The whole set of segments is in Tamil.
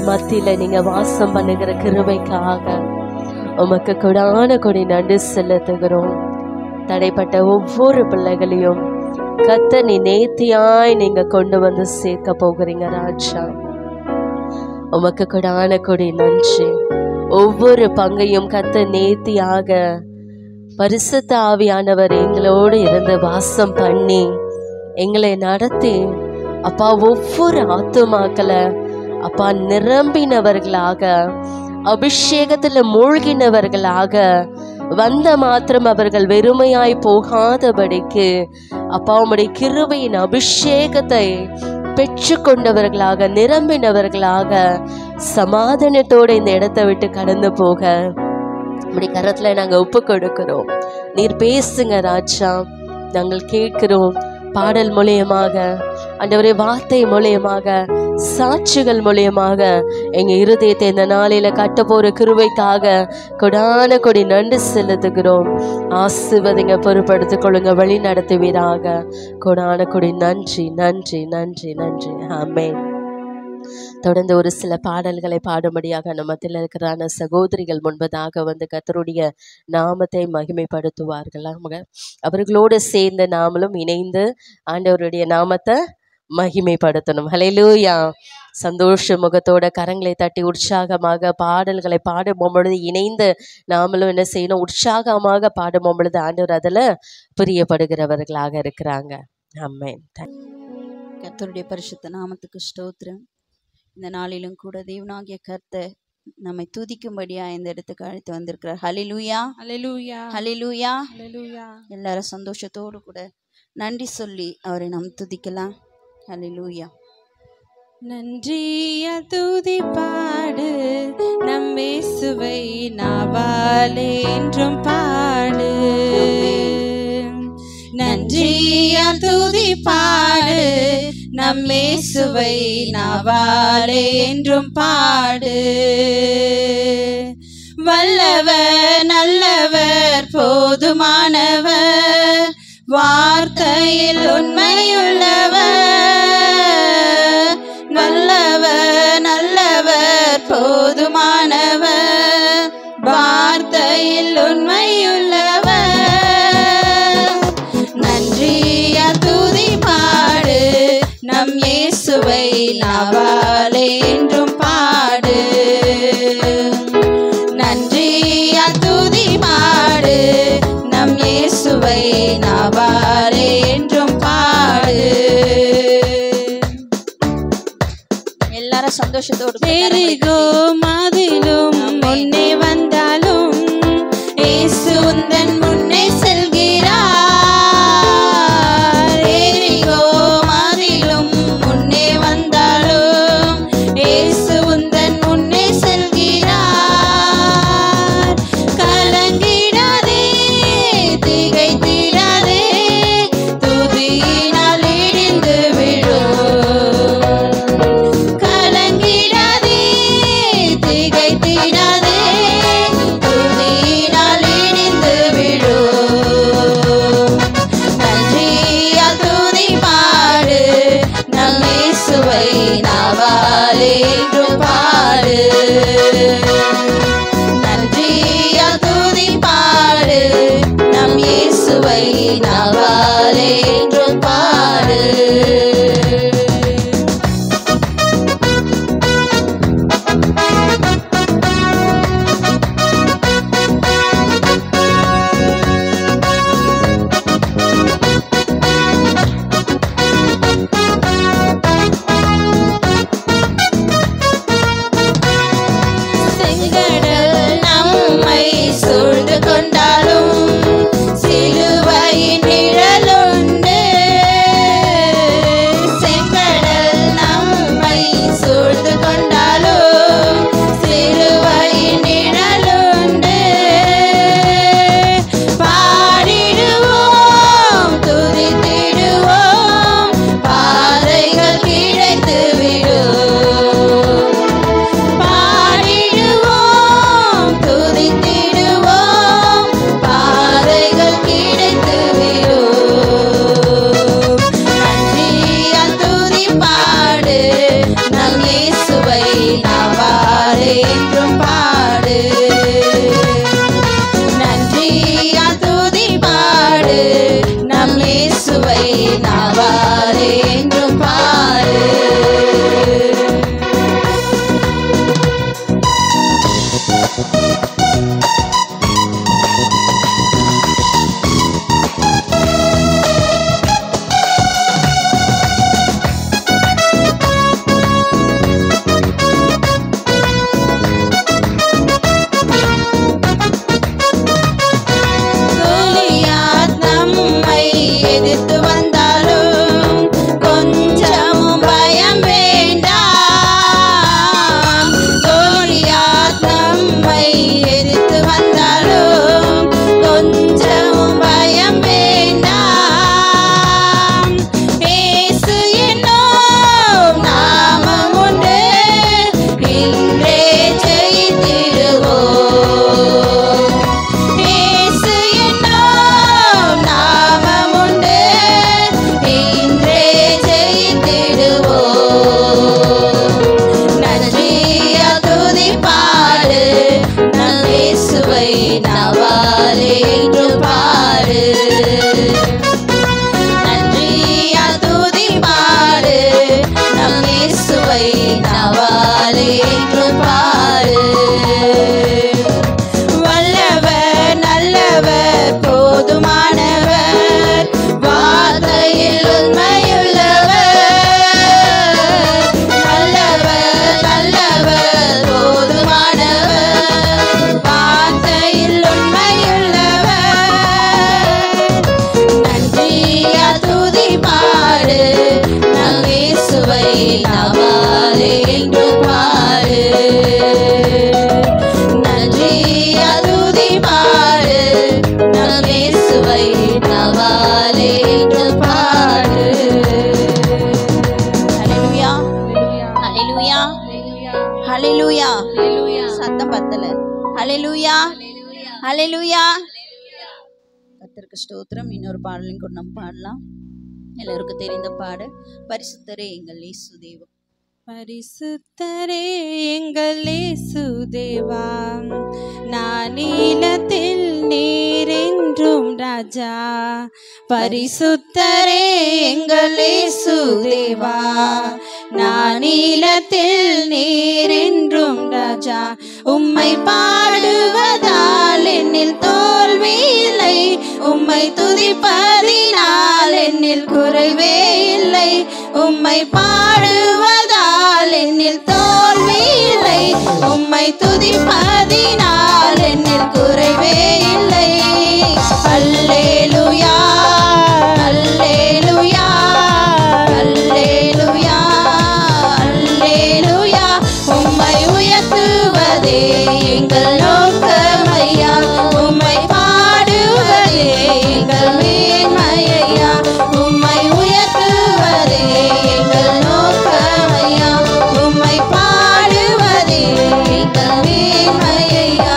மத்தியில நீங்க வாசம் பண்ணுகிற கிருபைக்காக உமக்கு கொடான கொடி நன்றி செலுத்துகிறோம். தடைப்பட்ட ஒவ்வொரு பிள்ளைகளையும் கர்த்தர் நீ நேர்த்தியாய் நீங்க கொண்டு வந்து சேர்க்க போகிறீங்க ராஜா. உமக்கு கொடான கொடி நன்றி. ஒவ்வொரு பங்கையும் கர்த்தர் நேர்த்தியாக பரிசுத்த ஆவியானவர் எங்களோடு இருந்து வாசம் பண்ணி எங்களை நடத்தி அப்பா ஒவ்வொரு ஆத்துமாக்களை அப்பா நிரம்பினவர்களாக அபிஷேகத்துல மூழ்கினவர்களாக வந்த மாத்திரம் அவர்கள் வெறுமையாய் போகாதபடிக்கு அப்பா உம்முடைய கிருபையின் அபிஷேகத்தை பெற்று கொண்டவர்களாக நிரம்பினவர்களாக சமாதானத்தோடு இந்த இடத்தை விட்டு கடந்து போக உம்முடைய கரத்துல நாங்க ஒப்பு கொடுக்கிறோம். நீர் பேசுங்க ராஜா, நாங்கள் கேட்கிறோம். பாடல் மூலியமாக ஆண்டவரே, வார்த்தை மூலியமாக, சாட்சிகள் மூலியமாக எங்க இருதயத்தை இந்த நாளையில கட்ட போற கிருபைக்காக கொடான கொடி நன்றி செலுத்துகிறோம். ஆசீர்வதிங்க, பொறுப்படுத்திக் கொள்ளுங்க, வழி நடத்துவீராக. கொடான கொடி நன்றி நன்றி நன்றி நன்றி. ஆமென். தொடர்ந்து ஒரு சில பாடல்களை பாடும்படியாக நம்ம மத்தியில் இருக்கிறான சகோதரிகள் முன்பதாக வந்து கர்த்தருடைய நாமத்தை மகிமைப்படுத்துவார்கள். அவர்களோடு சேர்ந்து நாமளும் இணைந்து ஆண்டவருடைய நாமத்தை மகிமைப்படுத்தணும். ஹல்லேலூயா. சந்தோஷ முகத்தோட கரங்களை தட்டி உற்சாகமாக பாடல்களை பாடும் பொழுது இணைந்து நாமளும் என்ன செய்யணும், உற்சாகமாக பாடும் பொழுது ஆண்டவர் அதில் பிரியப்படுகிறவர்களாக இருக்கிறாங்க. ஆமென். கர்த்தருடைய பரிசுத்த நாமத்துக்கு ஸ்தோத்திரம். இந்த நாளிலும் கூட தேவனாகிய கர்த்தர் நம்மை துதிக்கும்படியா இந்த இடத்துக்கு அழைத்து வந்திருக்கிறார். ஹல்லேலூயா, ஹல்லேலூயா, ஹல்லேலூயா, ஹல்லேலூயா. எல்லாரும் சந்தோஷத்தோடு கூட நன்றி சொல்லி அவரை நாம் துதிக்கலாம். ஹல்லேலூயா. நன்றிய துதி பாடு, நம் இயேசுவை நாவாலே என்றும் பாடு. நன்றிய துதி பாடு, நம் இயேசுவை நாவாலே என்றும் பாடு. வல்லவர் நல்லவர் போதுமானவர், வார்த்தையில் உண்மையுள்ளவர். வல்லவர் நல்லவர் போதுமானவர், வார்த்தையில் உண்மையுள்ளவர். நன்றிய துதி பாடு, நம் இயேசுவை நாவாலே என்றும் பாடு. நன்றிய துதி பாடு, நம் இயேசுவை நாவாலே என்றும் பாடு. எல்லாரும் சந்தோஷத்தோடு எரிகோ மாதிலும் முன்னே வந்தாலும் இயேசு உந்தன் முன்னே செல்கிறார். எரிகோ மாதிலும் முன்னே வந்தாலும் இயேசு உந்தன் முன்னே செல்கிறார். கலங்கிடாதே, திகைத்திடாதே, துதியினால் இடிந்து விழும். கலங்கிடாதே, திகைத்திடாதே, துதியினால் இடிந்து விழும். நன்றியால் துதி பாடு, நம் இயேசுவை நாவாலே என்றும் பாடு. நன்றியால் துதி பாடு, நம் இயேசுவை நாவாலே என்றும் பாடு. செங்கடல் நம்மை சூழ்ந்து கொண்டாலும் சிலுவையின் நிழலுண்டு. செங்கடல் நம்மை சூழ்ந்து கொண்டாலும் சிலுவையின் நிழலுண்டு. பாடிடுவோம், துதித்திடுவோம், பாதைகள் கிடைத்து விடும். பாடிடுவோம், ஹல்லேலூயா. கர்த்தருக்கு ஸ்தோத்திரம். இன்னொரு பாடலையும் கூட நம்ம பாடலாம். எல்லாருக்கும் தெரிந்த பாடல், பரிசுத்தரே எங்கள் இயேசு தேவா. பரிசுத்தரே எங்கள் இயேசு தேவா, நானிலத்தில் நீரென்றும் ராஜா. பரிசுத்தரே எங்கள் இயேசு தேவா, நானிலத்தில் நீரென்றும் ராஜா. உம்மை பாடுவதால் என்னில் தோல்வி இல்லை, உம்மை துதிப்பதினால் என்னில் குறைவே இல்லை. உம்மை பாடுவதால் என்னில் தோல்வி இல்லை, உம்மை துதிப்பதினால் என்னில் குறைவே இல்லை. அல்லேலூயா அல்லேலூயா அல்லேலூயா அல்லேலூயா. உம்மை உயர்த்துவதே எங்கள் நோக்கமையா, உம்மை பாடுவதே எங்கள் மேன்மையா. உம்மை உயர்த்துவதே எங்கள் நோக்கமையா, உம்மை பாடுவதே எங்கள் மேன்மையா.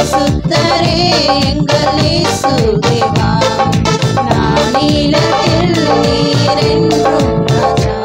பரிசுத்தரே எங்கள் இயேசு தேவா நானிலத்தில் நீர் என்றும் ராஜா.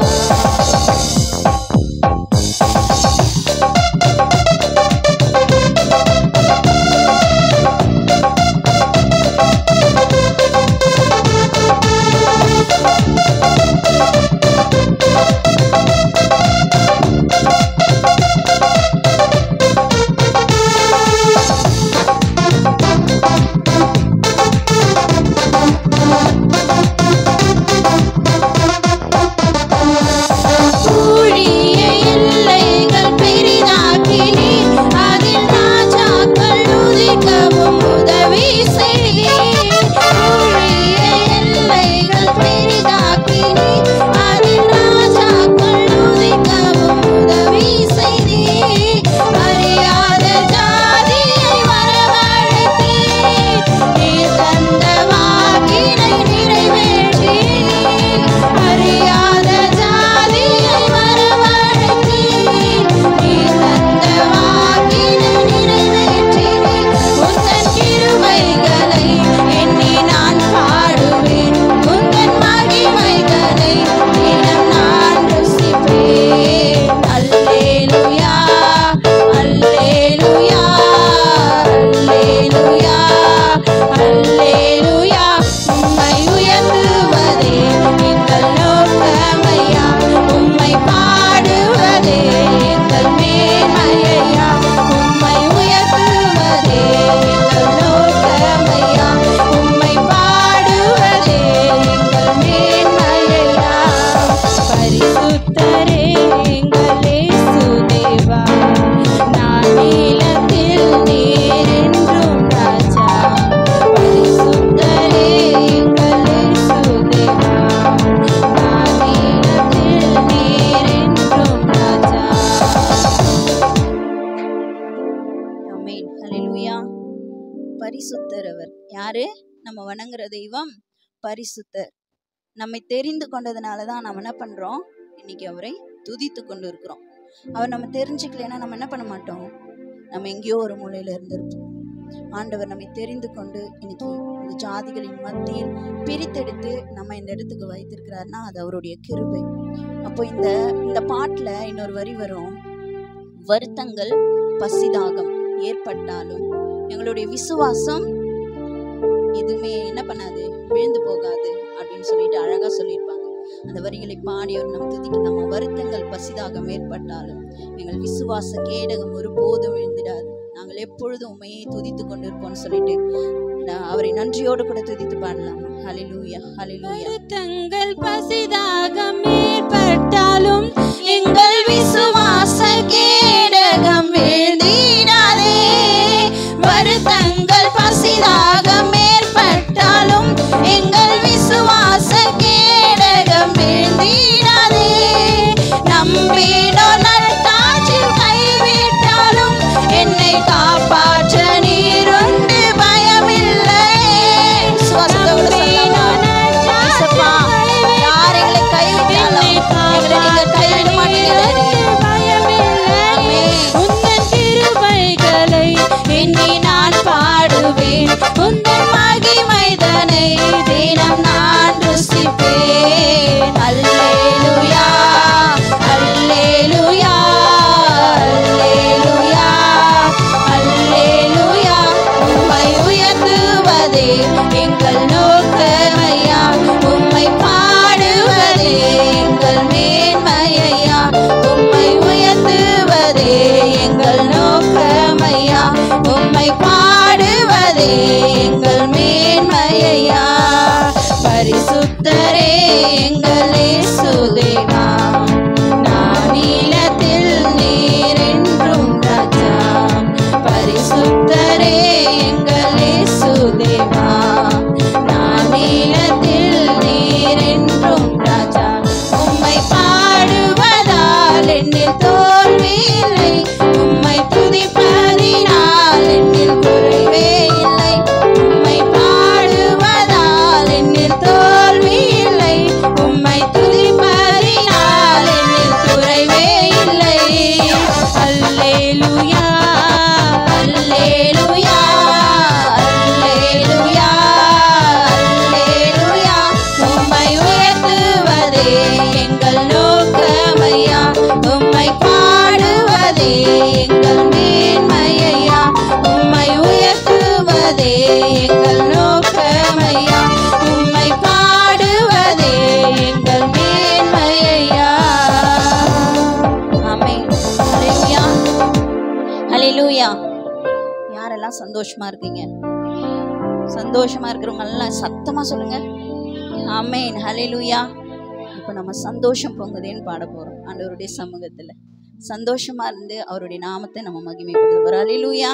பரிசுத்தர் அவர் யாரு? நம்ம வணங்குற தெய்வம் பரிசுத்தர். நம்மை தெரிந்து கொண்டதுனாலதான் நம்ம என்ன பண்றோம்? இன்னைக்கு அவரை துதித்து கொண்டு இருக்கிறோம். அவர் நம்ம தெரிஞ்சுக்கலைன்னா நம்ம என்ன பண்ண மாட்டோம்? நம்ம எங்கேயோ ஒரு மூலையில இருந்திருப்போம். ஆண்டவர் நம்மை தெரிந்து கொண்டு இன்னைக்கு இந்த ஜாதிகளின் மத்தியில் பிரித்தெடுத்து நம்ம இந்த இடத்துக்கு வைத்திருக்கிறாருன்னா அது அவருடைய கிருபை. அப்போ இந்த பாட்டுல இன்னொரு வரி வரும், வருத்தங்கள் பசிதாகம் ஏற்பட்டாலும் எங்களுடைய விசுவாசம் எதுவுமே என்ன பண்ணாது, விழுந்து போகாது அப்படின்னு சொல்லிட்டு அழகா சொல்லியிருப்பாங்க. அந்த வரிகளை பாடியோர் நம் துதிக்கு, நம்ம வருத்தங்கள் பசிதாகம் ஏற்பட்டாலும் எங்கள் விசுவாச கேடகம் ஒருபோதும் விழுந்திடாது, நாங்கள் எப்பொழுதும் உண்மையை துதித்து கொண்டிருப்போம்னு சொல்லிட்டு அவரை நன்றியோடு கூட துதித்து பாடலாம். ஹல்லேலூயா ஹல்லேலூயா. வருத்தங்கள் பசிதாகம் ஏற்பட்டாலும் எங்கள் விசுவாச கேடகம் விழுந்திடாதே. வருத்தங்கள் பசிதாகம் ஏற்பட்டாலும் எங்கள் விசுவாச கேடகம் விழுந்திடாதே. நம்பினோ நட்டாற்றில் கைவிட்டாலும் என்னை காப்பாற்ற நீருண்டு பயமில்லை. யார் எங்களை கைவிட்டாலும் ஹல்லேலூயா. யாரெல்லாம் சந்தோஷமா இருக்கீங்க? சந்தோஷமா இருக்கிறவங்க எல்லாம் சத்தமா சொல்லுங்க ஆமென். ஹல்லேலூயா. இப்போ நம்ம சந்தோஷம் பொங்குதேன்னு பாட போறோம் ஆண்டவருடைய சமூகத்துல. சந்தோஷமா இருந்து அவருடைய நாமத்தை நம்ம மகிமைப்படுத்த போறோம். ஹல்லேலூயா.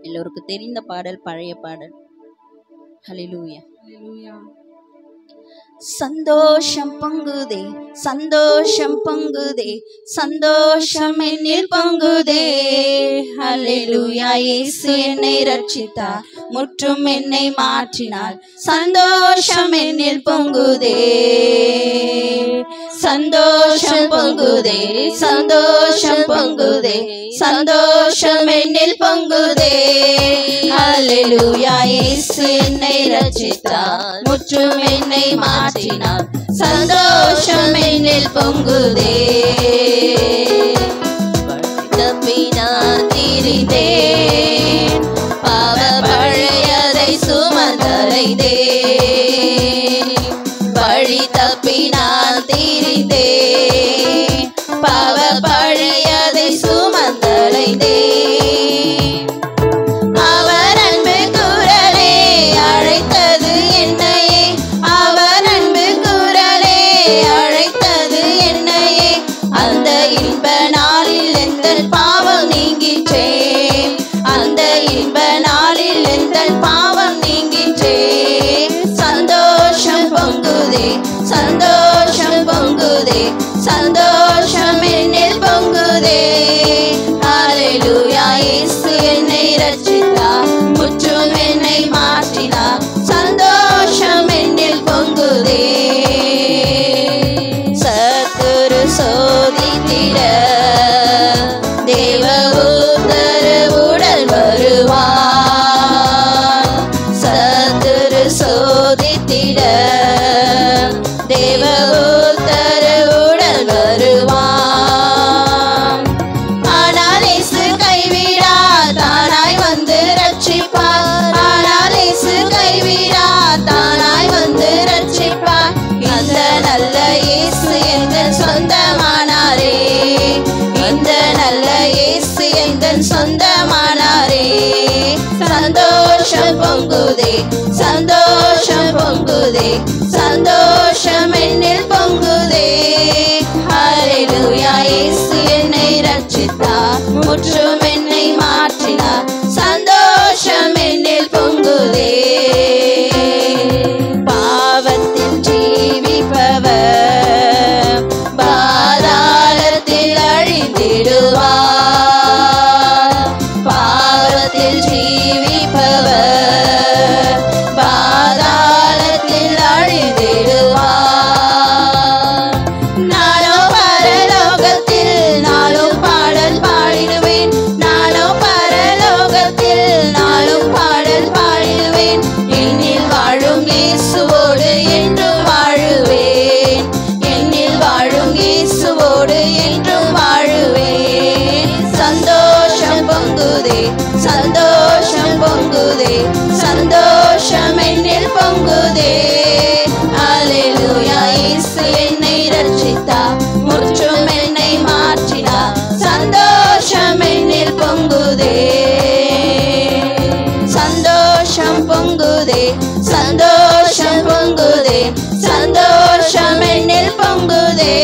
எல்லோருக்கும் தெரிந்த பாடல், பழைய பாடல். ஹல்லேலூயா. சந்தோஷம் பொங்குதே, சந்தோஷம் பொங்குதே, சந்தோஷம் என்னில் பொங்குதே. ஹல்லேலூயா. இயேசு என்னை ரட்சித்தார், முற்றும் என்னை மாற்றினார். சந்தோஷம் என்னில் பொங்குதே, சந்தோஷம் பொங்குதே, சந்தோஷம் பொங்குதே, சந்தோஷம் என்னில் பொங்குதே. ஹல்லேலூயா. இயேசு என்னை ரட்சித்தார், முற்றும் என்னை மாற்றினார். சந்தோஷம் என்னில் பொங்குதே. தப்பி நான் திரிந்தேன், பாவ பழையதை சுமந்தலைந்தேன். வழி தப்பி நான் திரிந்தேன், பாவ பழையதை சுமந்தலைந்தேன். அவர் அன்பு குரலே அழைத்தது என்னையே, அவர் அன்பு குரலே அழைத்தது என்னையே. அந்த இன்ப நாளில் எந்தன் பாவம் நீங்கிற்றே, அந்த இன்ப நாளில் எந்தன் பாவம் நீங்கிற்றே. சந்தோஷம் பொங்குதே, சந்தோஷம் பொங்குதே, சந்தோஷம் என்னில் பொங்குதே. ஹல்லேலூயா. இயேசு என்னை ரட்சித்தார், முற்றும் என்னை மாற்றினார். சந்தோஷம் என்னில் பொங்குதே. சத்துரு சோதித்திட தேவதூதருடன் வருவார். சத்துரு சோதித்திட தேவதூதருடன் வருவார். ஆனால் இயேசு கைவிடா, தானாய் வந்து ரட்சிப்பார். ஆனால் இயேசு கைவிடா, தானாய் வந்து ரட்சிப்பார். இந்த நல்ல இயேசு எந்தன் சொந்தமானாரே, இந்த நல்ல இயேசு எந்தன் சொந்தமானாரே. சந்தோஷம் பொங்குதே, சந்தோஷம் பொங்குதே, சந்தோஷம் என்னில் பொங்குதே. ஹல்லேலூயா. இயேசு என்னை ரட்சித்தார், முற்றும் என்னை மாற்றினார். சந்தோஷம் என்னில் பொங்குதே. பாவத்தில் ஜீவிப்பவர் பாதாளத்தில் அழிந்திடுவார். பாவத்தில் ஜீவிப்பவர் பாதாளத்தில் அழிந்திடுவார். நானோ பரலோகத்தில் நாளும் பாடல் பாடிடுவேன், நானோ பரலோகத்தில் நாளும் பாடல் பாடிடுவேன். என்னில் வாழும் இயேசுவோடு என்றும் வாழுவேன், என்னில் வாழும் இயேசுவோடு என்றும் வாழுவேன். சந்தோஷம் பொங்குதே, சந்தோஷம் பொங்குதே, சந்தோஷம் என்னில் பொங்குதே. ஹல்லேலூயா. இயேசு என்னை ரட்சித்தார், முற்றும் என்னை மாற்றினார். சந்தோஷம் என்னில் பொங்குதே. சந்தோஷம் பொங்குதே, சந்தோஷம் பொங்குதே, சந்தோஷம் என்னில் பொங்குதே.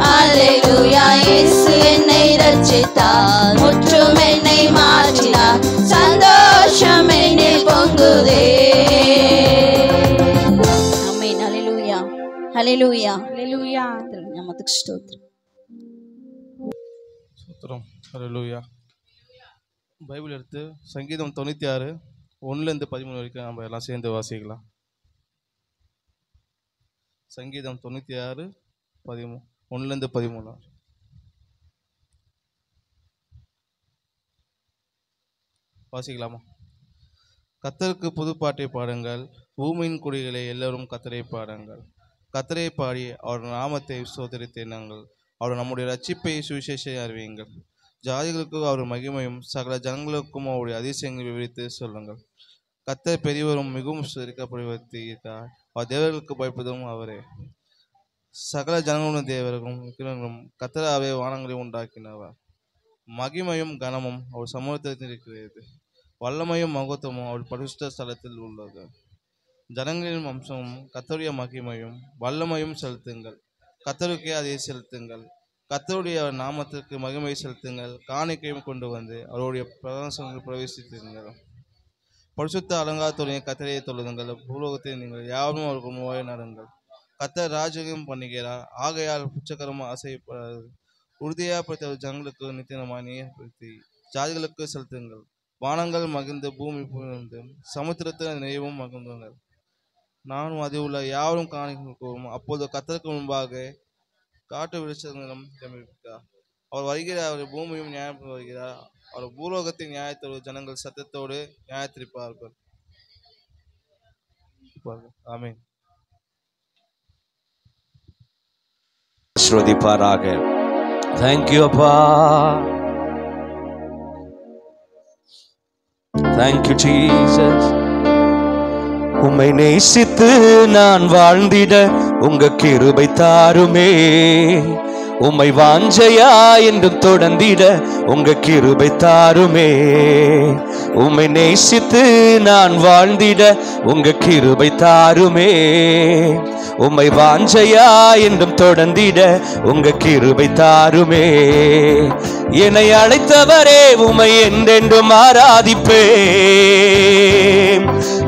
ஹல்லேலூயா. இயேசு என்னை ரட்சித்தார், முற்றும் என்னை மாற்றினார். சந்தோஷம் என்னில் பொங்குதே. ஆமென். ஹல்லேலூயா. ஹல்லேலூயா. ஹல்லேலூயா. நமக்கு ஸ்தோத்திரம். ஸ்தோத்திரம். ஹல்லேலூயா. பைபிள் எடுத்து சங்கீதம் 96 1-13 வரைக்கும் நம்ம எல்லாம் சேர்ந்து வாசிக்கலாம். சங்கீதம் 96 1-13. வாசிக்கலாமா? கர்த்தருக்கு புதுப்பாட்டை பாடுங்கள், பூமியின் குடிகளை எல்லோரும் கர்த்தரை பாடுங்கள். கர்த்தரை பாடி அவர் நாமத்தை ஸ்தோத்திரித்தேனுங்கள். அவர் நம்முடைய ரட்சிப்பை சுவிசேஷத்தை அறிவியுங்கள். ஜாதிகளுக்கு அவர் மகிமையும் சகல ஜனங்களுக்கும் அவருடைய அதிசயங்களை விவரித்து சொல்லுங்கள். கர்த்தர் பெரியவரும் மிகவும் சுதரிக்கப்படுவதற்காக அவர் தேவர்களுக்கு பயப்படுவதும் அவரே. சகல ஜனங்களும் தேவர்களும் கர்த்தராகவே வானங்களை உண்டாக்கினவர். மகிமையும் கனமும் அவர் சமூகத்தில் இருக்கிறது. வல்லமையும் மகத்துவமும் அவர் பரிசுத்த ஸ்தலத்தில் உள்ளது. ஜனங்களின் வம்சமும் கர்த்தருடைய மகிமையும் வல்லமையும் செலுத்துங்கள். கர்த்தருக்கே அதை செலுத்துங்கள். கர்த்தருடைய நாமத்திற்கு மகிமை செலுத்துங்கள். காணிக்கையும் கொண்டு வந்து அவருடைய பிரதேசங்களில் பிரவேசித்துங்கள். பரிசுத்த அலங்காரத்துடைய கர்த்தரை தொழுதுங்கள். பூலோகத்தில் நீங்கள் யாரும் அவருக்கு முன்பாக நடங்கள். கர்த்தர் ராஜ்யம் பண்ணுகிறார். ஆகையால் புச்சக்கரமும் ஆசைப்படாது. உறுதியாகப்படுத்த ஜனங்களுக்கு நித்தியமாய் நியமப்படுத்தி ஜாதிகளுக்கு செலுத்துங்கள். வானங்கள் மகிழ்ந்து பூமி புகழ்ந்து சமுத்திரத்தில் நிறைவும் மகிழ்ந்தனர். நானும் அதில் உள்ள யாரும் காணிக்கும். அப்போது கர்த்தருக்கு முன்பாக காட்டு விருட்சங்களும் ஜெபித்தார். அவர் வருகிறார். அவர் பூமியும் நியாயம் வருகிறார். அவர் பூலோகத்தின் நியாயத்தோடு ஜனங்கள் சத்தத்தோடு நியாயத்திருப்பார்கள். ஆமென். ஸ்ரோதிப்பாராக. தேங்க்யூ அப்பா. Thank you Jesus. உம்மை நேசித்து நான் வாழ்ந்திட உங்க கிருபை தாருமே. உம்மை வாஞ்சையா என்றும் தொடர்ந்திட உங்க கிருபை தாருமே. உம்மை நேசித்து நான் வாழ்ந்திட உங்க கிருபை தாருமே. உம்மை வாஞ்சையா என்றும் தொடர்ந்திட உங்க கிருபை தாருமே. என்னை அழைத்தவரே உம்மை என்றென்றும் ஆராதிப்பேன்.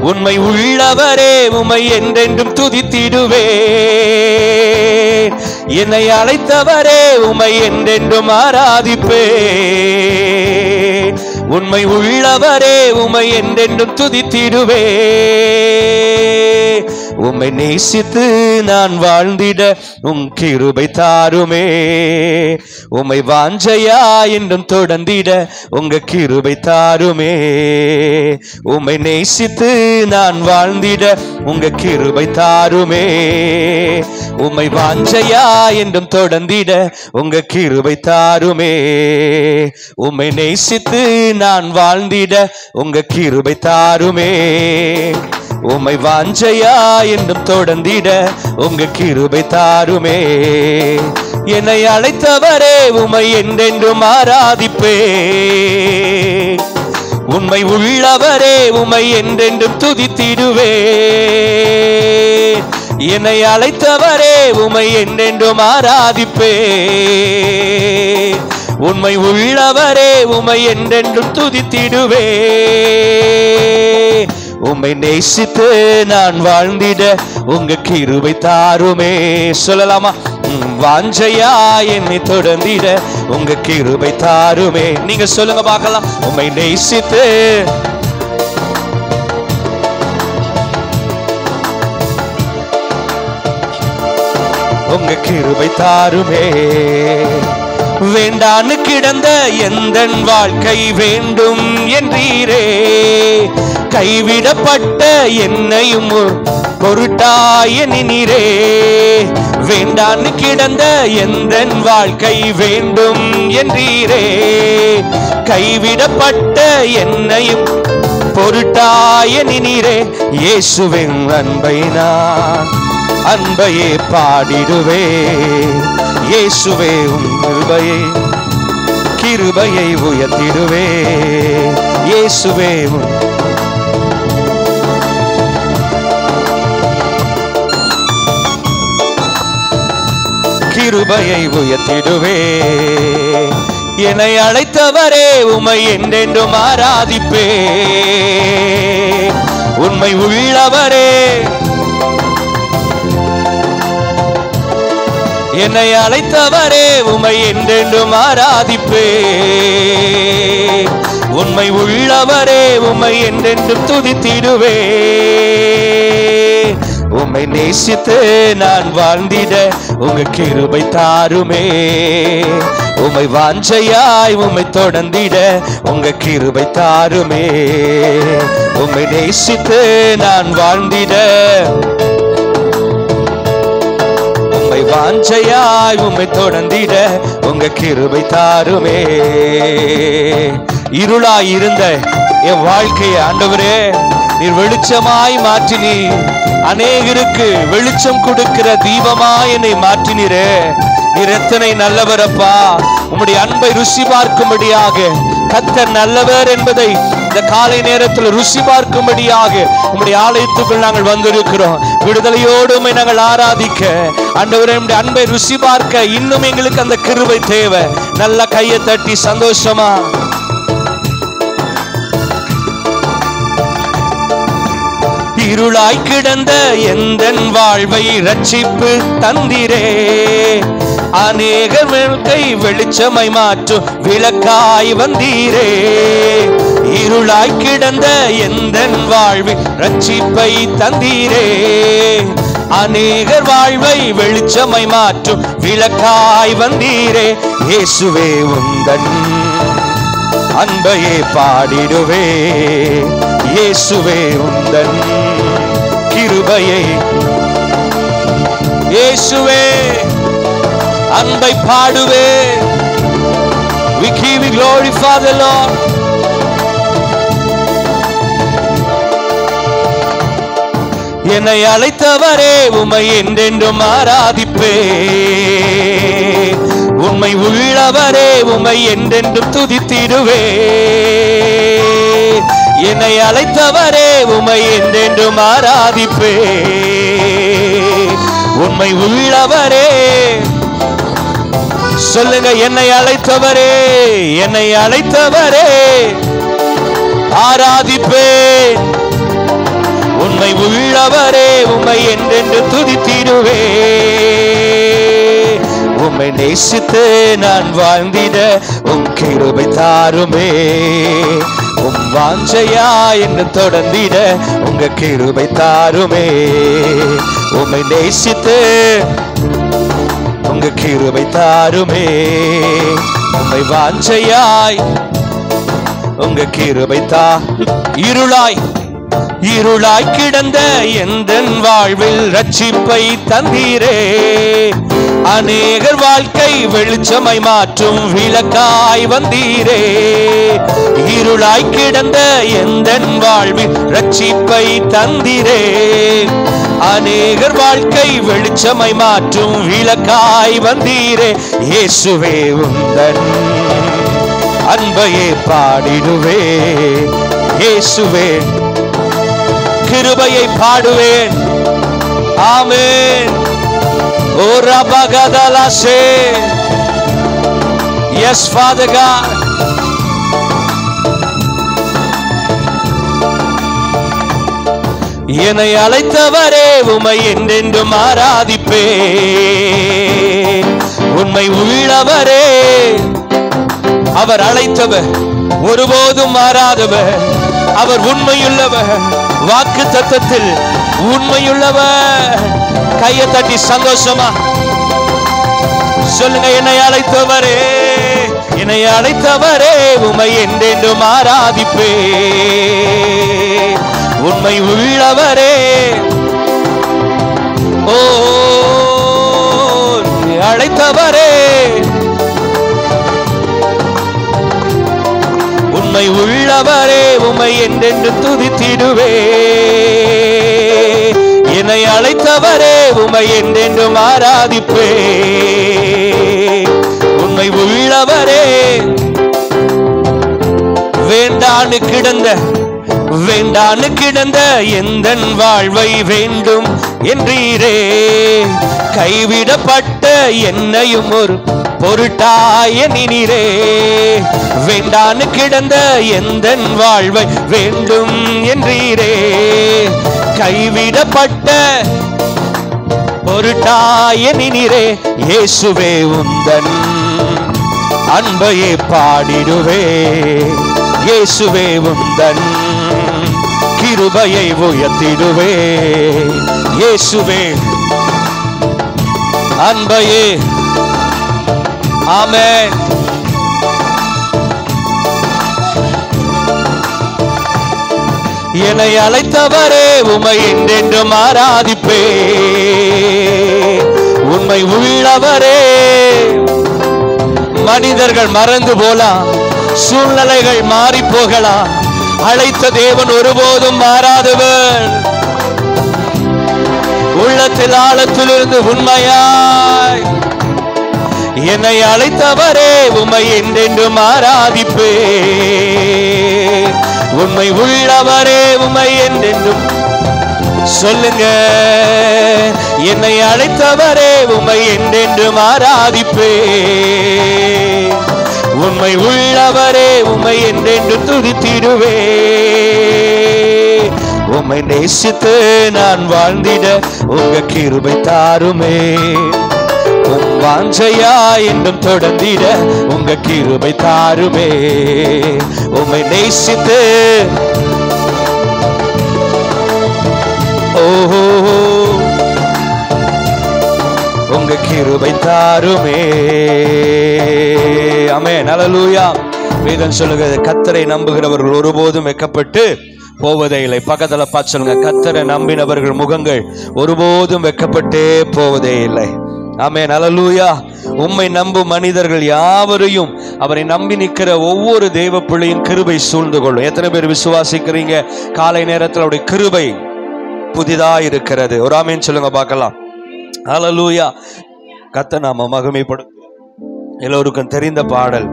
உண்மை உள்ளவரே உம்மை என்றென்றும் துதித்திடுவேன். என்னை அழைத்தவரே உம்மை என்றென்றும் ஆராதிப்பேன். உண்மை உள்ளவரே உம்மை என்றென்றும் துதித்திடுவேன். உம்மை நேசித்து நான் வாழ்ந்திட உம் கிருபை தாருமே. உம்மை வாஞ்சையா என்றும் தொடர்ந்திட உங்க கிருபை தாருமே. உம்மை நேசித்து நான் வாழ்ந்திட உங்க கிருபை தாருமே. உம்மை வாஞ்சையா என்றும் தொடர்ந்திட உங்க கிருபை தாருமே. உம்மை நேசித்து நான் வாழ்ந்திட உங்க கிருபை தாருமே. உம்மை வாஞ்சையா என்றும் தொடர்ந்திட உங்க கிருபை தாருமே. என்னை அழைத்தவரே உம்மை என்றென்றும் ஆராதிப்பேன். உண்மை உள்ளவரே உம்மை என்றென்றும் துதித்திடுவேன். என்னை அழைத்தவரே உம்மை என்றென்றும் ஆராதிப்பேன். உண்மை உள்ளவரே உம்மை என்றென்றும் துதித்திடுவேன். உம்மை நேசித்து நான் வாழ்ந்திட உங்க கிருபை தாருமே. சொல்லலாமா? வாஞ்சையா என்னை தொடர்ந்திட உங்க கிருபை தாருமே. நீங்க சொல்லுங்க பார்க்கலாம். உம்மை நேசித்து உங்க கிருபை தாருமே. வேண்டான்னு கிடந்த எந்தன் வாழ்க்கை வேண்டும் என்றீரே. கைவிடப்பட்ட என்னையும் பொருட்டாய நினைரே. வேண்டான்னு கிடந்த எந்தன் வாழ்க்கை வேண்டும் என்றீரே. கைவிடப்பட்ட என்னையும் பொருட்டாய நினைரே. இயேசுவின் அன்பை நான் அன்பையே பாடிடுவே. இயேசுவே உம் கிருபையை உயர்த்திடுவே. இயேசுவே கிருபையை உயர்த்திடுவே. என்னை அழைத்தவரே உம்மை என்றென்றும் ஆராதிப்பே. உண்மை உள்ளவரே என்னை அழைத்தவரே உம்மை என்றென்றும் ஆராதிப்பே. உண்மை உள்ளவரே உம்மை என்றென்றும் துதித்திடுவே. உம்மை நேசித்து நான் வாழ்ந்திட உங்க கிருபை தாருமே. உம்மை வாஞ்சையாய் உம்மை தொடர்ந்திட உங்க கிருபை தாருமே. உம்மை நேசித்து நான் வாழ்ந்திட உம்மை வாஞ்சையாய் உம்மை தொடர்ந்திட உங்க கிருபை தாருமே. இருளாய் இருந்த என் வாழ்க்கையை ஆண்டவரே நீர் வெளிச்சமாய் மாற்றினீர். அநேகருக்கு வெளிச்சம் கொடுக்கிற தீபமாய் என்னை மாற்றினீரே. நீர் எத்தனை நல்லவரப்பா. உம்முடைய அன்பை ருசி பார்க்கும்படியாக, கர்த்தர் நல்லவர் என்பதை இந்த காலை நேரத்தில் ருசி பார்க்கும்படியாக உம்முடைய ஆலயத்துக்குள் நாங்கள் வந்திருக்கிறோம். விடுதலையோடு உம்மை நாங்கள் ஆராதிக்க, ஆண்டவரே உம்முடைய அன்பை ருசி பார்க்க இன்னும் எங்களுக்கு அந்த கிருபை தேவை. நல்ல கையை தட்டி சந்தோஷமா இருளாய் கிடந்த எந்தன் வாழ்வை ரட்சிப்பு தந்திரே, அநேக வாழ்க்கை வெளிச்சமாய் மாற்றும் விளக்காய் வந்தீரே. இருளாய் கிடந்த எந்தன் வாழ்வை ரட்சிப்பை தந்தீரே, அநேகர் வாழ்வை வெளிச்சமாய் மாற்றும் விளக்காய் வந்தீரே. இயேசுவே உந்தன் அன்பையே பாடிடுவே, இயேசுவே உந்தன் கிருபையை, இயேசுவே அன்பை பாடுவே. We give you glory for the Lord. என்னை அழைத்தவரே உம்மை என்றென்றும் ஆராதிப்பே, உண்மை உள்ளவரே உம்மை என்றென்றும் துதித்திடுவே. என்னை அழைத்தவரே உம்மை என்றென்றும் ஆராதிப்பே, உண்மை உள்ளவரே. சொல்லுங்க, என்னை அழைத்தவரே, என்னை அழைத்தவரே ஆராதிப்பே, உண்மை உள்ளவரே உம்மை என்றென்று துதித்திடுவே. உம்மை நேசித்து நான் வாழ்ந்திட உம் கிருபை தாருமே, உம் வாஞ்சையா என்று தொடர்ந்திட உங்க கிருபை தாருமே. உம்மை நேசித்து உங்க கிருபை தாருமே, உம்மை வாஞ்சையாய் உங்க கிருபை தா. இருளாய் கிடந்த எந்தன் வாழ்வில் ரட்சிப்பை தந்தீரே, அநேகர் வாழ்க்கை வெளிச்சமாய் மாற்றும் விளக்காய் வந்தீரே. இருளாய் கிடந்த எந்தன் வாழ்வில் ரட்சிப்பை தந்தீரே, அநேகர் வாழ்க்கை வெளிச்சமாய் மாற்றும் விளக்காய் வந்தீரே. இயேசுவே உந்தன் அன்பையே பாடிடுவே, இயேசுவே கிருபையை பாடுவேன். ஆமென். ஓ ரபகதலசே. Yes, Father God. என்னை அழைத்தவரே உம்மை என்றென்றும் ஆராதிப்பே, உண்மை உள்ளவரே. அவர் அழைத்தவர் ஒருபோதும் மாறாதவர், அவர் உண்மையுள்ளவர், வாக்கு தத்தத்தில் உண்மையுள்ளவர். கையை தட்டி சந்தோஷமா சொல்லுங்க, என்னை அழைத்தவரே, என்னை அழைத்தவரே உம்மை என்றென்றும் ஆராதிப்பே, உண்மை உள்ளவரே. ஓ அழைத்தவரே, உண்மை உள்ளவரே உம்மை என்றென்று துதித்திடுவே. என்னை அழைத்தவரே உம்மை என்றென்றும் ஆராதிப்பே, உண்மை உள்ளவரே. வேண்டான்னு கிடந்த எந்தன் வாழ்வை வேண்டும் என்றீரே, கைவிடப்பட்ட என்னையும் ஒரு பொருட்டாய நினைரே. வேண்டான்னு கிடந்த எந்தன் வாழ்வை வேண்டும் என்றீரே, கைவிடப்பட்ட பொருட்டாய நினைரே. இயேசுவே உந்தன் அன்பையே பாடிடுவே, இயேசுவே உந்தன் கிருபையை உயர்த்திடுவே. இயேசுவே அன்பையே. ஆமென். என்னை அழைத்தவரே உம்மை என்றென்றும் ஆராதிப்பே, உண்மை உள்ளவரே. மனிதர்கள் மறந்து போலாம், சூழ்நிலைகள் மாறி போகலாம், அழைத்த தேவன் ஒருபோதும் மாறாதவர். உள்ளத்தில் ஆழத்திலிருந்து உண்மையாய் என்னை அழைத்தவரே உம்மை என்றென்றும் ஆராதிப்பேன். உண்மை உள்ளவரே உம்மை என்றென்றும் சொல்லுங்க. என்னை அழைத்தவரே உம்மை என்றென்றும் ஆராதிப்பேன். உண்மை உள்ளவரே உம்மை என்றென்று துதித்திடுவே. உம்மை நேசித்து நான் வாழ்ந்திட உங்க கிருபை தாருமே. உம் வாஞ்சையா என்றும் தொடர்ந்திட உங்க கிருபை தாருமே. உம்மை நேசித்து ஓஹோ உங்க கிருபை தாருமே. ஆமென். அல்லேலூயா. வேதம் சொல்லுகிறது, கர்த்தரை நம்புகிறவர்கள் ஒருபோதும் வெட்கப்பட்டு போவதே இல்லை. பக்கத்துல பார்த்து சொல்லுங்க, கர்த்தரை நம்பினவர்கள் முகங்கள் ஒருபோதும் வெட்கப்பட்டே போவதே இல்லை. ஆமென். அல்லேலூயா. உம்மை நம்பும் மனிதர்கள் யாவரையும், அவரை நம்பி நிற்கிற ஒவ்வொரு தேவ பிள்ளையும் கிருபை சூழ்ந்து கொள்ளும். எத்தனை பேர் விசுவாசிக்கிறீங்க? காலை நேரத்தில் அவருடைய கிருபை புதிதா இருக்கிறது. ஒரு ஆமென் சொல்லுங்க பார்க்கலாம். அல்லேலூயா. கர்த்தர் நாம மகிமைப்படும். எல்லோருக்கும் தெரிந்த பாடல்.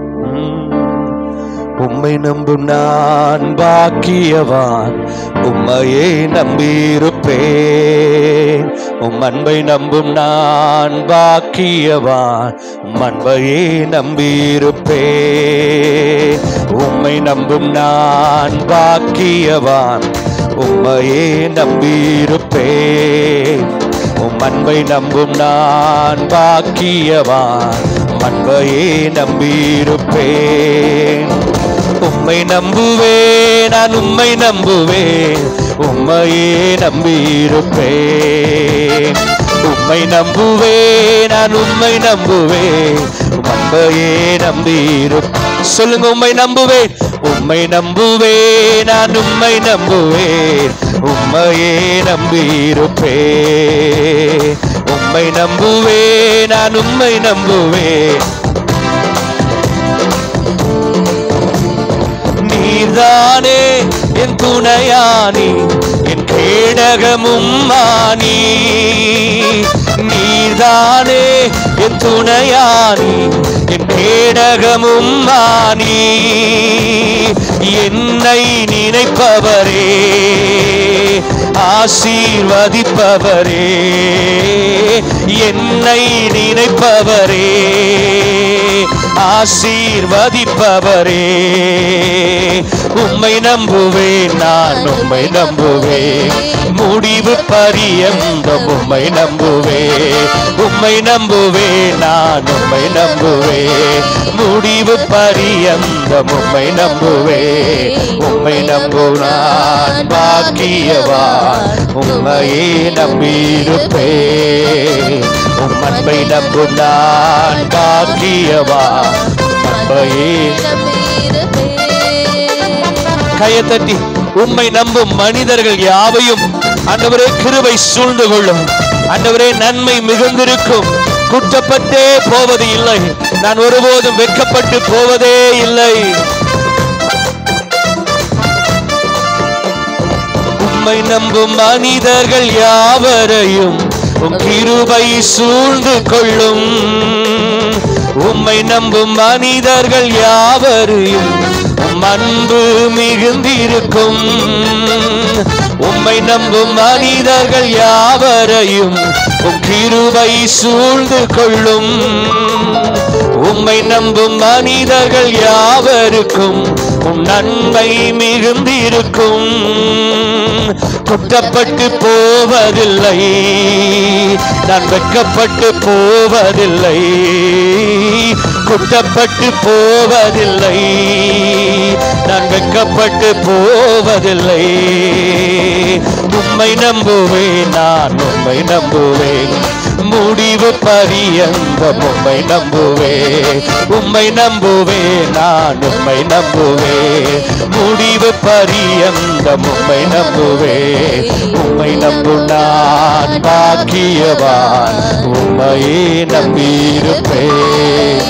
உம்மை நம்பும் நான் பாக்கியவான், உம்மையே நம்பியிருப்பேன். உம் அன்பை நம்பும் நான் பாக்கியவான், உம் அன்பையே நம்பியிருப்பேன். உம்மை நம்பும் நான் பாக்கியவான், உம்மையே நம்பியிருப்பேன். உம் அன்பை நம்பும் நான் பாக்கியவான், உம் அன்பையே நம்பியிருப்பேன். உம்மை நம்புவேன், நான் உம்மை நம்புவேன், உம்மையே நம்பியிருப்பேன். உம்மை நம்புவேன், நான் உம்மை நம்புவேன், உம் அன்பையே நம்பியிருப்பேன். சொல்லுங்க, உம்மை நம்புவேன், உம்மை நம்புவேன், நான் உம்மை நம்புவேன், உம்மையே நம்பியிருப்பேன். உம்மை நம்புவேன், நான் உம்மை நம்புவேன். நீர்தானே என் துணையானி, என் கேடகமும் மானி. நீர்தானே என் துணையானி, என் கேடகமும் மானி. என்னை நினைப்பவரே, ஆசீர்வதிப்பவரே. என்னை நினைப்பவரே, ஆசீர்வதிப்பவரே. உம்மை நம்புவேன், நான் உம்மை நம்புவேன், முடிவு பரியந்தம் உம்மை நம்புவேன். உம்மை நம்புவேன், நான் உம்மை நம்புவேன், முடிவு பரியந்தம் உம்மை நம்புவேன். உம்மை நம்பும் நான் பாக்கியவான், உம்மையே நம்பியிருப்பேன். உம் அன்பை நம்பும் நான் பாக்கியவான், அன்பையே. கையை தட்டி உம்மை நம்பும் மனிதர்கள் யாவையும் ஆண்டவரே கிருபை சூழ்ந்து கொள்ளும். ஆண்டவரே நன்மை மிகுந்திருக்கும். குற்றப்பட்டே போவது இல்லை, நான் ஒருபோதும் வெட்கப்பட்டு போவதே இல்லை. உம்மை நம்பும் மனிதர்கள் யாவரையும் உம் கிருபை சூழ்ந்து கொள்ளும். உம்மை நம்பும் மனிதர்கள் யாவரையும் உம் அன்பு மிகுந்திருக்கும். உம்மை நம்பும் மனிதர்கள் யாவரையும் உம் கிருபை சூழ்ந்து கொள்ளும். உம்மை நம்பும் மனிதர்கள் யாவருக்கும் உம் நன்மை மிகுந்திருக்கும். குற்றப்பட்டு போவதில்லை, நான் வெட்கப்பட்டு போவதில்லை. குற்றப்பட்டு போவதில்லை, நான் வெட்கப்பட்டு போவதில்லை. உம்மை நம்புவேன், நான் உம்மை நம்புவேன், முடிவு பரியந்தம் உம்மை நம்புவேன். உம்மை நம்புவேன், நான் உம்மை நம்புவேன், முடிவு பரியந்தம் உம்மை நம்புவேன். உம்மை நம்பும் நான் பாக்கியவான், உம்மையே நம்பியிருப்பேன்.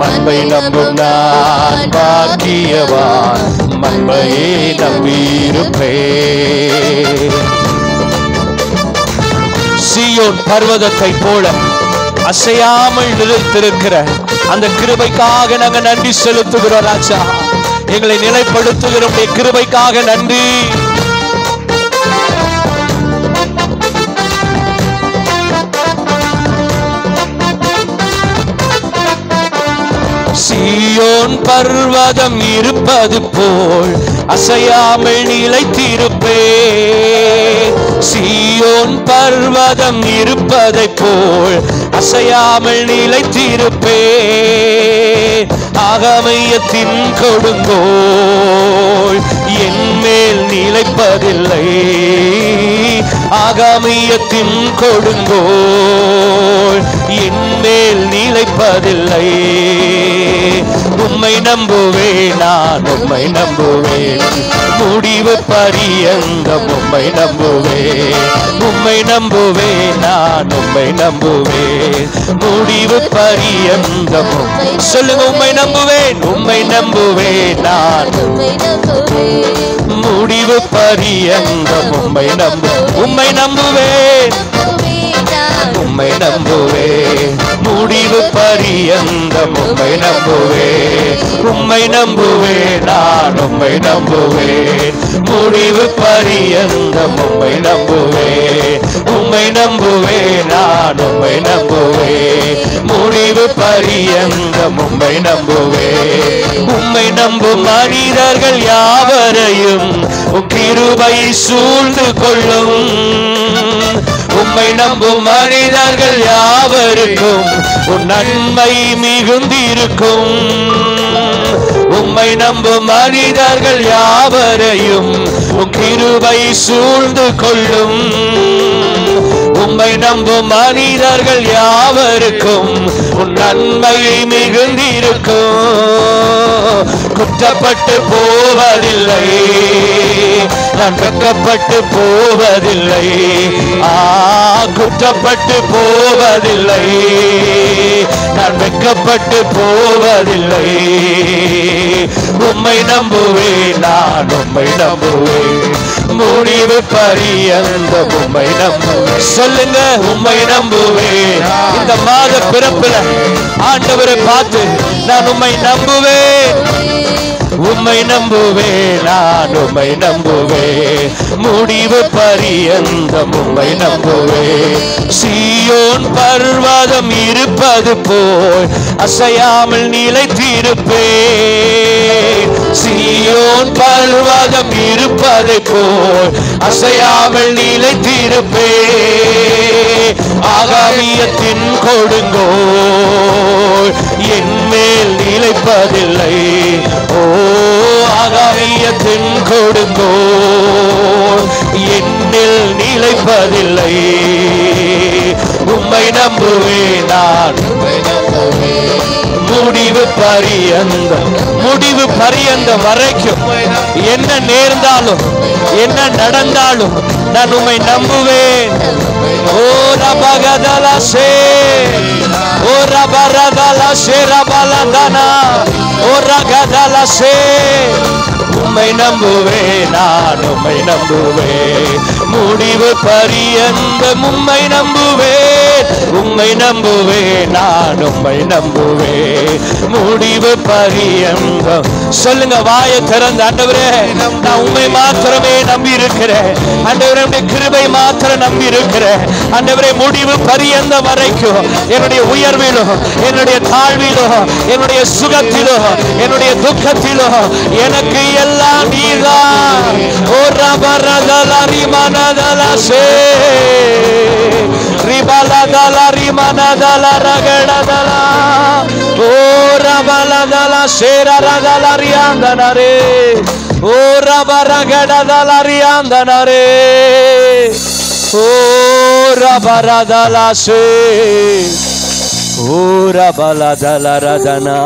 அன்பை நம்பும் நான் பாக்கியவான், அன்பையே நம்பியிருப்பேன். சீயோன் பர்வதத்தை போல அசையாமல் நிலைத்திருக்கிற அந்த கிருபைக்காக நாங்க நன்றி செலுத்துகிறோம் ராஜா. எங்களை நிலைப்படுத்துகிற உம்முடைய கிருபைக்காக நன்றி. சீயோன் பர்வதம் இருப்பது போல் அசையாமல் நிலைத்திருப்பே. சீயோன் பர்வதம் இருப்பதை போல் அசையாமல் நிலைத்திருப்பே. ஆகமயத்தின் கொடுங்கோல் என் மேல் நிலைப்பதில்லை. ஆகமயத்தின் கொடுங்கோல் என் மேல் நிலைப்பதில்லை. உம்மை நம்புவேன், நான் உம்மை நம்புவேன், முடிவு பரியந்தம் உம்மை நம்புவேன். உம்மை நம்புவேன், நான் உம்மை நம்புவேன், முடிவு பரியந்தம். சொல்லுங்க, உம்மை நம்புவேன், உம்மை நம்புவேன், நான் முடிவு பரியந்தம் உம்மை நம்புவேன். உம்மை நம்புவேன், உம்மை நம்புவேன், முடிவு பரியந்தம் உம்மை நம்புவேன். உம்மை நம்புவேன், நான் உம்மை நம்புவேன், முடிவு பரியந்தம் உம்மை நம்புவேன். உம்மை நம்புவேன், நான் உம்மை நம்புவேன், முடிவு பரியந்தம் உம்மை நம்புவேன். உம்மை நம்பும் மனிதர்கள் யாவரையும் உம் கிருபை சூழ்ந்து கொள்ளும். உம்மை நம்பும் மனிதர்கள் யாவருக்கும் உன் நன்மை மிகுந்திருக்கும். உம்மை நம்பும் மனிதர்கள் யாவரையும் உன் கிருபை சூழ்ந்து கொள்ளும். உம்மை நம்பும் மனிதர்கள் யாவருக்கும் உன் நன்மை மிகுந்திருக்கும். குற்றப்பட்டு போவதில்லை, நான் வெட்கப்பட்டு போவதில்லை. குற்றப்பட்டு போவதில்லை, நான் வெட்கப்பட்டு போவதில்லை. உம்மை நம்புவேன், நான் உம்மை நம்புவேன், முடிவு பரியந்தம் உம்மை நம்புவேன். சொல்லுங்க, உம்மை நம்புவேன். இந்த மாத பிறப்புல ஆண்டவரை பார்த்து நான் உம்மை நம்புவேன். உம்மை நம்புவேன், நான் உம்மை நம்புவேன், முடிவு பரியந்தம் உம்மை நம்புவேன். சீயோன் பர்வதம் இருப்பது போல் அசையாமல் நிலைத்திருப்பேன். சீயோன் பர்வதம் இருப்பதை போல் அசையாமல் நிலைத்திருப்பேன். ஆகாமியத்தின் கொடுங்கோல் என் மேல் நிலைப்பதில்லை. ஓ, ஆகாமியத்தின் கொடுங்கோல் என்னில் நிலைப்பதில்லை. உம்மை நம்புவேன், நான் முடிவு பரியந்தம், முடிவு பரியந்தம் வரைக்கும் என்ன நேர்ந்தாலும் என்ன நடந்தாலும் நான் உம்மை நம்புவேன். ஓ ரபகதலசே, ஓ ரபரதலசே, ரபலதனா, ஓ ரகதலசே. உம்மை நம்புவேன், நான் உம்மை நம்புவேன், முடிவு பரியந்தம் உம்மை நம்புவேன். உம்மை நம்புவேன், நான் உம்மை நம்புவேன், முடிவு பரியந்தம். சொல்லுங்க, வாயை திறந்து, ஆண்டவரே நான் உம்மை மாத்திரமே நம்பி இருக்கிறேன். ஆண்டவரே உம்முடைய கிருபை மாத்திரம் நம்பி இருக்கிறேன். ஆண்டவரே முடிவு பரியந்தம் வரைக்கும் என்னுடைய உயர்விலும் என்னுடைய தாழ்விலும் என்னுடைய சுகத்திலும் என்னுடைய துக்கத்திலும் எனக்கு எல்லாம் நீதான். ஓ ரபரதலரி மனதலசே, ரிபலதலரி மனதலரகடதலா, ஓ ரபலதலசே ரதலரியாந்தனரே, ஓ ரபரகடதலரியாந்தனரே, ஓ ரபரதலசே, ஓ ரபலதலரதனா.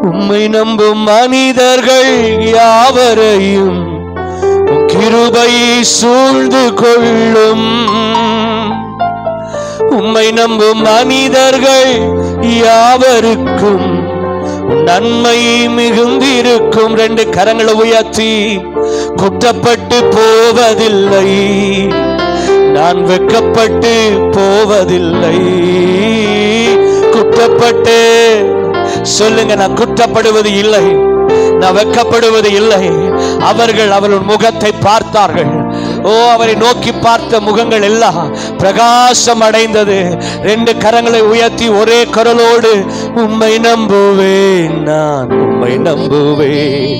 உம்மை நம்பும் மனிதர்கள் யாவரையும் கிருபை சூழ்ந்து கொள்ளும். உம்மை நம்பும் மனிதர்கள் யாவருக்கும் நன்மை மிகுந்திருக்கும். ரெண்டு கரங்களை உயர்த்தி, குற்றப்பட்டு போவதில்லை, நான் வெட்கப்பட்டு போவதில்லை. குற்றப்பட்டு சொல்லுங்க, நான் குற்றப்படுவது இல்லை, நான் வெட்கப்படுவது இல்லை. அவர்கள் அவர்கள் முகத்தை பார்த்தார்கள். ஓ, அவரை நோக்கி பார்த்த முகங்கள் எல்லாம் பிரகாசம் அடைந்தது. 2 கரங்களை உயர்த்தி ஒரே குரலோடு, உம்மை நம்புவேன், நான் உம்மை நம்புவேன்,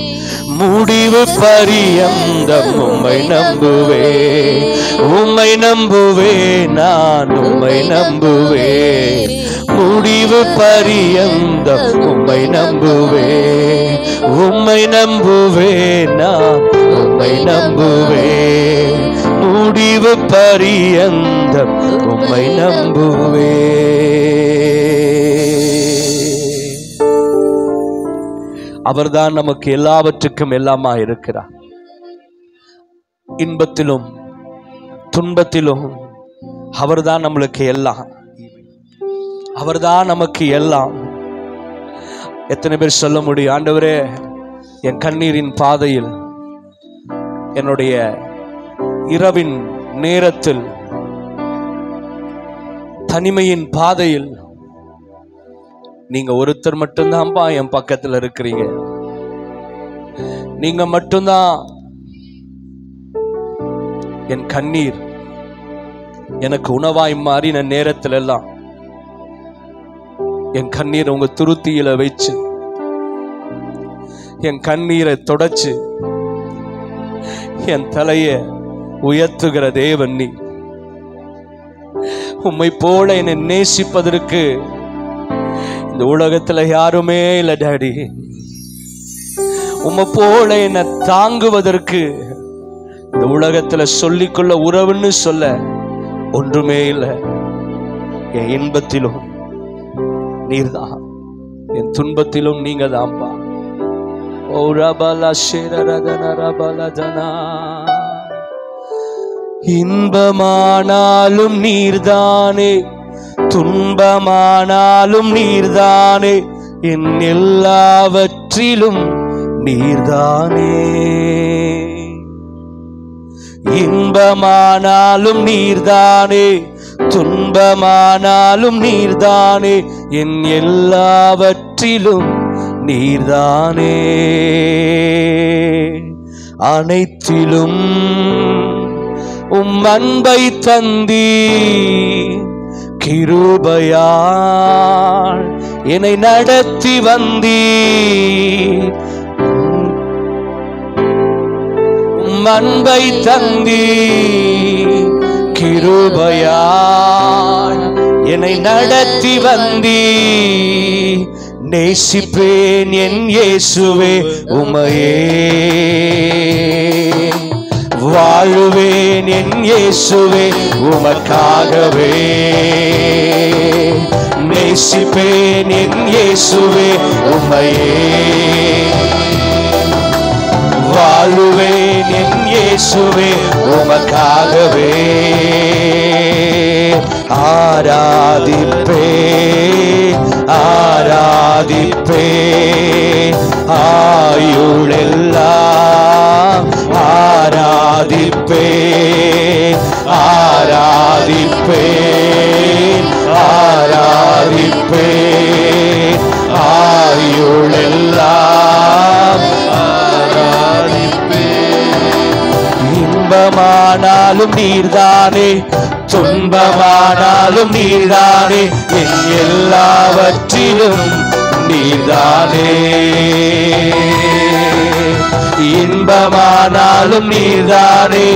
முடிவு பரியந்தம் உம்மை நம்புவேன், உம்மை நம்புவேன், நான் உம்மை நம்புவேன், முடிவு பரியந்தம் உம்மை நம்புவேன், உம்மை நம்புவேன், நான் உம்மை நம்புவேன், முடிவு பரியந்தம் உம்மை நம்புவேன். அவர்தான் நமக்கு எல்லாவற்றுக்கும் எல்லாமா இருக்கிறார். இன்பத்திலும் துன்பத்திலும் அவர்தான் நம்மளுக்கு எல்லாம், அவர்தான் நமக்கு எல்லாம். எத்தனை பேர் சொல்ல முடியும், ஆண்டவரே என் கண்ணீரின் பாதையில், என்னுடைய இரவின் நேரத்தில், தனிமையின் பாதையில் நீங்க ஒருத்தர் மட்டும்தான்ப்பா என் பக்கத்துல இருக்கிறீங்க, நீங்க மட்டும்தான். என் கண்ணீர் எனக்கு உணவாய் மாறின நேரத்துல எல்லாம் என் கண்ணீர் உங்க துருத்தியில வச்சு என் கண்ணீரை தொடச்சு என் தலைய உயர்த்துகிற தேவன் நீ. உம்மை போல என்னை நேசிப்பதற்கு இந்த உலகத்துல யாருமே இல்லை டாடி. உம்மை போல என்னை தாங்குவதற்கு இந்த உலகத்துல சொல்லிக்கொள்ள உறவுன்னு சொல்ல ஒன்றுமே இல்லை. என் இன்பத்திலும் நீர்தான், என் துன்பத்திலும் நீங்க தான்ப்பா. ஓ ரபலா ஷேரரதன ரபலதனா, இன்பமானாலும் நீர்தானே, துன்பமானாலும் நீர்தானே, என் எல்லாவற்றிலும் நீர்தானே. இன்பமானாலும் நீர்தானே, துன்பமானாலும் நீர்தானே, என் எல்லாவற்றிலும் நீர்தானே. அனைத்திலும் உம் அன்பை தந்தீ, கிருபையால் என்னை நடத்தி வந்தீ. உம் அன்பை தந்தீ, கிருபையால் என்னை நடத்தி வந்தீ. நேசிப்பேன் என் இயேசுவே உம்மையே, வாழுவேன் என் இயேசுவே உமக்காகவே. நேசிப்பேன் என் இயேசுவே உம்மையே, வாழுவேன் என் இயேசுவே உமக்காகவே. ஆராதிப்பே ஆராதிப்பே ஆயுளெல்லாம் ஆராதிப்பே ஆராதிப்பே ஆராதிப்பே ஆயுளெல்லாம் ஆராதிப்பே. இன்பமானாலும் நீர்தானே, துன்பமானாலும் நீர்தானே, என் எல்லாவற்றிலும் நீர்தானே. இன்பமானாலும் நீர்தானே,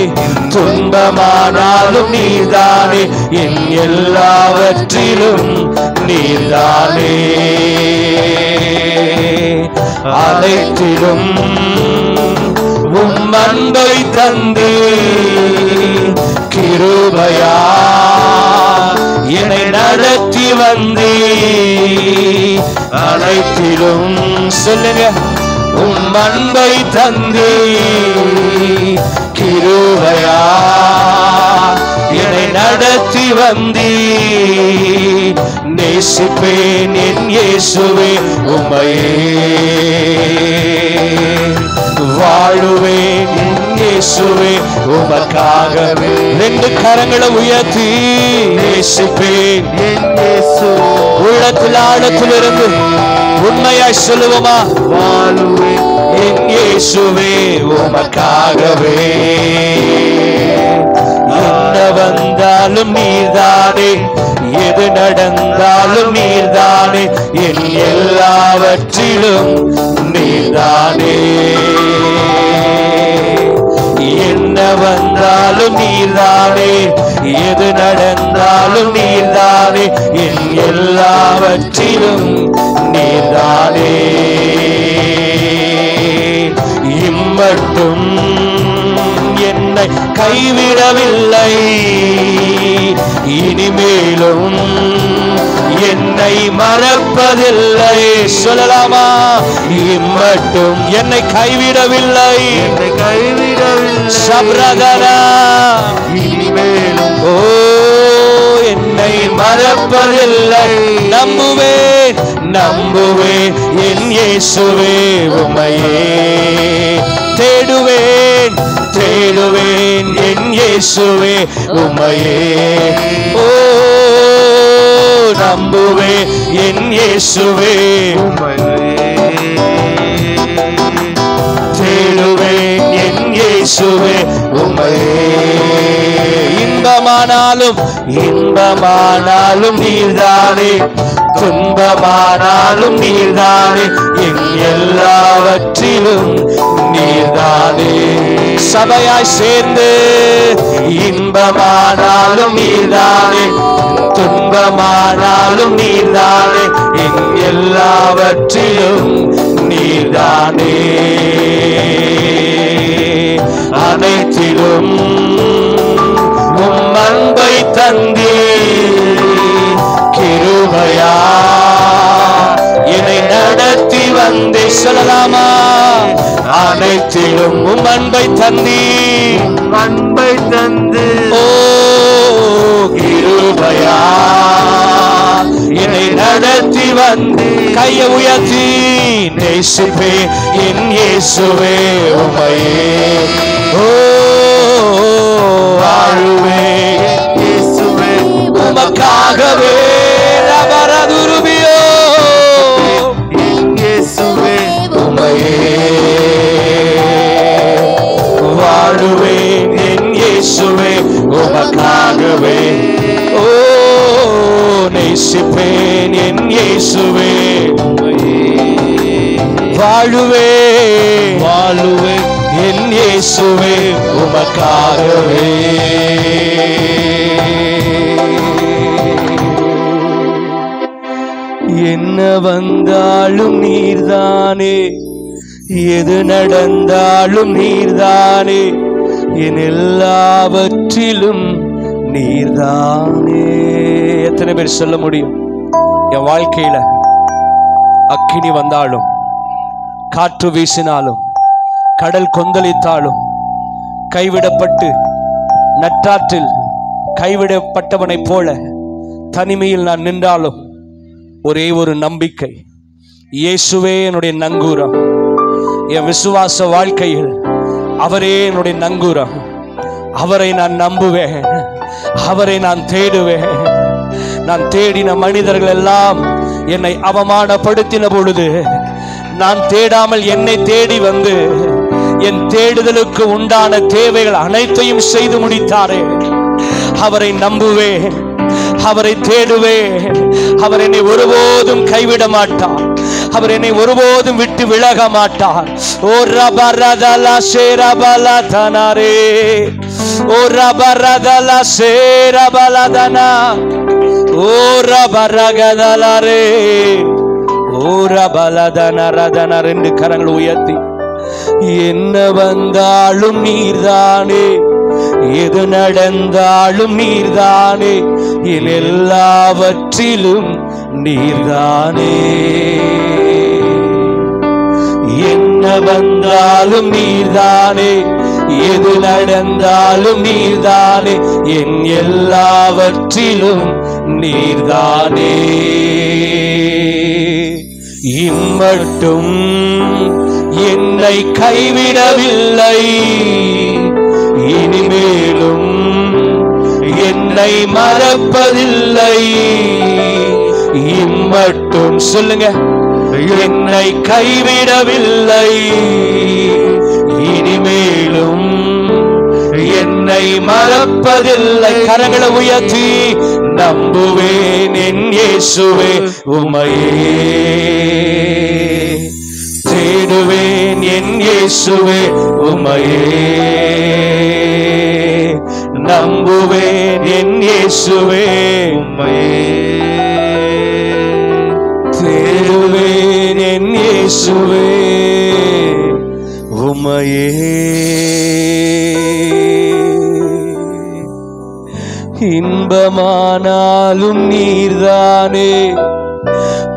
துன்பமானாலும் நீர்தானே, என் எல்லாவற்றிலும் நீர்தானே. அனைத்திலும் உம் அன்பை தந்தே, கிருபையா என்னை நடத்தி வந்தே. அனைத்திலும் சொல்லுங்க, உம் அன்பை தந்தே, கிருபையா என்னை நடத்தி வந்தே. நேசிப்பேன் என் இயேசுவே உம்மையே, வாழுவேன் என் இயேசுவே உமக்காகவே. ரெண்டு கரங்களை உயர்த்தி நேசிப்பேன். உள்ளத்தில் ஆழத்திலிருந்து உண்மையாய் சொல்லுவோமா? வாழுவேன் என் இயேசுவே உமக்காகவே. என்ன வந்தாலும் நீர்தானே, எது நடந்தாலும் நீர்தானே, என் எல்லாவற்றிலும் நீர்தானே. என்ன வந்தாலும் நீர்தானே, எது நடந்தாலும் நீர்தானே, என் எல்லாவற்றிலும் நீர்தானே. இம்மட்டும் என்னை கைவிடவில்லை, இனிமேலும் என்னை மறப்பதில்லை. சொல்லலாமா? இம்மட்டும் என்னை கைவிடவில்லை, சப்ரதரா. இனிமேலும் ஓ என்னை மறப்பதில்லை. நம்புவேன் நம்புவேன் என் இயேசுவே உம்மையே. தேடுவேன் தேடுவேன் என் இயேசுவே உம்மையே. ஓ நம்புவேன் என் இயேசுவே உம்மையே. தேடுவேன் என் இயேசுவே உம்மையே. இன்பமானாலும் இன்பமானாலும் நீர்தானே, துன்பமானாலும் நீர்தானே, என் எல்லாவற்றிலும் நீர்தானே. சபையாய் சேர்ந்து இன்பமானாலும் நீர்தானே, துன்பமானாலும் நீர்தானே, என் எல்லாவற்றிலும் நீர்தானே. அனைத்திலும் உம் அன்பை தந்தே, கிருபையா என்னை நடத்தி வந்தே. சொல்லலாமா? அனைத்திலும் உம் அன்பை தந்தே, அன்பை தந்து ஓ கிருபையா என்னை நடத்தி வந்து. கையை உயர்த்தி நேசிப்பே என் இயேசுவே உம்மையே. ஓ வாழுவே இயேசுவே உமக்காகவே. ரபரதுருபியோ இயேசுவே உம்மையே. வாழுவேன் என் இயேசுவே உமக்காகவே. ஓ நேசிப்பேன் என் இயேசுவே உம்மையே. வாழுவே வாழுவே என் இயேசுவே உமக்காகவே. என்ன வந்தாலும் நீர்தானே, எது நடந்தாலும் நீர்தானே, என் எல்லாவற்றிலும் நீர்தானே. எத்தனை பேர் சொல்ல முடியும்? என் வாழ்க்கையில அக்கினி வந்தாலும், காற்று வீசினாலும், கடல் கொந்தளித்தாலும், கைவிடப்பட்டு நற்றாற்றில் கைவிடப்பட்டவனைப் போல தனிமையில் நான் நின்றாலும் ஒரே ஒரு நம்பிக்கை, இயேசுவே என்னுடைய நங்கூரம். என் விசுவாச வாழ்க்கையில் அவரே என்னுடைய நங்கூரம். அவரை நான் நம்புவேன், அவரை நான் தேடுவேன். நான் தேடின மனிதர்கள் எல்லாம் என்னை அவமானப்படுத்தின பொழுது நான் தேடாமல் என்னை தேடி வந்து என் தேடுதலுக்கு உண்டான தேவைகள் அனைத்தையும் செய்து முடித்தாரே. அவரை நம்புவேன், அவரை தேடுவேன். அவர் என்னை ஒருபோதும் கைவிட மாட்டார், அவர் என்னை ஒருபோதும் விட்டு விலக மாட்டார். ஓ ரபரதலா ஷேரபலா தனாரே, ஓ ரபரதலா ஷேரபலதனா, ஓ ரபரகதலாரே, ஓ ரபலதனா ரதனா. ரெண்டு கரங்கள் உயர்த்தி என்ன வந்தாலும் நீர்தானே, எது நடந்தாலும் நீர்தானே, என் எல்லாவற்றிலும் நீர்தானே. என்ன வந்தாலும் நீர்தானே, எது நடந்தாலும் நீர்தானே, என் எல்லாவற்றிலும் நீர்தானே. இம்மட்டும் என்னை கைவிடவில்லை, இனிமேலும் என்னை மறப்பதில்லை. இம்மட்டும் சொல்லுங்க, என்னை கைவிடவில்லை. இனிமேலும் என்னை மறப்பதில்லை. கரங்களை உயர்த்தி நம்புவேன் என் இயேசுவே உம்மையே. தேடுவேன் என் இயேசுவே உம்மையே. நம்புவேன் என் இயேசுவே உம்மையே. தேடுவேன் என் இயேசுவே உம்மையே. இன்பமானாலும் நீர்தானே,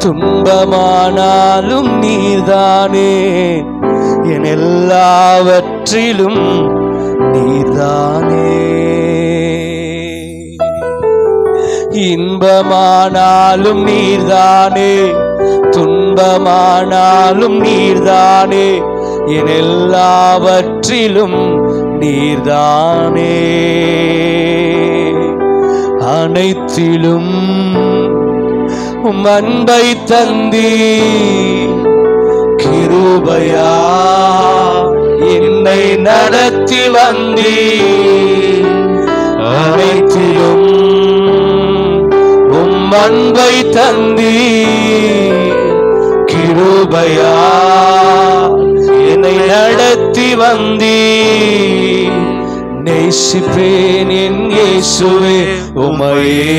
துன்பமானாலும் நீர்தானே, என் எல்லாவற்றிலும் நீர்தானே. இன்பமானாலும் நீர்தானே, துன்பமானாலும் நீர்தானே, என் எல்லாவற்றிலும் நீர்தானே. அனைத்திலும் உம் அன்பை தந்தி, கிருபையா என்னை நடத்தி வந்தி. அனைத்திலும் உம் அன்பை தந்தி, கிருபையா என்னை நடத்தி வந்தி. நேசிப்பேன் என் இயேசுவே உம்மையே.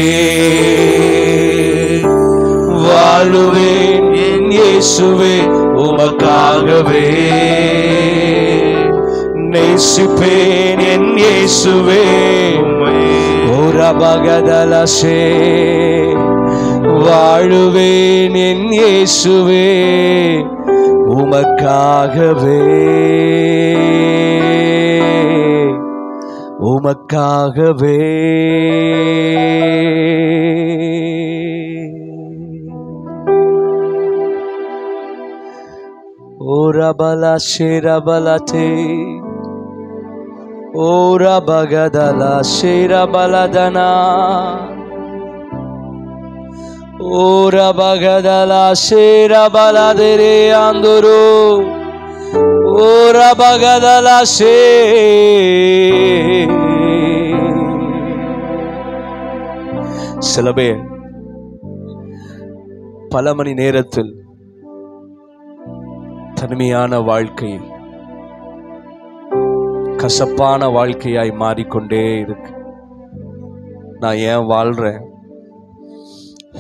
வாழுவேன் என் இயேசுவே உமக்காகவே. நேசிப்பேன் என் இயேசுவே உம்மையே. ஓரபகதலசே வாழுவேன் என் இயேசுவே உமக்காகவே. உமக்காகவே. ஓரபல ஷேரபலதே, ஓரபகதல ஷேரபலதனா, ஓரபகதல ஷேரபலதரே ஆந்துரு, ஓரபகதல ஷே. சில பேர் பல மணி நேரத்தில் தனிமையான வாழ்க்கை கசப்பான வாழ்க்கையாய் மாறிக்கொண்டே இருக்கு. நான் ஏன் வாழ்றேன்?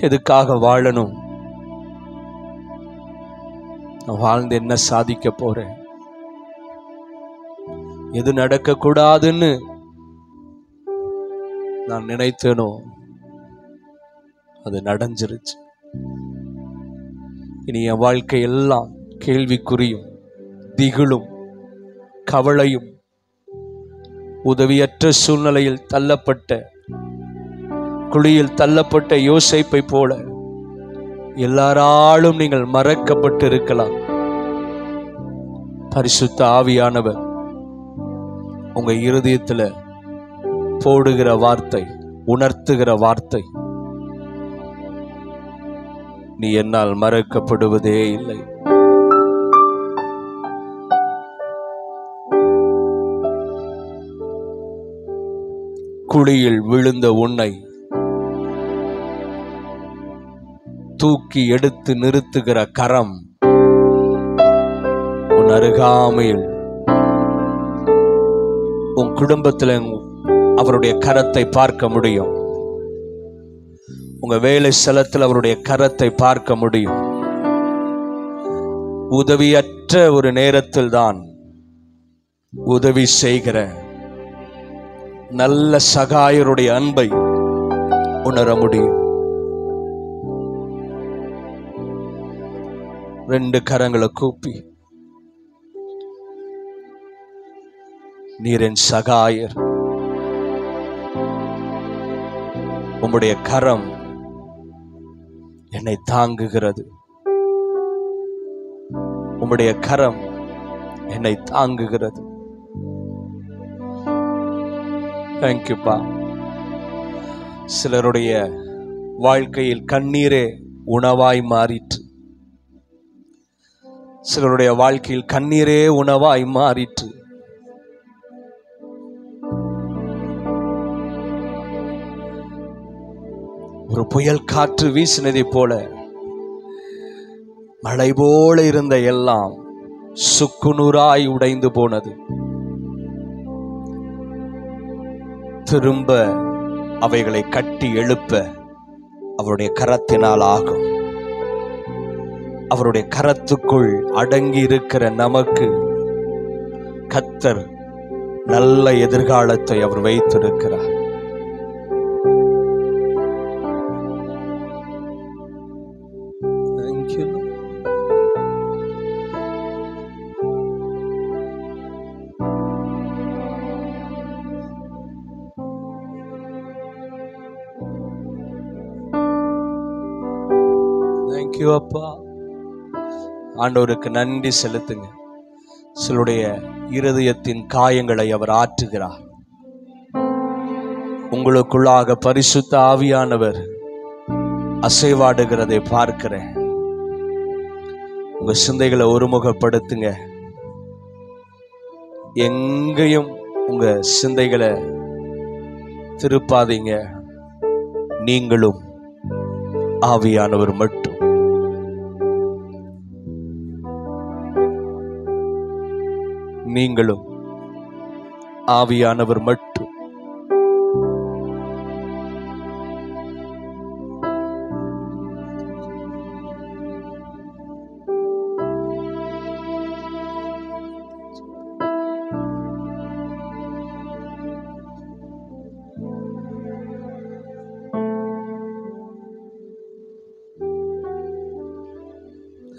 எதுக்காக வாழணும்? நான் வாழ்ந்து என்ன சாதிக்க போறேன்? எது நடக்க கூடாதுன்னு நான் நினைத்தேனோ அது நடந்துருச்சு. இனி என் வாழ்க்கை எல்லாம் கேள்விக்குறியும் திகிலும் கவலையும் உதவியற்ற சூழ்நிலையில் தள்ளப்பட்ட குழியில் தள்ளப்பட்ட யோசேப்பை போல எல்லாராலும் நீங்கள் மறக்கப்பட்டு இருக்கலாம். பரிசுத்த ஆவியானவர் உங்க இருதயத்துல போடுகிற வார்த்தை, உணர்த்துகிற வார்த்தை, நீ என்னால் மறக்கப்படுவதே இல்லை. குழியில் விழுந்த உன்னை தூக்கி எடுத்து நிறுத்துகிற கரம் உன் அருகாமையில், உன் குடும்பத்தில் அவருடைய கரத்தை பார்க்க முடியும். உங்க வேலை ஸ்தலத்தில் அவருடைய கரத்தை பார்க்க முடியும். உதவியற்ற ஒரு நேரத்தில் தான் உதவி செய்கிற நல்ல சகாயருடைய அன்பை உணர முடியும். ரெண்டு கரங்களை கூப்பி, நீர் என் சகாயர், உம்முடைய கரம் என்னை தாங்குகிறது, உம்முடைய கரம் என்னை தாங்குகிறது. தேங்க்யூப்பா. சிலருடைய வாழ்க்கையில் கண்ணீரே உணவாய் மாறிற்று. சிலருடைய வாழ்க்கையில் கண்ணீரே உணவாய் மாறிற்று. ஒரு புயல் காற்று வீசினதை போல மழை போல இருந்த எல்லாம் சுக்குநூறாய் உடைந்து போனது. திரும்ப அவைகளை கட்டி எழுப்ப அவருடைய கரத்தினால் ஆகும். அவருடைய கரத்துக்குள் அடங்கி இருக்கிற நமக்கு கர்த்தர் நல்ல எதிர்காலத்தை அவர் வைத்திருக்கிறார். தேங்க்யூ அப்பா. ஆண்டவருக்கு நன்றி செலுத்துங்க. சிலருடைய இருதயத்தின் காயங்களை அவர் ஆற்றுகிறார். உங்களுக்குள்ளாக பரிசுத்த ஆவியானவர் அசைவாடுகிறதை பார்க்கிறேன். உங்க சிந்தைகளை ஒருமுகப்படுத்துங்க. எங்கேயும் உங்க சிந்தைகளை திருப்பாதீங்க. நீங்களும் ஆவியானவர் மட்டும். நீங்களும் ஆவியானவர் மட்டும்.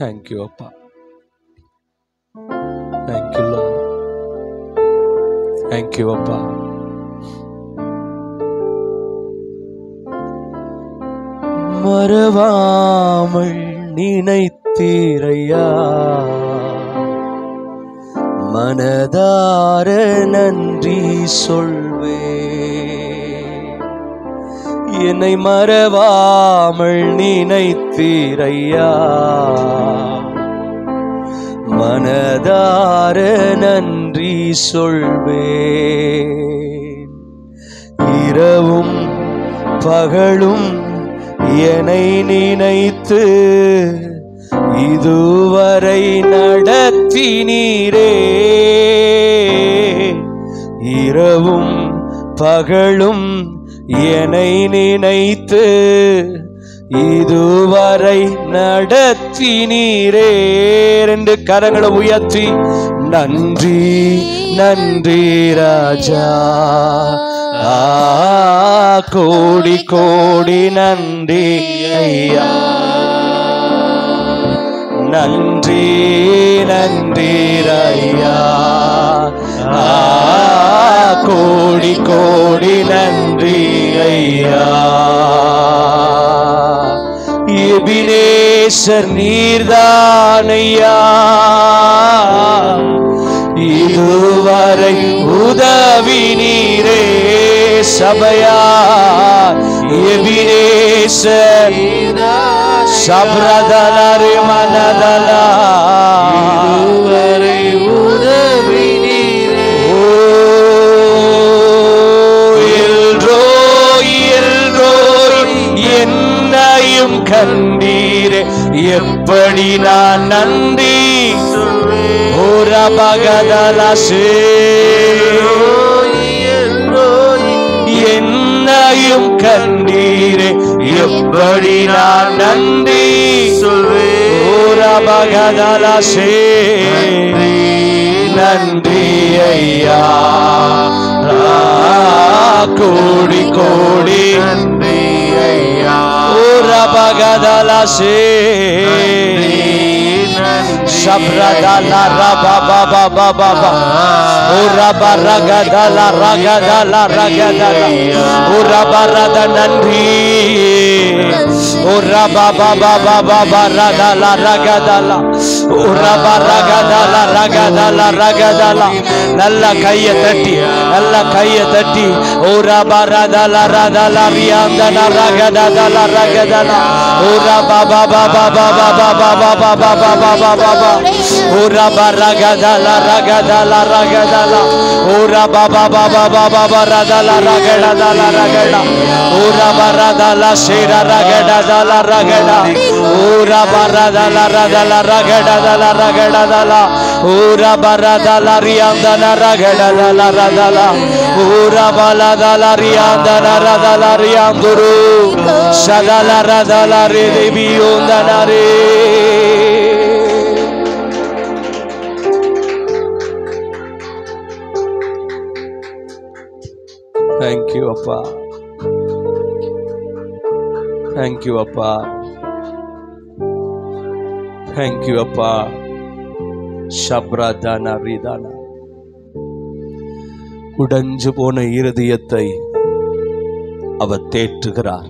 Thank you, Appa. Thank you, Lord. Thank you, Appa. மறவாமல் நினைத்தீரையா, மனதார நன்றி சொல்வே. என்னை மறவாமல் நினைத்தீரையா, மனதார நன்றி சொல்வேன். இரவும் பகலும் என்னை நினைத்து இதுவரை நடத்தினீரே. இரவும் பகலும் என்னை நினைத்து இதுவரை நடத்தினீரே. ரெண்டு கரங்களை உயர்த்தி நன்றி நன்றி ராஜா, கோடி கோடி நன்றி ஐயா. நன்றி நன்றி ஐயா, கோடி கோடி நன்றி ஐயா. எபினேசர் நீர்தானையா, இதுவரை உதவி நீரே. சபையா எபினேசர் சப்ரதலரி மனதலா, இதுவரை உதவி நீரே. என்னையும் கண்டீரே, எப்படி நான் நன்றி பகதலசே. என்னையும் கண்டீரே, எப்படி நான் நன்றி பகதலசே. நன்றி ஐயா, கோடி கோடி நன்றி ஐயா. பகதலசே Shabradala Rababa Baba Baba Uraba Ragadala Ragadala Ragadala Uraba Rada Nandri Uraba Baba Baba Radala Ragadala Uraba Ragadala ரகதல ரகதல. நல்ல கையை தட்டி, நல்ல கையை தட்டி. ஓரா பரதல ரதல ரியாந்தன ரகதல ரகதல. ஓரா பாபா பாபா பாபா பாபா பாபா பாபா பாபா பாபா. ஓரா பரகதல ரகதல ரகதல. ஓரா பாபா பாபா பாபா ரதல ரகடல ரகட. ஓரா பரதல ஷேர ரகடல ரகட. ஓரா பரதல ரதல ரகடல ரகடல. ஓரா பரதல ரியாந்தன ரகடல ரதல. ஓரா பலதல ரியாந்தன ரதல ரியாந்துரு. சதல ரதல ரிதிபியோந்தனரே. Thank you, Appa. Thank you, Appa. Thank you, Appa. Shabradana Ridana. உடைஞ்சு போன இருதயத்தை அவர் தேற்றுகிறார்.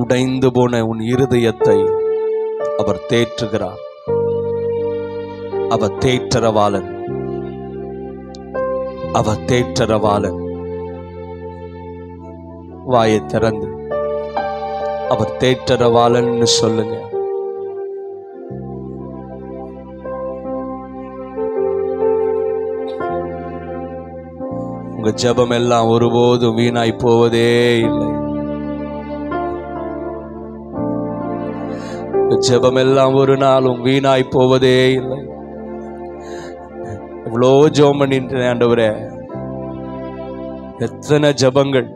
உடைந்து போன உன் இருதயத்தை அவர் தேற்றுகிறார். அவர் தேற்றரவாளன். அவர் தேற்றரவாளன். வாயை திறந்து அவர் தேற்றரவாளன் சொல்லுங்க. உங்க ஜெபம் எல்லாம் ஒருபோதும் வீணாய் போவதே இல்லை. ஜெபம் எல்லாம் ஒரு நாளும் வீணாய் போவதே இல்லை. எவ்வளோ ஜெபம் பண்ணிட்டு ஆண்டவரே, எத்தனை ஜெபங்கள்.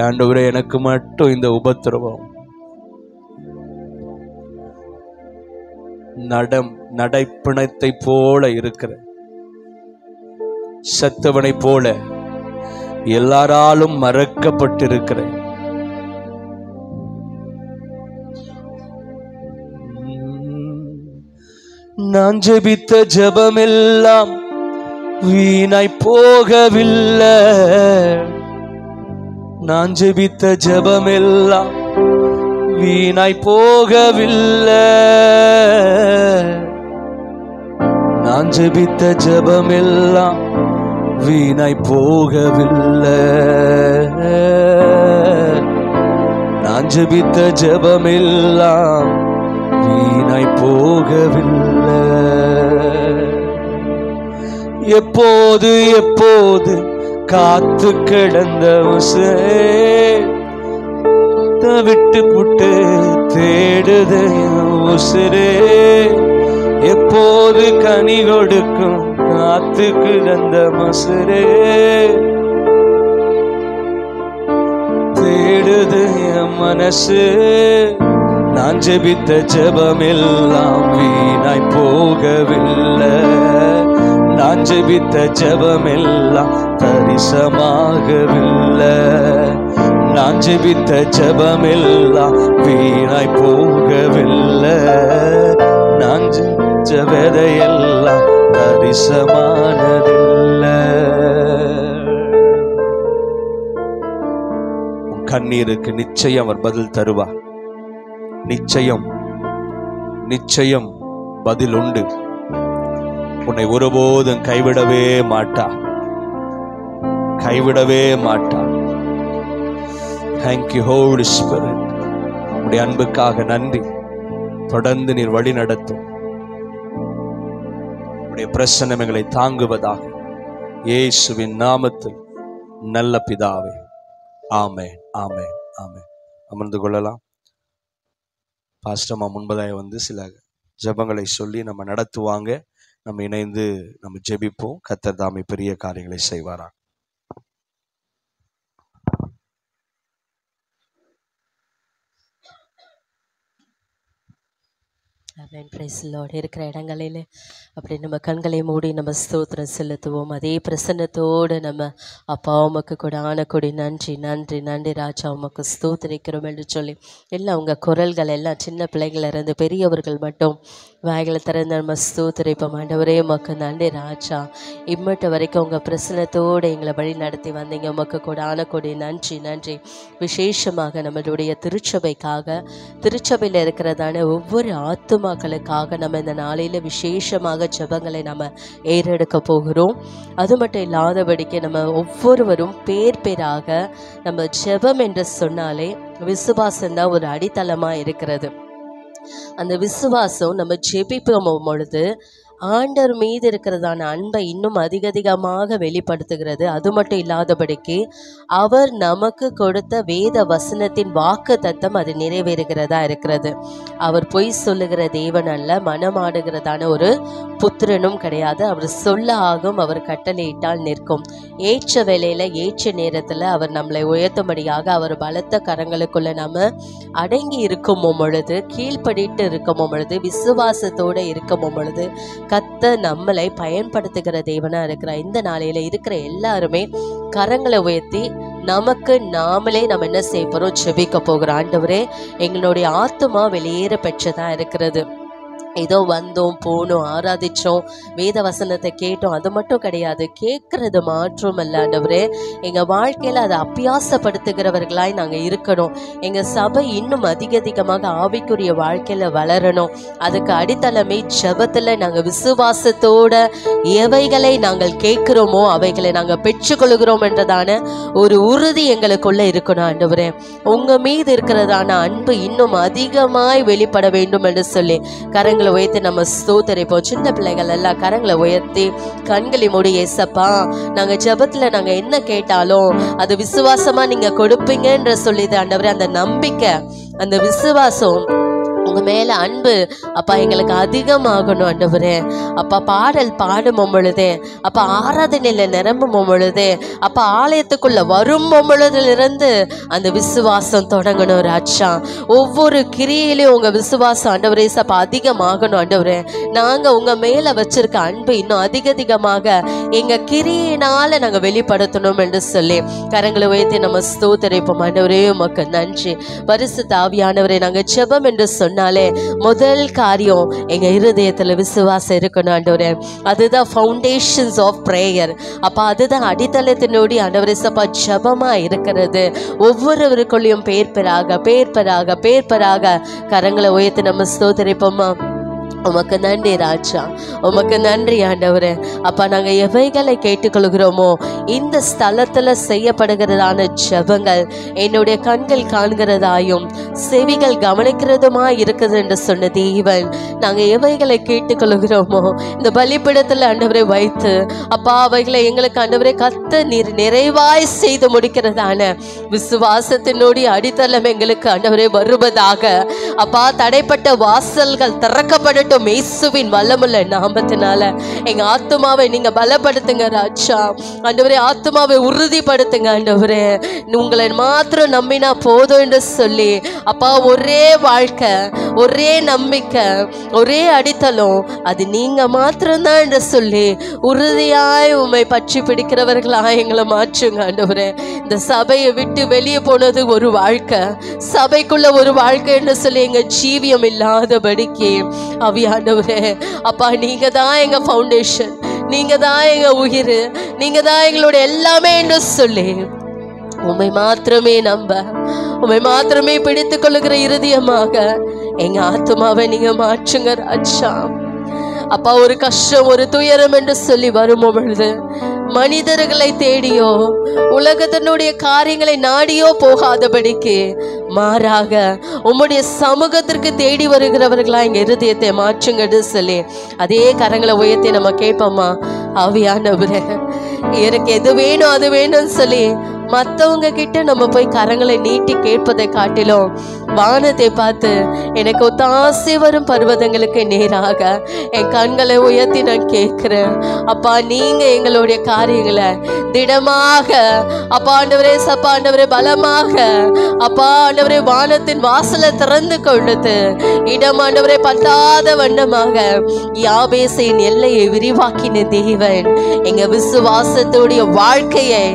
ஆண்டவரே, எனக்கு மட்டும் இந்த உபத்திரவம். நடைப்பிணத்தை போல இருக்கிற, செத்தவனை போல எல்லாராலும் மறக்கப்பட்டிருக்கிறேன். நான் ஜெபித்த ஜெபமெல்லாம் வீணாய் போகவில்லை. நான் ஜெபித்த ஜெபமெல்லாம் வீணாய் போகவில்லை. நான் ஜெபித்த ஜெபமெல்லாம் வீணாய் போகவில்லை. நான் ஜெபித்த ஜெபமெல்லாம் வீணாய் போகவில்லை. எப்போது எப்போது காத்து கிடந்த உசுரே விட்டு புட்டு தேடுது உசுரே. எப்போது கனி கொடுக்கும் காத்து கிடந்த மசுரே. தேடுது என் மனசு. நான் ஜெபித்த ஜெபமெல்லாம் வீணாய் போகவில்லை. நான் ஜெபித்த ஜெபமெல்லாம் தரிசமாகவில்லை. நான் ஜெபித்த ஜெபமெல்லாம் வீணாய் போகவில்லை. நான் ஜெபிச்ச விதையெல்லாம் தரிசமானதில்லை. உன் கண்ணீருக்கு நிச்சயம் அவர் பதில் தருவார். நிச்சயம் நிச்சயம் பதில் உண்டு. உன்னை ஒருபோதும் கைவிடவே மாட்டார். கைவிடவே மாட்டார். Thank you, Holy Spirit. உடைய அன்புக்காக நன்றி. தொடர்ந்து நீர் வழி நடத்தும். உடைய பிரசன்னம் எங்களை தாங்குவதாக. இயேசுவின் நாமத்தில் நல்ல பிதாவே. ஆமென், ஆமென், ஆமென். அமர்ந்து கொள்ளலாம். பாஸ்டர்மா முன்பதாய் வந்து சில ஜெபங்களை சொல்லி நம்ம நடத்துவாங்க. நம்ம இணைந்து நம்ம ஜெபிப்போம். கர்த்தர் தாமே பெரிய காரியங்களை செய்வாரா. ஆமென். Praise Lord. இருக்கிற இடங்களில் அப்படி நம்ம கண்களை மூடி நம்ம ஸ்தோத்திரம் செலுத்துவோம். அதே பிரசன்னத்தோடு நம்ம அப்பா உமக்கு கொடான கொடி நன்றி நன்றி நன்றி ராஜா உமக்கு ஸ்தோத்திரிக்கிறோம் என்று சொல்லி எல்லாம் உங்கள் குரல்கள் எல்லாம் சின்ன பிள்ளைகள் இருந்து பெரியவர்கள் மட்டும் வாய்களை திறந்து நம்ம ஸ்தோத்திரிப்போம். ஆண்டவரே உமக்கு நன்றி ராஜா. இம்மட்டு வரைக்கும் உங்கள் பிரசன்னத்தோடு எங்களை வழி நடத்தி வந்தீங்க. உமக்கு கொடான கொடி நன்றி நன்றி. விசேஷமாக நம்மளுடைய திருச்சபையில் இருக்கிறதான ஒவ்வொரு ஆத்துமாக்களுக்காக நம்ம இந்த நாளையில் விசேஷமாக ஜெபங்களை நம்ம ஏறெடுக்க போகிறோம். அது மட்டும் இல்லாதபடிக்கு நம்ம ஒவ்வொருவரும் பேராக நம்ம ஜெபம் என்று சொன்னாலே விசுவாசம்தான் ஒரு அடித்தளமாக இருக்கிறது. அந்த விசுவாசம் நம்ம ஜெபிக்கும் பொழுது ஆண்டவர் மீது இருக்கிறதான அன்பை இன்னும் அதிகமாக வெளிப்படுத்துகிறது. அது மட்டும் இல்லாதபடிக்கு அவர் நமக்கு கொடுத்த வேத வசனத்தின் வாக்கு தத்தம் அது நிறைவேறுகிறதா இருக்கிறது. அவர் பொய் சொல்லுகிற தேவன் அல்ல, மனமாடுகிறதான ஒரு புத்திரனும் கிடையாது. அவர் சொல்ல ஆகும், அவர் கட்டளையிட்டால் நிற்கும். ஏற்ற வேளையில் ஏற்ற நேரத்தில் அவர் நம்மளை உயர்த்தும்படியாக அவர் பலத்த கரங்களுக்குள்ள நம்ம அடங்கி இருக்கும் பொழுது, கீழ்ப்படிட்டு இருக்கும் பொழுது, விசுவாசத்தோடு இருக்கும் பொழுது கர்த்தர் நம்மளை பயன்படுத்துகிற தேவனா இருக்கிறார். இந்த நாளையில இருக்கிற எல்லாருமே கரங்களை உயர்த்தி நமக்கு நாமளே நம்ம என்ன செய்ய போறோம்? ஜெபிக்க போகிறோம். ஆண்டவரே, எங்களுடைய ஆத்துமா வெளியேற பெற்றதா இருக்கிறது. ஏதோ வந்தோம் போனோம் ஆராதிச்சோம் வேத வசனத்தை கேட்டோம், அது மட்டும் கிடையாது. கேட்கறது மாற்றம் அல்ல ஆண்டவரே, எங்கள் வாழ்க்கையில் அதை அபியாசப்படுத்துகிறவர்களாய் நாங்கள் இருக்கணும். எங்கள் சபை இன்னும் அதிகமாக ஆவிக்குரிய வாழ்க்கையில் வளரணும். அதுக்கு அடித்தளமே ஜெபத்தில் நாங்கள் விசுவாசத்தோட எவைகளை நாங்கள் கேட்கிறோமோ அவைகளை நாங்கள் பெற்றுக்கொள்கிறோம் என்றதான ஒரு உறுதி எங்களுக்குள்ள இருக்கணும். ஆண்டவரே, உங்கள் மீது இருக்கிறதான அன்பு இன்னும் அதிகமாய் வெளிப்பட வேண்டும் என்று சொல்லி கரங்களை உயர்த்தி நம்ம ஸ்தோத்திரிப்போம். சின்ன பிள்ளைகள் எல்லாம் கரங்களை உயர்த்தி கண்களை மூடி, ஏசப்பா நாங்க ஜெபத்துல நாங்க என்ன கேட்டாலும் அது விசுவாசமா நீங்க கொடுப்பீங்கன்ற சொல்லிது ஆண்டவரே. அந்த நம்பிக்கை, அந்த விசுவாசம், உங்க மேல அன்பு அப்பா எங்களுக்கு அதிகமாகணும் ஆண்டவரே. அப்பா பாடல் பாடும் பொழுதே, அப்பா ஆராதனையில நிரம்பும் பொழுதே, அப்பா ஆலயத்துக்குள்ள வரும் பொழுதிலிருந்து அந்த விசுவாசம் தொடங்கணும் ராஜா. ஒவ்வொரு கிரியிலையும் உங்க விசுவாசம் ஆண்டவரே அப்பா அதிகமாகணும் ஆண்டவரே. நாங்க உங்க மேல வச்சிருக்க அன்பு இன்னும் அதிகமாக எங்க கிரியினால நாங்க வெளிப்படுத்தணும் என்று சொல்லி கரங்களை உயர்த்தி நம்ம ஸ்தோத்திரிப்போம். ஆண்டவரே உமக்கு நன்றி. பரிசுத்த ஆவியானவரே, நாங்க ஜெபம் என்று சொன்னாலே முதல் காரியம் எங்க இருதயத்துல விசுவாசம் இருக்கணும் ஆண்டவரே. அதுதான் ஃபவுண்டேஷன்ஸ் ஆஃப் பிரேயர். அப்ப அதுதான் அடித்தளத்தினுடைய ஆண்டவரே சப்பா ஜெபமா இருக்கிறது. ஒவ்வொருவருக்குள்ளேயும் பேர்பராக கரங்களை உயர்த்தி நம்ம ஸ்தோத்திரிப்போமா. உமக்கு நன்றி ராஜா, உமக்கு நன்றி ஆண்டவரே. அப்பா நாங்க எவைகளை கேட்டுக்கொள்கிறோமோ இந்த ஸ்தலத்துல செய்யப்படுகிறதான ஜெபங்கள் என்னுடைய கண்கள் காண்கிறதாயும் செவிகள் கவனிக்கிறதுமா இருக்குது என்று சொன்ன தேவன், நாங்க எவைகளை கேட்டுக்கொள்கிறோமோ இந்த பலிபீடத்துல ஆண்டவரை வைத்து அப்பா அவைகளை எங்களுக்கு ஆண்டவரை கர்த்தர் நீர் நிறைவாய் செய்து முடிக்கிறதான விசுவாசத்தினுடைய அடித்தளம் எங்களுக்கு ஆண்டவரை வருவதாக. அப்பா தடைப்பட்ட வாசல்கள் திறக்கப்படட்டும் இயேசுவின் வல்லமுள்ள நாமத்தினால. எங்க ஆத்துமாவை நீங்க பலப்படுத்துங்க ராஜா. ஆண்டவரே, ஆத்துமாவை உறுதிப்படுத்துங்க ஆண்டவரே. உங்களை மாத்திரம் நம்பினா போதும் என்று சொல்லி அப்பா ஒரே வாழ்க்கை, ஒரே நம்பிக்கை, ஒரே அடித்தளம் அது நீங்க மாத்திரம்தான் என்று சொல்லி உறுதியாய் உண்மை பற்றி பிடிக்கிறவர்களாய் எங்களை மாற்றுங்க ஆண்டவரே. இந்த சபையை விட்டு வெளியே போனது ஒரு வாழ்க்கை, சபைக்குள்ள ஒரு வாழ்க்கை என்று சொல்லி எங்க ஜீவியம் இல்லாதபடிக்கு ஆண்டவரே அப்பா நீங்க தான் எங்க ஃபவுண்டேஷன், நீங்க தான் எங்க உயிர், நீங்க தான் எங்களோட எல்லாமே என்று சொல்லி உம்மை மாத்திரமே நம்ப, உம்மை மாத்திரமே பிடித்துக் கொள்ளுகிற இருதயமாக எங்க ஆத்துமாவை நீங்க மாற்றுங்க ராஜா. அப்பா ஒரு கஷ்டம், ஒரு துயரம் என்று சொல்லி வரும் பொழுது மனிதர்களை தேடியோ உலகத்தினுடைய காரியங்களை நாடியோ போகாதபடிக்கு மாறாக உம்முடைய சமூகத்திற்கு தேடி வருகிறவர்களா எங்க இருதயத்தை மாற்றுங்கன்னு சொல்லி அதே கரங்களை உயர்த்தி நம்ம கேட்போமா. ஆவியானவரே, எனக்கு எது வேணும் அது வேணும்னு சொல்லி மற்றவங்க கிட்ட நம்ம போய் கரங்களை நீட்டி கேட்பதை காட்டிலும் வானத்தை பார்த்து எனக்கு ஒத்தாசை வரும் பர்வதங்களுக்கு நேராக என் கண்களை உயர்த்தி நான் கேட்கிறேன். அப்பா நீங்க எங்களுடைய காரியங்களை திடமாக அப்பா ஆண்டவரே சப்பா ஆண்டவரே பலமாக அப்பா ஆண்டவரே வானத்தின் வாசலை திறந்து கொள்ளுது இடம் ஆண்டவரே பத்தாத வண்ணமாக யாபேசின் எல்லையை விரிவாக்கின தேவன் எங்க விசுவாசத்துடைய வாழ்க்கையை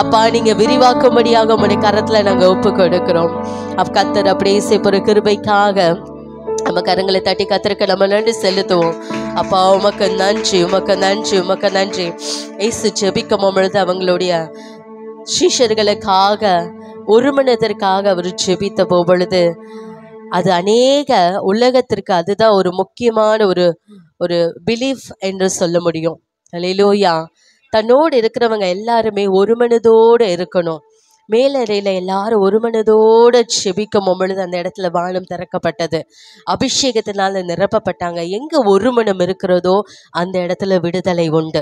அப்பா நீங்க விரிவாக்கும்படியாக உங்களுடைய கரத்துல நாங்க ஒப்பு கொடுக்கிறோம். கர்த்தர் அப்படியே செய்ய கிருபைக்காக நம்ம கரங்களை தட்டி கர்த்தருக்கு நம்ம நன்றி செலுத்துவோம். அப்பா உமக்கு நன்றி, உமக்கு நன்றி, உமக்கு நன்றி. இயேசு ஜெபிக்கும் பொழுது அவங்களுடைய சீஷர்களுக்காக ஒருமனத்திற்காக அவர் ஜெபித்த பொழுது அது அநேக உலகத்திற்கு அதுதான் ஒரு முக்கியமான ஒரு பிலீஃப் என்று சொல்ல முடியும். அல்லேலூயா. தன்னோடு இருக்கிறவங்க எல்லாருமே ஒரு மனதோடு இருக்கணும். மேலறையில் எல்லாரும் ஒரு மனதோடு செபிக்கும் பொழுது அந்த இடத்துல வானம் திறக்கப்பட்டது, அபிஷேகத்தினால நிரப்பப்பட்டாங்க. எங்க ஒரு மனம் இருக்கிறதோ அந்த இடத்துல விடுதலை உண்டு.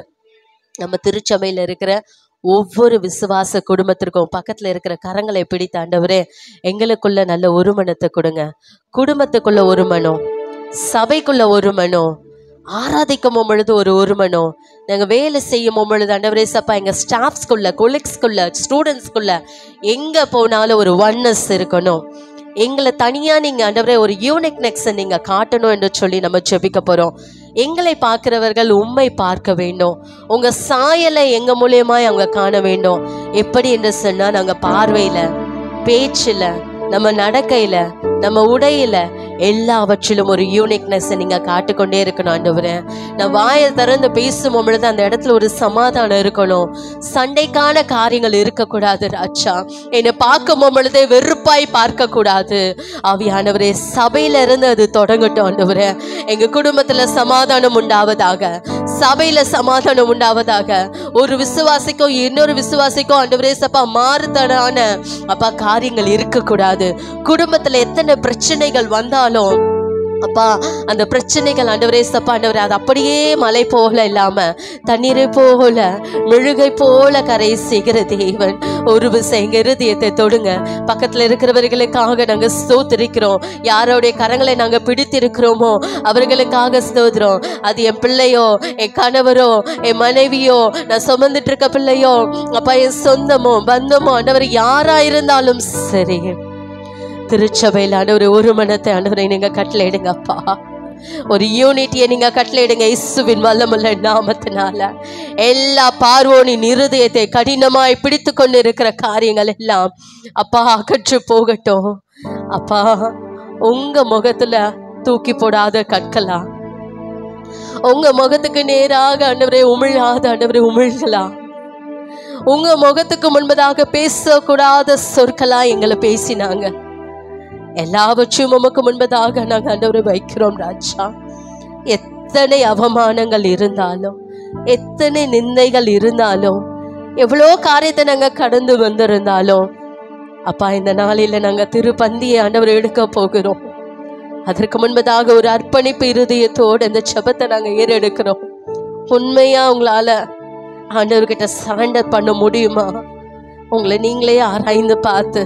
நம்ம திருச்சபையில் இருக்கிற ஒவ்வொரு விசுவாச குடும்பத்திற்கும் பக்கத்துல இருக்கிற கரங்களை பிடித்த ஆண்டவரே எங்களுக்குள்ள நல்ல ஒரு மனத்தை கொடுங்க. குடும்பத்துக்குள்ள ஒரு மனம், சபைக்குள்ள ஒரு மனம், ஆராதிக்கும் பொழுது ஒரு மனம், நாங்கள் வேலை செய்யும் பொழுது ஆண்டவரே சப்பா எங்கள் ஸ்டாஃப்ஸ்குள்ள, கொலீக்ஸ்குள்ள, ஸ்டூடெண்ட்ஸ்குள்ள எங்கே போனாலும் ஒரு ஒன்னஸ் இருக்கணும். எங்களை தனியாக நீங்கள் ஆண்டவரே ஒரு யூனிக்னெக்ஸை நீங்கள் காட்டணும் என்று சொல்லி நம்ம ஜெபிக்க போகிறோம். எங்களை பார்க்கிறவர்கள் உம்மை பார்க்க வேண்டும். உங்கள் சாயலை எங்கள் மூலியமாக அவங்க காண வேண்டும். எப்படி என்று சொன்னால் நாங்கள் பார்வையில், பேச்சில், நம்ம நடக்கையில், நம்ம உடையில எல்லாவற்றிலும் ஒரு யூனிக்னஸை நீங்க காட்டுக்கொண்டே இருக்கணும் ஆண்டவரே. நான் வாயை திறந்து பேசும் பொழுது அந்த இடத்துல ஒரு சமாதானம் இருக்கணும். சண்டைக்கான காரியங்கள் இருக்கக்கூடாது ராஜா. என்னை பார்க்கும் பொழுதே வெறுப்பாய் பார்க்க கூடாது. ஆவியானவரே சபையில இருந்து அது தொடங்கட்டும் ஆண்டவரே. எங்க குடும்பத்துல சமாதானம் உண்டாவதாக, சபையில சமாதானம் உண்டாவதாக. ஒரு விசுவாசிக்கும் இன்னொரு விசுவாசிக்கும் ஆண்டவரே சப்பா மாறுதலான அப்பா காரியங்கள் இருக்கக்கூடாது. குடும்பத்துல எத்தனை பிரச்சனைகள் வந்தாலும் அப்பா அந்த பிரச்சனைகள் ஆண்டவரே சப்பா ஆண்டவரே அது அப்படியே மலை போல இல்லாம தண்ணீரை போல மெழுகை போல கரை செய்கிற தேவன் ஒரு விஷயம் எங்க இருதயத்தை தொடுங்க. பக்கத்துல இருக்கிறவர்களுக்காக நாங்க ஸ்தோத்திரிக்கிறோம். யாரோடைய கரங்களை நாங்க பிடித்திருக்கிறோமோ அவர்களுக்காக ஸ்தோத்திரம். அது என் பிள்ளையோ, என் கணவரோ, என் மனைவியோ, நான் சுமந்துட்டு இருக்க பிள்ளையோ, அப்பா என் சொந்தமோ பந்தமோ ஆண்டவர் யாரா இருந்தாலும் சரி, திருச்சபையில் ஆண்டவரே ஒரு மனத்தை ஆண்டவரை நீங்க கட்டளையிடுங்க அப்பா. ஒரு யூனிட்டியை நீங்க கட்டளையிடுங்க இயேசுவின் வல்லமுள்ள நாமத்தினால. எல்லா பார்வோனின் இருதயத்தை கடினமாய் பிடித்து கொண்டு இருக்கிற காரியங்கள் எல்லாம் அப்பா அகற்று போகட்டும். அப்பா உங்க முகத்துல தூக்கி போடாத கற்களா, உங்க முகத்துக்கு நேராக ஆண்டவரே உமிழாத ஆண்டவரே உமிழ்களா, உங்க முகத்துக்கு முன்பதாக பேசக்கூடாத சொற்களா எங்களை பேசினாங்க. எல்லாவற்றையும் உமக்கு முன்பதாக நாங்கள் ஆண்டவரை வைக்கிறோம் ராஜா. எத்தனை அவமானங்கள் இருந்தாலும், எத்தனை நிந்தைகள் இருந்தாலும், எவ்வளோ காரியத்தை நாங்கள் கடந்து வந்திருந்தாலும் அப்பா இந்த நாளில் நாங்கள் திருப்பந்தியை ஆண்டவரை எடுக்க போகிறோம். அதற்கு முன்பதாக ஒரு அர்ப்பணிப்பு இருதயத்தோடு இந்த ஜெபத்தை நாங்கள் ஏறெடுக்கிறோம். உண்மையா உங்களால ஆண்டவர்கிட்ட சரண்டர் பண்ண முடியுமா? உங்களை நீங்களே ஆராய்ந்து பார்த்து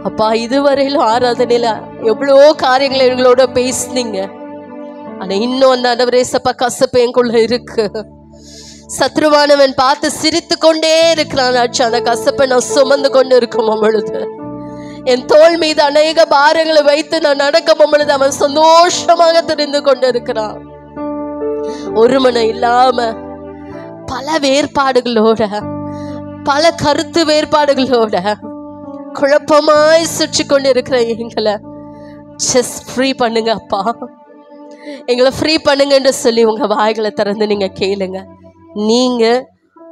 அப்பா இதுவரையிலும் ஆராதனையில எவ்வளோ காரியங்களை எங்களோட பேசுனீங்க. ஆனா இன்னும் அந்த ஆண்டவரே சப்பா கசப்பு எங்குள்ள இருக்கு. சத்ருவானவன் பார்த்து சிரித்து கொண்டே இருக்கிறான். அந்த கசப்பை நான் சுமந்து கொண்டு இருக்கும் பொழுது, என் தோள் மீது அநேக பாரங்களை வைத்து நான் நடக்கும் பொழுது அவன் சந்தோஷமாக தெரிந்து கொண்டு இருக்கிறான். ஒரு மனம் இல்லாம பல வேறுபாடுகளோட, பல கருத்து வேறுபாடுகளோட குழப்பமாய் சுற்றி கொண்டு இருக்கிற எங்களை ஜஸ்ட் ஃப்ரீ பண்ணுங்க அப்பா. எங்களை ஃப்ரீ பண்ணுங்கன்னு சொல்லி உங்க வாய்களை திறந்து நீங்க கேளுங்க. நீங்க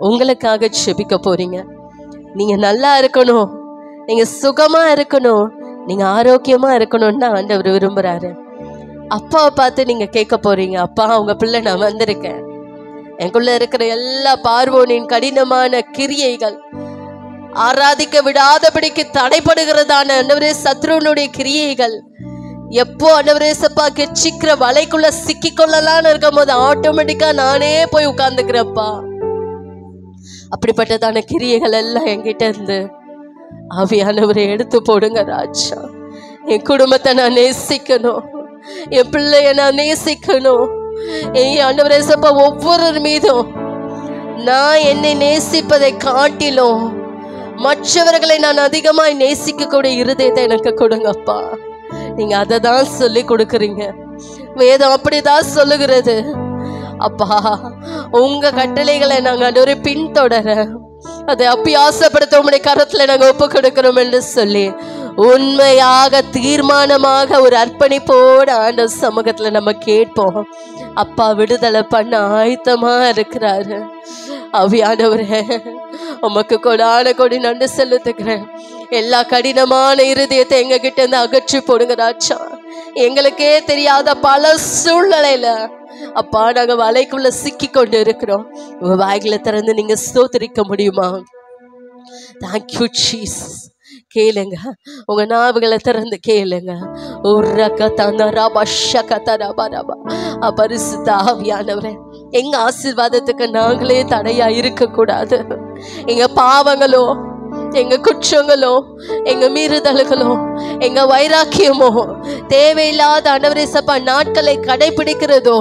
உங்களுக்காக ஜெபிக்க போறீங்க. நீங்க நல்லா இருக்கணும், நீங்க சுகமா இருக்கணும், நீங்க ஆரோக்கியமா இருக்கணும்னு ஆண்டவர் விரும்புறாரு. அப்பாவை பார்த்து நீங்க கேட்க போறீங்க, அப்பா உங்க பிள்ளை நான் வந்திருக்கேன். எனக்குள்ள இருக்கிற எல்லா பார்வோனின் கடினமான கிரியைகள், ஆராதிக்க விடாதபடிக்கு தடைப்படுகிறதான ஆண்டவரே சத்ருனுடைய கிரியைகள் எப்போ ஆண்டவரே சப்பா கெச்சிக்கிற வலைக்குள்ள சிக்கி கொள்ளலான்னு இருக்கும் போது ஆட்டோமேட்டிக்கா நானே போய் உட்கார்ந்துக்கிறப்பா. அப்படிப்பட்டதான கிரியைகள் எல்லாம் என்கிட்ட இருந்து ஆவியானவரை எடுத்து போடுங்க ராஜா. என் குடும்பத்தை நான் நேசிக்கணும், என் பிள்ளைய நான் நேசிக்கணும், ஆண்டவரே சப்பா ஒவ்வொரு மீதும் நான் என்னை நேசிப்பதை காட்டிலும் மற்றவர்களை நான் அதிகமாய் நேசிக்கக்கூடிய இருதயத்தை எனக்கு கொடுங்கப்பா. நீங்க அதை தான் சொல்லி கொடுக்குறீங்க. வேதம் அப்படிதான் சொல்லுகிறது. அப்பா, உங்க கட்டளைகளை நாங்க ஒரு பின்தொடர அதை அபியாசப்படுத்த உங்களுடைய கரத்துல நாங்க ஒப்பு கொடுக்கிறோம் என்று சொல்லி உண்மையாக தீர்மானமாக ஒரு அர்ப்பணிப்போடு ஆண்டவர் சமூகத்துல நம்ம கேட்போம். அப்பா விடுதலை பண்ண ஆயத்தமா இருக்கிறாரு. ஆவியானவரே, உமக்கு கொடான கொடி நன்றி செலுத்துக்கிறேன். எல்லா கடினமான இருதயத்தை எங்க கிட்ட இருந்து அகற்றி போடுங்க ராஜா. எங்களுக்கே தெரியாத பல சூழ்நிலையில அப்பா நாங்க வலைக்குள்ள சிக்கி கொண்டு இருக்கிறோம். உங்க வாய்களை திறந்து நீங்க ஸ்தோத்திரிக்க முடியுமா? Thank you Jesus. கேளுங்க, உங்க நாவுகளை திறந்து கேளுங்க. பரிசுத்த ஆவியானவரே, எங்க ஆசீர்வாதத்துக்கு நாங்களே தடையா இருக்க கூடாது. எங்க பாவங்களோ, எங்க குற்றங்களோ, எங்க மீறுதல்களோ, எங்க வைராக்கியமோ, தேவையில்லாத ஆண்டவரே சப்பா நாட்களை கடைபிடிக்கிறதோ,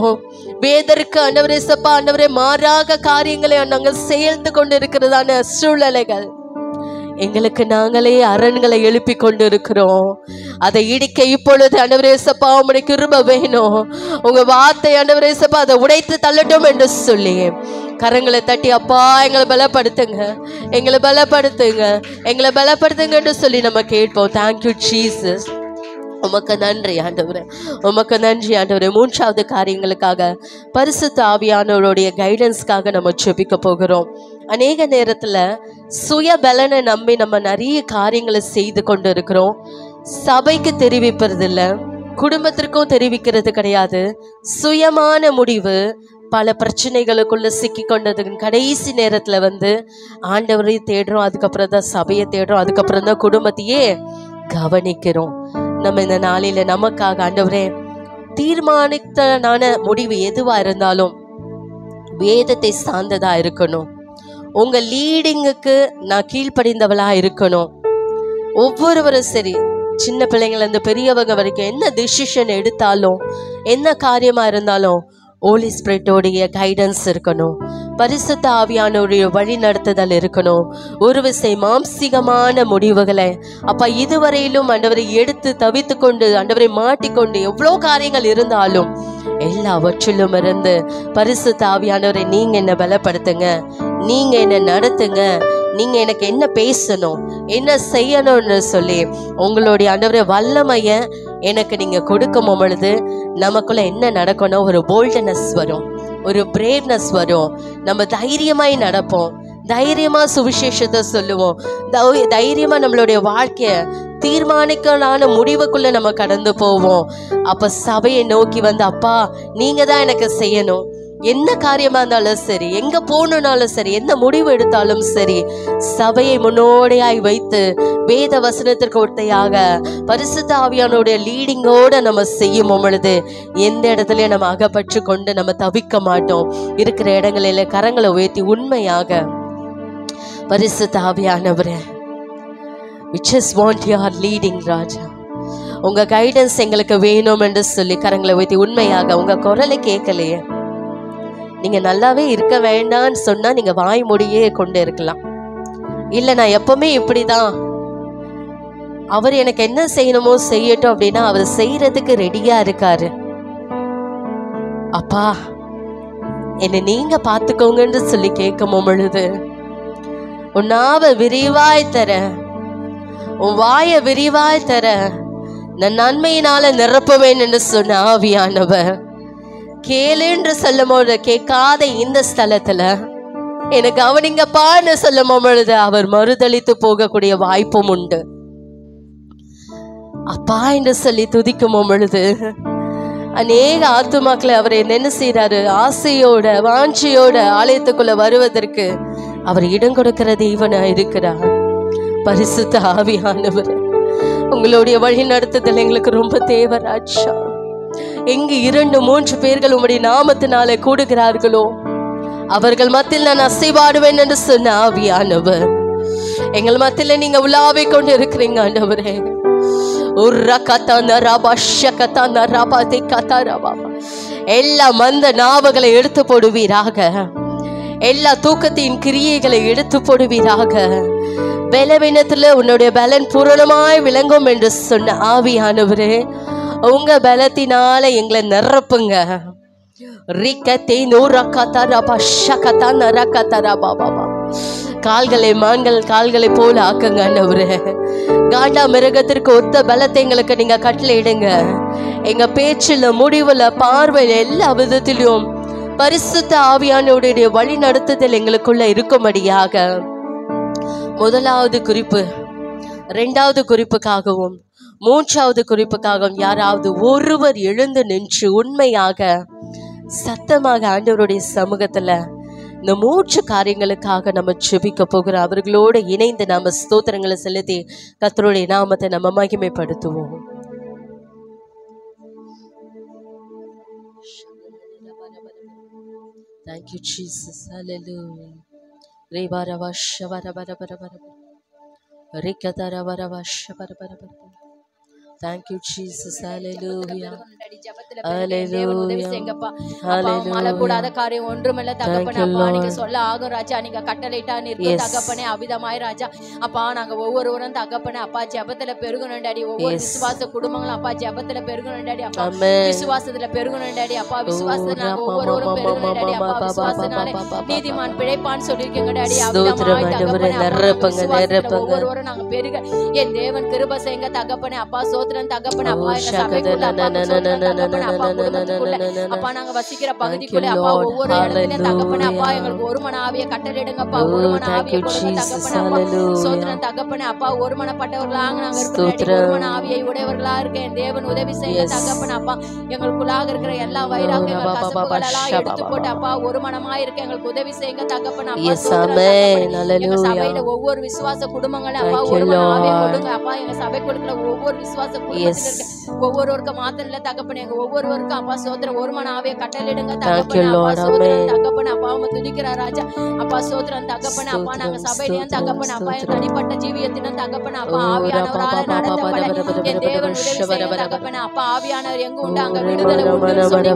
வேதற்கு ஆண்டவரே சப்பா ஆண்டவரே மாறாக காரியங்களை நாங்கள் செயல்ந்து கொண்டு இருக்கிறதான சூழ்நிலைகள் எங்களுக்கு நாங்களே அரண்களை எழுப்பி கொண்டு இருக்கிறோம். அதை இடிக்க இப்பொழுது ஆண்டவரே சப்பா உம்முடைய கிருபை வேணும். உங்க வார்த்தை ஆண்டவரே சப்பா அதை உடைத்து தள்ளட்டும் என்று சொல்லி கரங்களை தட்டி அப்பா எங்களை பலப்படுத்துங்க, எங்களை பலப்படுத்துங்க, எங்களை பலப்படுத்துங்க என்று சொல்லி நம்ம கேட்போம். Thank you Jesus. உமக்கு நன்றி ஆண்டவரே, உமக்கு நன்றி ஆண்டவரே. மூன்றாவது காரியங்களுக்காக பரிசுத்த ஆவியானவருடைய கைடன்ஸ்க்காக நம்ம ஜெபிக்க போகிறோம். அநேக நேரத்துல சுய பலனை நம்பி நம்ம நிறைய காரியங்களை செய்து கொண்டு இருக்கிறோம். சபைக்கு தெரிவிப்பது இல்லை, குடும்பத்திற்கும் தெரிவிக்கிறது கிடையாது. சுயமான முடிவு பல பிரச்சனைகளுக்குள்ள சிக்கி கொண்டதுக்கு கடைசி நேரத்துல ஆண்டவரையும் தேடுறோம், அதுக்கப்புறம் தான் சபையை தேடுறோம், அதுக்கப்புறம் தான் குடும்பத்தையே கவனிக்கிறோம். நம்ம இந்த நாளில நமக்காக ஆண்டவரே தீர்மானித்தனான முடிவு எதுவா இருந்தாலும் வேதத்தை சார்ந்ததா இருக்கணும். உங்க லீடிங்குக்கு நான் கீழ்ப்படிந்தவளா இருக்கணும். ஒவ்வொருவரும் சரி, சின்ன பிள்ளைங்கள இருந்து பெரியவங்க வரைக்கும் என்ன டிசிஷன் எடுத்தாலும், என்ன காரியமா இருந்தாலும் ஹோலி ஸ்பிரிட்டோடைய கைடன்ஸ் இருக்கணும், பரிசுத்த ஆவியானவருடைய வழி நடத்துதல் இருக்கணும். ஒரு விசை மாம்சிகமான முடிவுகளை அப்பா இதுவரையிலும் ஆண்டவரை எடுத்து தவித்து கொண்டு ஆண்டவரை மாட்டிக்கொண்டு எவ்வளோ காரியங்கள் இருந்தாலும் எல்லாவற்றிலும் இருந்து பரிசுத்த ஆவியானவரை நீங்க என்ன பலப்படுத்துங்க, நீங்க என்ன நடத்துங்க, நீங்க எனக்கு என்ன பேசணும், என்ன செய்யணும்னு சொல்லி உங்களுடைய ஆண்டவரை வல்லமைய எனக்கு நீங்க கொடுக்கும் பொழுது நமக்குள்ள என்ன நடக்கணும், ஒரு போல்ட்னஸ் வரும், ஒரு பிரேவ்னஸ் வரும். நம்ம தைரியமாய் நடப்போம், தைரியமா சுவிசேஷத்தை சொல்லுவோம், தைரியமா நம்மளுடைய வாழ்க்கைய தீர்மானிக்கலான முடிவுக்குள்ள நம்ம கடந்து போவோம். அப்ப சபையை நோக்கி அப்பா நீங்க தான் எனக்கு செய்யணும், என்ன காரியமா இருந்தாலும் சரி, எங்க போகணும்னாலும் சரி, எந்த முடிவு எடுத்தாலும் சரி, சபையை முன்னோடியாய் வைத்து வேத வசனத்திற்கு ஒத்தையாக பரிசுத்த ஆவியானுடைய லீடிங்கோட நம்ம செய்யும் பொழுது எந்த இடத்துலயும் நம்ம அகப்பற்று கொண்டு நம்ம தவிக்க மாட்டோம். இருக்கிற இடங்களில கரங்களை உயர்த்தி உண்மையாக பரிசுத்த ஆவியானவரே, we just want your leading ராஜா, உங்க கைடன்ஸ் எங்களுக்கு வேணும் என்று சொல்லி கரங்களை உயர்த்தி உண்மையாக உங்க குரலை கேட்கலையே, நீங்க நல்லாவே இருக்க வேண்டாம்னு சொன்னா நீங்க வாய் மூடியே கொண்டு இருக்கலாம். இல்ல நான் எப்பவுமே இப்படிதான், அவர் எனக்கு என்ன செய்யணுமோ செய்யட்டும் அப்படின்னா அவர் செய்யறதுக்கு ரெடியா இருக்காரு. அப்பா என்னை நீங்க பாத்துக்கோங்கன்னு சொல்லி கேட்கும் பொழுது உன் நாவை விரிவாய் தர, உன் வாய விரிவாய் தர, நான் நன்மையினால நிரப்புவேன் என்று சொன்ன ஆவியானவர் கேளுன்னு சொல்லும் பொழுது கேட்காத இந்த ஸ்தலத்துல எனக்கு கவனிங்கப்பான்னு சொல்லும் பொழுது அவர் மறுதளித்து போகக்கூடிய வாய்ப்பும் உண்டு. அப்பா என்று சொல்லி துதிக்கும் பொழுது அநேக ஆத்துமாக்களை அவர் என்ன செய்யறாரு, ஆசையோட வாஞ்சியோட ஆலயத்துக்குள்ள வருவதற்கு அவர் இடம் கொடுக்கிற தெய்வனா இருக்கிறார். பரிசுத்த ஆவியானவர் உங்களுடைய வழி நடத்துதல் எங்களுக்கு ரொம்ப தேவை ராஜா. எங்கு 2-3 பேர்கள் உம்முடைய நாமத்தினாலே கூடுகிறார்களோ அவர்கள் மத்தியில் நான் அசைவாடுவேன் என்று சொன்ன ஆவியானவர் எங்கள் மத்தியில் நீங்க உலாவை கொண்டு இருக்கிறீங்க ஆண்டவரே. எல்லா மந்த நாவுகளை எடுத்து போடுவீராக. எல்லா தூக்கத்தின் கிரியைகளை எடுத்து போடுவீராக. பலவீனத்துல உன்னுடைய பலன் பூரணமாய் விளங்கும் என்று சொன்ன ஆவியானவரே, உங்க பலத்தினால எங்களை நிரப்புங்க. கால்களை மான்கள் கால்களை போல ஆக்குங்க ஆண்டவரே. காண்டா மிருகத்திற்கு ஒத்த பலத்தை எங்களுக்கு நீங்க கட்டளையிடுங்க. எங்க பேச்சுல, முடிவுல, பார்வையில, எல்லா விதத்திலும் பரிசுத்த ஆவியானவருடைய வழி நடத்துதல் எங்களுக்குள்ள இருக்கும்படியாக முதலாவது குறிப்பு, இரண்டாவது குறிப்புக்காகவும் மூன்றாவது குறிப்புக்காகவும் யாராவது ஒருவர் எழுந்து நின்று உண்மையாக சத்தமாக ஆண்டவருடைய சமூகத்துல இந்த 3 காரியங்களுக்காக நம்ம ஜெபிக்க போகிறோம். அவர்களோடு இணைந்து நாம ஸ்தோத்திரங்களை செலுத்தி கர்த்தருடைய நாமத்தை நம்ம மகிமைப்படுத்துவோம். Thank you, Jesus. Hallelujah. Thank you, Jesus. Hallelujah. கூடாத காரியம் ஒன்றுமில்ல தகப்பனே. அப்பா நீங்க சொல்ல ஆகும் ராஜா, நீங்க கட்டளையிட்டா நிற்கும் தகப்பனே. அவிதமாய் ராஜா அப்பா நாங்க ஒவ்வொருவரும் தகப்பனே அப்பா ஜெபத்துல பெருகணும் டாடி. ஒவ்வொரு விசுவாச குடும்பங்களும் அப்பா ஜெபத்துல பெருகணும் டாடி. அப்பா விசுவாசத்துல பெருகணும் டாடி. அப்பா விசுவாசத்துல நாங்க ஒவ்வொருவரும் பெருகணும் டாடி. அப்பா விசுவாசனாலே நீதிமான் பிழைப்பான்னு சொல்லிருக்கீங்க டாடி. அவிதமாய் தகப்பனே ஒவ்வொருவரும் நாங்க பெருக என் தேவன் கிருபை செய்யுங்க தகப்பனே. அப்பா சோத்திரம் தகப்பனே. அப்பா எங்க சபைக்குள்ள அப்பா நாங்க வசிக்கிற பகுதிக்குள்ள அப்பா ஒவ்வொரு இடத்துலயும் தகப்பனே அப்பா எங்களுக்கு ஒரு மன ஆவியை கட்டளையிடுங்கப்பா. ஒரு மன ஆவியை கொடுங்க தகப்பனே. அப்பா சோத்திரம் தகப்பனே. அப்பா ஒருமனப்பட்டவர்களாக நாங்க இருக்கோம். ஒரு மன ஆவியை உடையவர்களா இருக்க என் தேவன் உதவி செய்ய தகப்பனே. அப்பா எங்களுக்குள்ளாக இருக்கிற எல்லா வைராக்கியங்கள் கசப்புகள் எல்லாம் எடுத்து போட்டு அப்பா ஒரு மனமா இருக்க எங்களுக்கு உதவி செய்யுங்க தகப்பனே. அப்பா எங்க சபையில ஒவ்வொரு விசுவாச குடும்பங்களும் அப்பா ஒரு மன ஆவியை கொடுங்க அப்பா. எங்க சபைக்குள்ள ஒவ்வொரு விசுவாச குடும்பத்தில ஒவ்வொருவருக்கும் மாத்திரம் இல்ல தகப்பனே. எங்க ஒவ்வொருவருக்கும் அப்பா சோத்திரம் ஒரு மன ஆவியை கட்டளையிடுங்க தகப்பனே. அப்பா சோத்திரம் தகப்பனே. அப்பா அவங்க துதிக்கிற ராஜா அப்பா சோத்திரம் தகப்பனே. அப்பா நாங்க சபையிலும் தகப்பனே அப்பா என் தனிப்பட்ட ஜீவியத்திலும் தகப்பனே அப்பா ஆவியானவரால நடத்தப்பட என் தேவன் உதவி செய்ய தகப்பனே. அப்பா ஆவியானவர் எங்க உண்டு அங்க விடுதலை உண்டு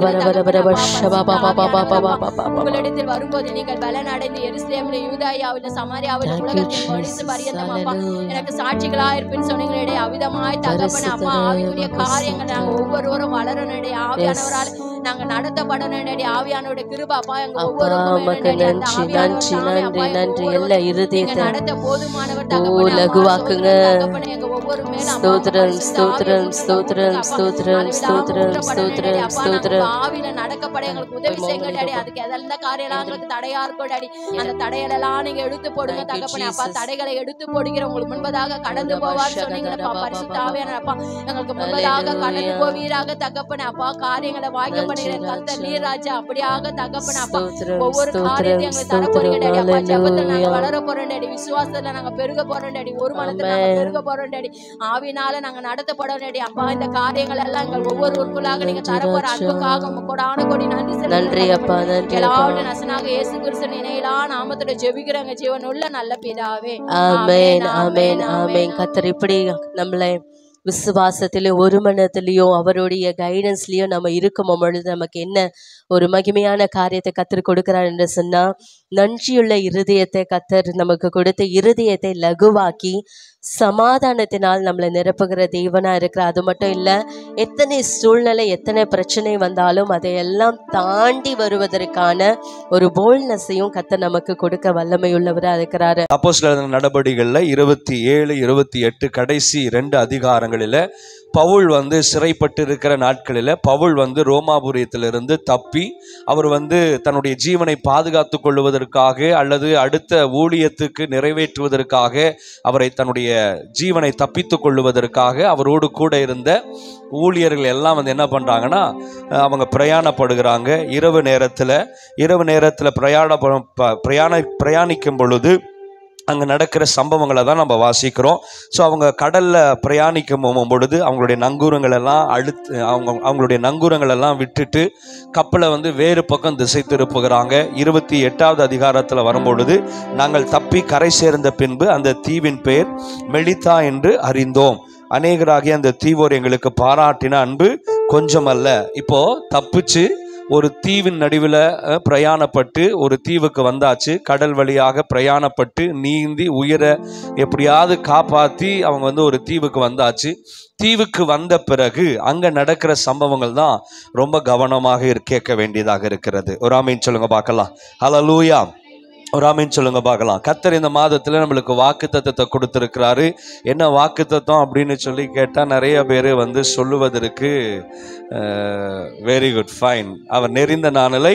உங்களிடத்தில் வரும்போது நீங்கள் பலன் அடைந்து எருசலேமில் யூதாயாவில் சமாரியாவில் உலகத்தின் முடித்து பரியந்தம் அப்பா எனக்கு சாட்சிகளா இருப்பேன்னு சொன்னீங்களே. அவிதமாய் தகப்பனே அப்பா ஆவிக்குரிய காரியங்கள் நாங்க ஒவ்வொருவரும் வளரணுடைய ஆவியானவரால் நாங்க நடத்தப்படணுடைய ஆவியானோட கிருபை அப்பா எங்க ஒவ்வொருவருக்கும் நடத்த போதுமானவர் தகப்பனே. எங்க ஒவ்வொரு மேல ஆவியில நடக்கப்பட எங்களுக்கு உதவி செய்யுங்க டாடி. அதுக்கு எந்த காரியெல்லாம் எங்களுக்கு தடையா இருக்கும் டாடி. அந்த தடையெல்லாம் நீங்க எடுத்து போடுங்க தகப்பனே. அப்பா தடைகளை எடுத்து போடுகிற உங்களுக்கு முன்பதாக கடந்து போவார் சொன்னீங்களப்பா. பரிசுத்த ஆவியானவர் அப்பா எங்களுக்கு முன்பதாக கடந்து போவீராக தகப்பனே. அப்பா காரியங்களை வாய்க்க பண்ணுகிற கர்த்தர் நீர் ராஜா. அப்படியாக தகப்பனே அப்பா ஒவ்வொரு காரியத்தையும் எங்களுக்கு தர போறீங்க டாடி. அப்பா ஜெபத்துல நாங்க வளர போறோம் டாடி. விசுவாசத்துல நாங்க பெருக போறோம் டாடி. ஒரு மனத்துல நாங்க பெருக போறோம் டாடி. ஆவினால நாங்க நடத்தப்படணும் டாடி. அப்பா இந்த காரியங்கள் எல்லாம் எங்கள் ஒவ்வொருவருக்குள்ளாக நீங்க தர போற அன்புக்காக கோடான கோடி நன்றி அப்பா. எல்லாவற்றையும் நசனாக இயேசு கிறிஸ்து நினைலா நாமத்தோட ஜெபிக்கிறங்க ஜீவனுள்ள நல்ல பிதாவே. ஆமென் ஆமென் ஆமென். கர்த்தர் இப்படி நம்மளை விசுவாசத்திலையும் ஒரு மனத்திலையும் அவருடைய கைடன்ஸ்லயும் நம்ம இருக்கும் பொழுது நமக்கு என்ன ஒரு மகிமையான காரியத்தை கத்தர் கொடுக்கிறார் என்று சொன்னா, நன்றியுள்ள இருதயத்தை கத்தர் நமக்கு கொடுத்த இருதயத்தை லகுவாக்கி சமாதானத்தினால் நம்மளை நிரப்புகிற தேவனா இருக்கிறார். அது மட்டும் இல்ல, எத்தனை சூழ்நிலை எத்தனை பிரச்சனை வந்தாலும் அதையெல்லாம் தாண்டி வருவதற்கான ஒரு போல்ட்னஸையும் கத்தர் நமக்கு கொடுக்க வல்லமையுள்ளவரா இருக்கிறாரு. அப்போஸ்தலர் நடபடிகள்ல 27, 28 கடைசி 2 அதிகாரங்களில பவுல் சிறைப்பட்டு இருக்கிற நாட்களில் பவுல் ரோமாபுரியத்திலிருந்து தப்பி அவர் தன்னுடைய ஜீவனை பாதுகாத்து கொள்வதற்காக அல்லது அடுத்த ஊழியத்துக்கு நிறைவேற்றுவதற்காக அவரை தன்னுடைய ஜீவனை தப்பித்து கொள்வதற்காக அவரோடு கூட இருந்த ஊழியர்கள் எல்லாம் என்ன பண்ணுறாங்கன்னா, அவங்க பிரயாணப்படுகிறாங்க. இரவு நேரத்தில் பிரயாணிக்கும் பொழுது அங்கே நடக்கிற சம்பவங்களை தான் நம்ம வாசிக்கிறோம். ஸோ அவங்க கடலில் பிரயாணிக்கும் பொழுது அவங்களுடைய நங்கூரங்கள் எல்லாம் விட்டுட்டு கப்பலை வேறு பக்கம் திசை திருப்புகிறாங்க. 28வது அதிகாரத்தில் வரும்பொழுது, நாங்கள் தப்பி கரை சேர்ந்த பின்பு அந்த தீவின் பெயர் மெலிதா என்று அறிந்தோம். அநேகராகிய அந்த தீவோர் எங்களுக்கு பாராட்டின அன்பு கொஞ்சமல்ல. இப்போ தப்பிச்சு ஒரு தீவின் நடுவில் பிரயாணப்பட்டு ஒரு தீவுக்கு வந்தாச்சு. கடல் வழியாக பிரயாணப்பட்டு நீந்தி உயிரை எப்படியாவது காப்பாற்றி அவங்க ஒரு தீவுக்கு வந்தாச்சு. தீவுக்கு வந்த பிறகு அங்கே நடக்கிற சம்பவங்கள் தான் ரொம்ப கவனமாக கேட்க வேண்டியதாக இருக்கிறது. ஒரு ஆமீன் சொல்லுங்க பார்க்கலாம். ஹல்லேலூயா. ஒரு ஆமீன் சொல்லுங்க பார்க்கலாம். கர்த்தர் இந்த மாதத்தில் நம்மளுக்கு வாக்குத்தத்தத்தை கொடுத்துருக்கிறாரு. என்ன வாக்குத்தத்தம் அப்படின்னு சொல்லி கேட்டால் நிறைய பேர் சொல்லுவதற்கு வெரி குட் ஃபைன், அவர் நெறிந்த நாணலை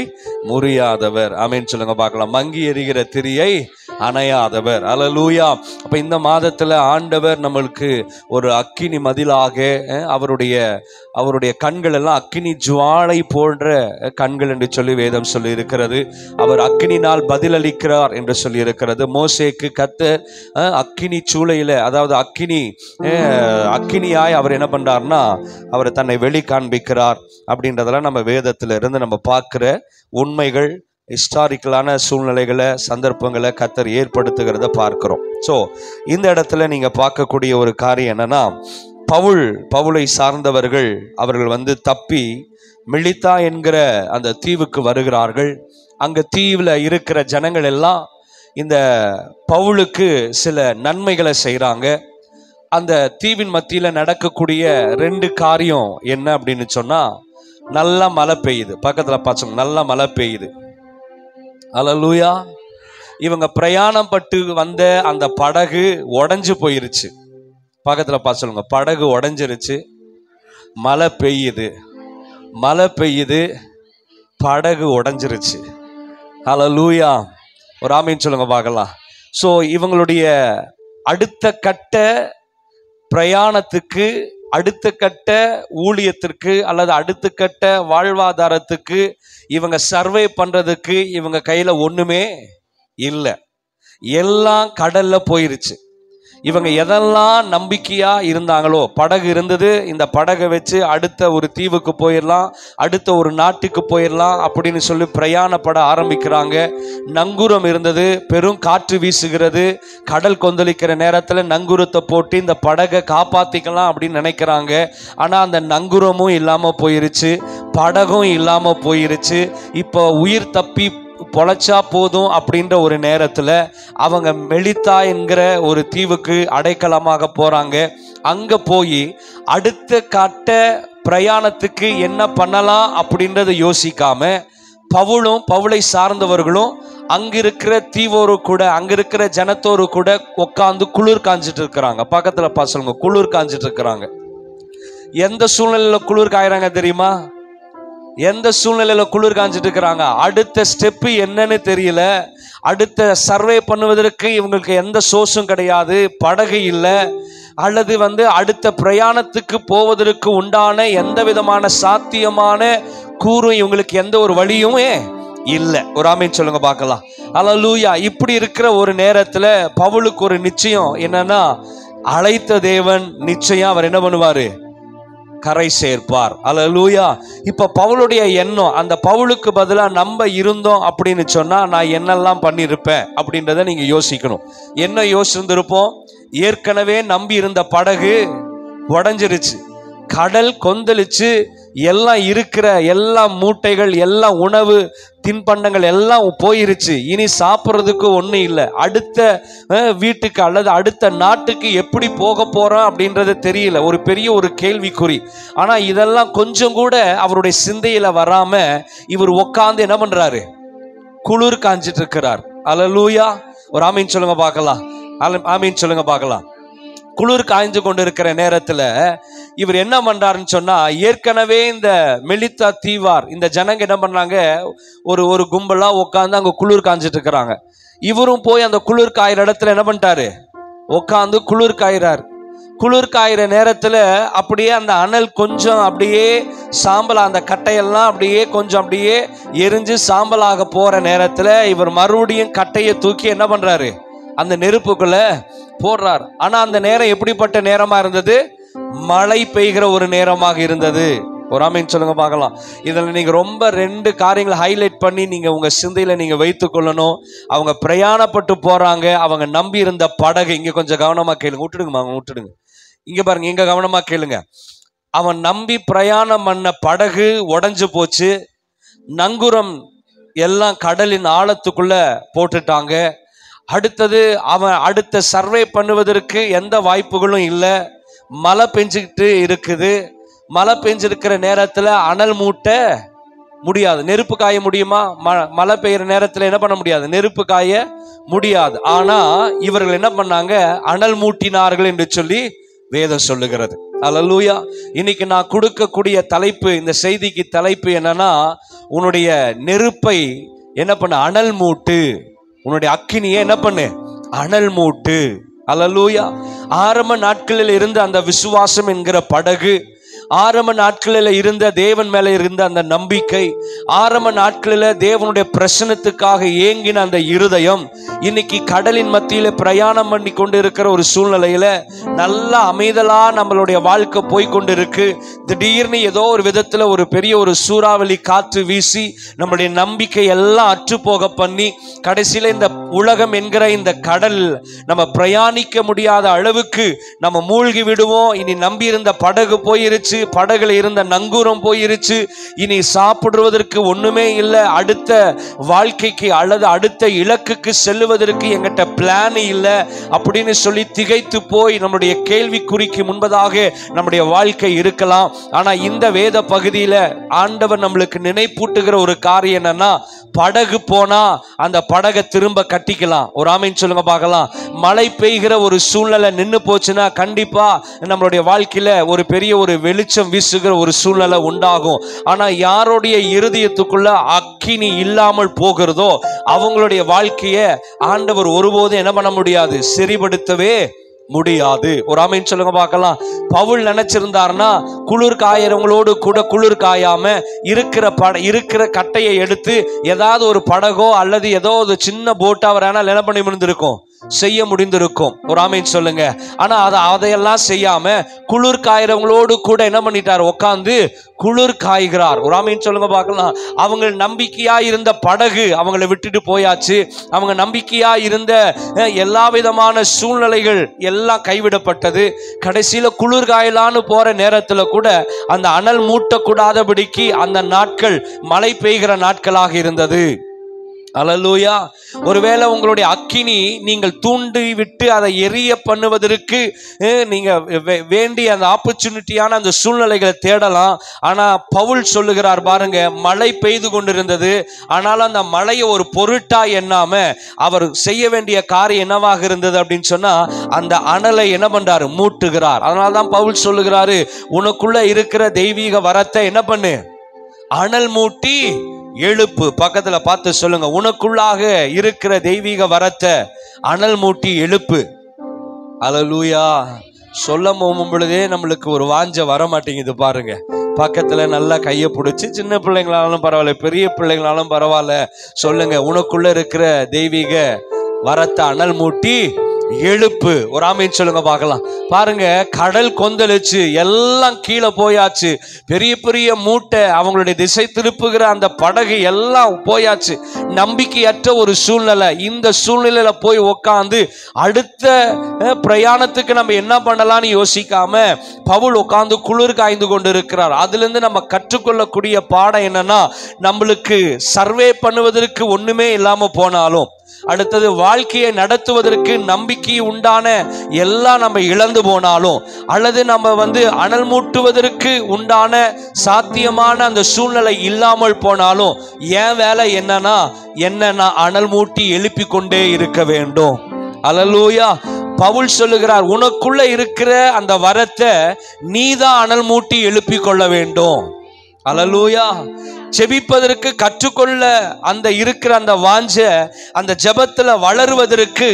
முறியாதவர். ஆமீன் சொல்லுங்க பார்க்கலாம். மங்கி எரிகிற திரியை அணையாதவர். ஹல்லேலூயா. அப்போ இந்த மாதத்தில் ஆண்டவர் நம்மளுக்கு ஒரு அக்கினி மதிலாக அவருடைய கண்கள் எல்லாம் அக்கினி ஜுவாலை போன்ற கண்கள் என்று சொல்லி வேதம் சொல்லி இருக்கிறது. அவர் அக்கினினால் பதிலளிக்கிறார் என்று சொல்லி இருக்கிறது. மோசேக்கு கர்த்தர் அக்கினி சூளையில, அதாவது அக்கினியாய் அவர் என்ன பண்றார்னா அவர் தன்னை வெளி காண்பிக்கிறார். அப்படின்றதெல்லாம் நம்ம வேதத்துல இருந்து நம்ம பார்க்கிற உண்மைகள், ஹிஸ்டாரிக்கலான சூழ்நிலைகளை, சந்தர்ப்பங்களை கர்த்தர் ஏற்படுத்துகிறத பார்க்கிறோம். ஸோ இந்த இடத்துல நீங்க பார்க்கக்கூடிய ஒரு காரியம் என்னன்னா, பவுலை சார்ந்தவர்கள் அவர்கள் தப்பி மிலித்தா என்கிற அந்த தீவுக்கு வருகிறார்கள். அங்க தீவுல இருக்கிற ஜனங்கள் எல்லாம் இந்த பவுலுக்கு சில நன்மைகளை செய்கிறாங்க. அந்த தீவின் மத்தியில நடக்கக்கூடிய 2 காரியம் என்ன அப்படின்னு சொன்னா, நல்லா மழை பெய்யுது. பக்கத்துல பார்த்தோம், நல்லா மழை பெய்யுது. ஹல்லேலூயா. இவங்க பிரயாணம் பட்டு வந்த அந்த படகு உடைஞ்சு போயிருச்சு. பக்கத்துல பார்த்து சொல்லுங்க, படகு உடைஞ்சிருச்சு. மழை பெய்யுது, படகு உடைஞ்சிருச்சு. ஹல்லேலூயா. ஒரு ஆமீன் சொல்லுங்க பார்க்கலாம். ஸோ இவங்களுடைய அடுத்த கட்ட பிரயாணத்துக்கு, அடுத்த கட்ட ஊழியத்திற்கு அல்லது அடுத்த கட்ட வாழ்வாதாரத்துக்கு இவங்க சர்வே பண்றதுக்கு இவங்க கையில ஒண்ணுமே இல்லை. எல்லாம் கடல்ல போயிருச்சு. இவங்க எதெல்லாம் நம்பிக்கையா இருந்தாங்களோ, படகு இருந்தது, இந்த படகை வச்சு அடுத்த ஒரு தீவுக்கு போயிடலாம், அடுத்த ஒரு நாட்டுக்கு போயிடலாம் அப்படின்னு சொல்லி பிரயாணப்பட ஆரம்பிக்கிறாங்க. நங்கூரம் இருந்தது, பெரும் காற்று வீசுகிறது. கடல் கொந்தளிக்கிற நேரத்தில் நங்கூரத்தை போட்டு இந்த படகை காப்பாற்றிக்கலாம் அப்படின்னு நினைக்கிறாங்க. ஆனால் அந்த நங்கூரமும் இல்லாமல் போயிருச்சு, படகும் இல்லாமல் போயிருச்சு. இப்போ உயிர் தப்பி பொழைச்சா போதும் அப்படின்ற ஒரு நேரத்தில் அவங்க மெலித்தா என்கிற ஒரு தீவுக்கு அடைக்கலமாக போகிறாங்க. அங்கே போய் அடுத்த கட்ட பிரயாணத்துக்கு என்ன பண்ணலாம் அப்படின்றத யோசிக்காம பவுலை சார்ந்தவர்களும் அங்கிருக்கிற தீவோரு கூட, அங்கிருக்கிற ஜனத்தோரு கூட உட்காந்து குளிர் காஞ்சிட்டு இருக்கிறாங்க. பக்கத்தில் சொல்லுங்க, குளிர் காஞ்சிட்டு இருக்கிறாங்க. எந்த சூழ்நிலையில் குளிர் காய்றாங்க தெரியுமா? எந்த சூழ்நிலையில குளிர் காஞ்சிட்டு இருக்கிறாங்க? அடுத்த ஸ்டெப்பு என்னன்னு தெரியல. அடுத்த சர்வே பண்ணுவதற்கு இவங்களுக்கு எந்த சோர்ஸும் கிடையாது, படகு இல்லை, அல்லது அடுத்த பிரயாணத்துக்கு போவதற்கு உண்டான எந்த விதமான சாத்தியமான கூறும் இவங்களுக்கு எந்த ஒரு வழியுமே இல்லை. ஒரு ஆமீன் சொல்லுங்க பார்க்கலாம். ஹல்லேலூயா. இப்படி இருக்கிற ஒரு நேரத்துல பவுலுக்கு ஒரு நிச்சயம் என்னன்னா, அழைத்த தேவன் நிச்சயம் அவர் என்ன பண்ணுவாரு? கரை சேர்ப்பார். ஹல்லேலூயா. இப்ப பவுலுடைய எண்ணம், அந்த பவுலுக்கு பதிலா நம்ம இருந்தோம் அப்படின்னு சொன்னா நான் என்னெல்லாம் பண்ணியிருப்பேன் அப்படின்றத நீங்க யோசிக்கணும். என்ன யோசிச்சிருந்திருப்போம்? ஏற்கனவே நம்பி இருந்த படகு உடைஞ்சிருச்சு, கடல் கொந்தளிச்சு, எல்லாம் இருக்கிற எல்லா மூட்டைகள், எல்லா உணவு தின்பண்டங்கள் எல்லாம் போயிருச்சு. இனி சாப்பிட்றதுக்கு ஒன்றும் இல்லை. அடுத்த வீட்டுக்கு அல்லது அடுத்த நாட்டுக்கு எப்படி போக போறோம் அப்படின்றது தெரியல. ஒரு பெரிய ஒரு கேள்விக்குறி. ஆனா இதெல்லாம் கொஞ்சம் கூட அவருடைய சிந்தையில வராம இவர் உட்கார்ந்து என்ன பண்றாரு? குளிர் காஞ்சிட்டு இருக்கிறார். ஹல்லேலூயா. ஒரு ஆமீன் சொல்லுங்க பார்க்கலாம். ஆமீன் சொல்லுங்க பார்க்கலாம். குளிர் காய்ஞ்சு கொண்டு இருக்கிற நேரத்துல இவர் என்ன பண்றாருன்னு சொன்னா, ஏற்கனவே இந்த மெலித்தா தீவார் இந்த ஜனங்க என்ன பண்றாங்க, ஒரு கும்பலா உட்காந்து அங்க குளிர் காய்ஞ்சிட்டு இருக்கிறாங்க. இவரும் போய் அந்த குளிர் காயிற இடத்துல என்ன பண்ணிட்டாரு? உட்காந்து குளிர் காயிறார். குளிர் காயிற நேரத்துல அப்படியே அந்த அனல் கொஞ்சம் அப்படியே சாம்பலா, அந்த கட்டையெல்லாம் அப்படியே கொஞ்சம் அப்படியே எரிஞ்சு சாம்பலாக போற நேரத்துல இவர் மறுபடியும் கட்டையை தூக்கி என்ன பண்றாரு? அந்த நெருப்புக்குள்ள போடுறார். ஆனா அந்த நேரம் எப்படிப்பட்ட நேரமா இருந்தது? மழை பெய்கிற ஒரு நேரமாக இருந்தது. ஒரு ஆமீன் சொல்லுங்க பார்க்கலாம். இதில் நீங்க ரொம்ப 2 காரியங்களை ஹைலைட் பண்ணி நீங்க உங்க சிந்தையில நீங்க வைத்துக் கொள்ளணும். அவங்க பிரயாணப்பட்டு போறாங்க, அவங்க நம்பி இருந்த படகு, இங்க கொஞ்சம் கவனமா கேளுங்க, விட்டுடுங்க, விட்டுடுங்க. இங்க பாருங்க, இங்க கவனமா கேளுங்க. அவன் நம்பி பிரயாணம் பண்ண படகு உடைஞ்சு போச்சு. நங்குரம் எல்லாம் கடலின் ஆழத்துக்குள்ள போட்டுட்டாங்க. அடுத்தது அவன் அடுத்த சர்வே பண்ணுவதற்கு எந்த வாய்ப்புகளும் இல்லை. மழை பெஞ்சுக்கிட்டு இருக்குது. மழை பெஞ்சிருக்கிற நேரத்துல அனல் மூட்ட முடியாது. நெருப்பு காய முடியுமா? மழை பெய்யுற நேரத்துல என்ன பண்ண முடியாது, நெருப்பு காய முடியாது. ஆனா இவர்கள் என்ன பண்ணாங்க, அனல் மூட்டினார்கள் என்று சொல்லி வேதம் சொல்லுகிறது. அல்லேலூயா. இன்னைக்கு நான் கொடுக்கக்கூடிய தலைப்பு, இந்த செய்திக்கு தலைப்பு என்னன்னா, உன்னுடைய நெருப்பை என்ன பண்ண, அனல் மூட்டு. உன்னுடைய அக்கினியை என்ன பண்ணு, அனல் மூட்டு. அல்லேலூயா. ஆரம்ப நாட்களில் இருந்த அந்த விசுவாசம் என்கிற படகு, ஆரம்ப நாட்களில் இருந்த தேவன் மேல இருந்த அந்த நம்பிக்கை, ஆரம்ப நாட்களில் தேவனுடைய பிரசனத்துக்காக ஏங்கின அந்த இருதயம், இன்னைக்கு கடலின் மத்தியில பிரயாணம் பண்ணி கொண்டு இருக்கிற ஒரு சூழ்நிலையில நல்லா அமைதலா நம்மளுடைய வாழ்க்கை போய்கொண்டு இருக்கு. திடீர்னு ஏதோ ஒரு விதத்துல ஒரு பெரிய ஒரு சூறாவளி காற்று வீசி நம்மளுடைய நம்பிக்கை எல்லாம் அற்று போக பண்ணி, கடைசியில இந்த உலகம் என்கிற இந்த கடல் நம்ம பிரயாணிக்க முடியாத அளவுக்கு நம்ம மூழ்கி விடுவோம். இனி நம்பி இருந்த படகு போயிருச்சு, படகுல இருந்த நங்கூரம் போயிருச்சு, இனி சாப்பிடுவதற்கு ஒண்ணுமே இல்லை, அடுத்த வாழ்க்கைக்கு அல்லது அடுத்த இலக்குக்கு செல்லுவதற்கு எங்கிட்ட பிளான் இல்லை அப்படின்னு சொல்லி திகைத்து போய் நம்முடைய கேள்விக்குறிக்கு முன்பதாக நம்முடைய வாழ்க்கை இருக்கலாம். ஆனா இந்த வேத பகுதியில ஆண்டவர் நம்மளுக்கு நினைப்பூட்டுகிற ஒரு காரியம் என்னன்னா, படகு போனா அந்த படகை திரும்ப கட்டிக்கலாம். ஒரு ஆமீன் சொல்லுங்க பார்க்கலாம். மழை பெய்கிற ஒரு சூழ்நிலை நின்று போச்சுன்னா கண்டிப்பா நம்மளுடைய வாழ்க்கையில ஒரு பெரிய ஒரு வெளிச்சம் வீசுகிற ஒரு சூழ்நிலை உண்டாகும். ஆனா யாருடைய இருதயத்துக்குள்ள அக்கினி இல்லாமல் போகிறதோ அவங்களுடைய வாழ்க்கையை ஆண்டவர் ஒருபோதும் என்ன பண்ண முடியாது, சரிபடுத்தவே முடியாது. ஒரு ஆமீன் சொல்லுங்க பார்க்கலாம். பவுல் நினைச்சிருந்தாருன்னா குளிர் காயறவங்களோடு கூட குளிர் காயாம இருக்கிற கட்டையை எடுத்து ஏதாவது ஒரு படகோ அல்லது ஏதோ ஒரு சின்ன போட்டா அவரால் என்ன பண்ணி முடிந்திருக்கும், செய்ய முடிந்திருக்கும். ஒரு ஆமீன் சொல்லுங்க. ஆனா அதையெல்லாம் செய்யாம குளிர் காயறவங்களோடு கூட என்ன பண்ணிட்டார், உட்கார்ந்து குளிர் காய்கிறார். ஒரு ஆமீன் சொல்லுங்க பார்க்கலாம். அவங்க நம்பிக்கையா இருந்த படகு அவங்களை விட்டுட்டு போயாச்சு. அவங்க நம்பிக்கையா இருந்த எல்லா விதமான சூழ்நிலைகள் எல்லாம் கைவிடப்பட்டது. கடைசியில குளிர் காயலான்னு போற நேரத்துல கூட அந்த அனல் மூட்டக்கூடாதபடிக்கு அந்த நாட்கள் மழை பெய்கிற நாட்களாக இருந்தது. அல்லேலூயா. ஒருவேளை உங்களுடைய அக்கினி நீங்கள் தூண்டி விட்டு அதை எரிய பண்ணுவதற்கு நீங்க வேண்டிய அந்த ஆப்பர்ச்சுனிட்டியான அந்த சூழ்நிலைகளை தேடலாம். ஆனா பவுல் சொல்லுகிறார் பாருங்க, மழை பெய்து கொண்டிருந்தது. ஆனாலும் அந்த மழையை ஒரு பொருட்டா எண்ணாம அவர் செய்ய வேண்டிய காரியம் என்னவாக இருந்தது அப்படின்னு சொன்னா, அந்த அனலை என்ன பண்றாரு, மூட்டுகிறார். அதனால்தான் பவுல் சொல்லுகிறாரு, உனக்குள்ள இருக்கிற தெய்வீக வரத்தை என்ன பண்ணு, அனல் மூட்டி எழுப்பு. பக்கத்துல பார்த்து சொல்லுங்க, உனக்குள்ளாக இருக்கிற தெய்வீக வரத்தை அனல் மூட்டி எழுப்பு. அல்லேலூயா. சொல்ல போகும் பொழுதே நம்மளுக்கு ஒரு வாஞ்ச வர மாட்டேங்குது பாருங்க. பக்கத்துல நல்லா கையை பிடிச்சி, சின்ன பிள்ளைங்களாலும் பரவாயில்ல, பெரிய பிள்ளைங்களாலும் பரவாயில்ல, சொல்லுங்க, உனக்குள்ள இருக்கிற தெய்வீக வரத்தை அனல் மூட்டி எழுப்பு. ஒரு ஆமீன் சொல்லுங்க பார்க்கலாம். பாருங்க, கடல் கொந்தளிச்சு எல்லாம் கீழே போயாச்சு. பெரிய பெரிய மூட்டை அவங்களுடைய திசை திருப்புகிற அந்த படகு எல்லாம் போயாச்சு. நம்பிக்கையற்ற ஒரு சூழ்நிலை. இந்த சூழ்நிலையில போய் உட்காந்து அடுத்த பிரயாணத்துக்கு நம்ம என்ன பண்ணலாம்னு யோசிக்காம பவுல் உட்காந்து குளிர் காய்ந்து கொண்டு இருக்கிறார். அதுல இருந்து நம்ம கற்றுக்கொள்ளக்கூடிய பாடம் என்னன்னா, நம்மளுக்கு சர்வே பண்ணுவதற்கு ஒண்ணுமே இல்லாம போனாலும், அடுத்தது வாழ்க்கையை நடத்துவதற்கு நம்பிக்கை உண்டான எல்லாம் நம்ம இழந்து போனாலும், அல்லது நம்ம அனல் மூட்டுவதற்கு உண்டான சாத்தியமான அந்த சூழ்நிலை இல்லாமல் போனாலும், என் வேலை என்னன்னா அனல் மூட்டி எழுப்பி கொண்டே இருக்க வேண்டும். அல்லேலூயா. பவுல் சொல்லுகிறார், உனக்குள்ள இருக்கிற அந்த வரத்தை நீதான் அனல் மூட்டி எழுப்பி கொள்ள வேண்டும். அல்லேலூயா. ஜெபிப்பதற்கு கற்றுக்கொள்ள அந்த இருக்கிற அந்த வாஞ்ச அந்த ஜெபத்துல வளருவதற்கு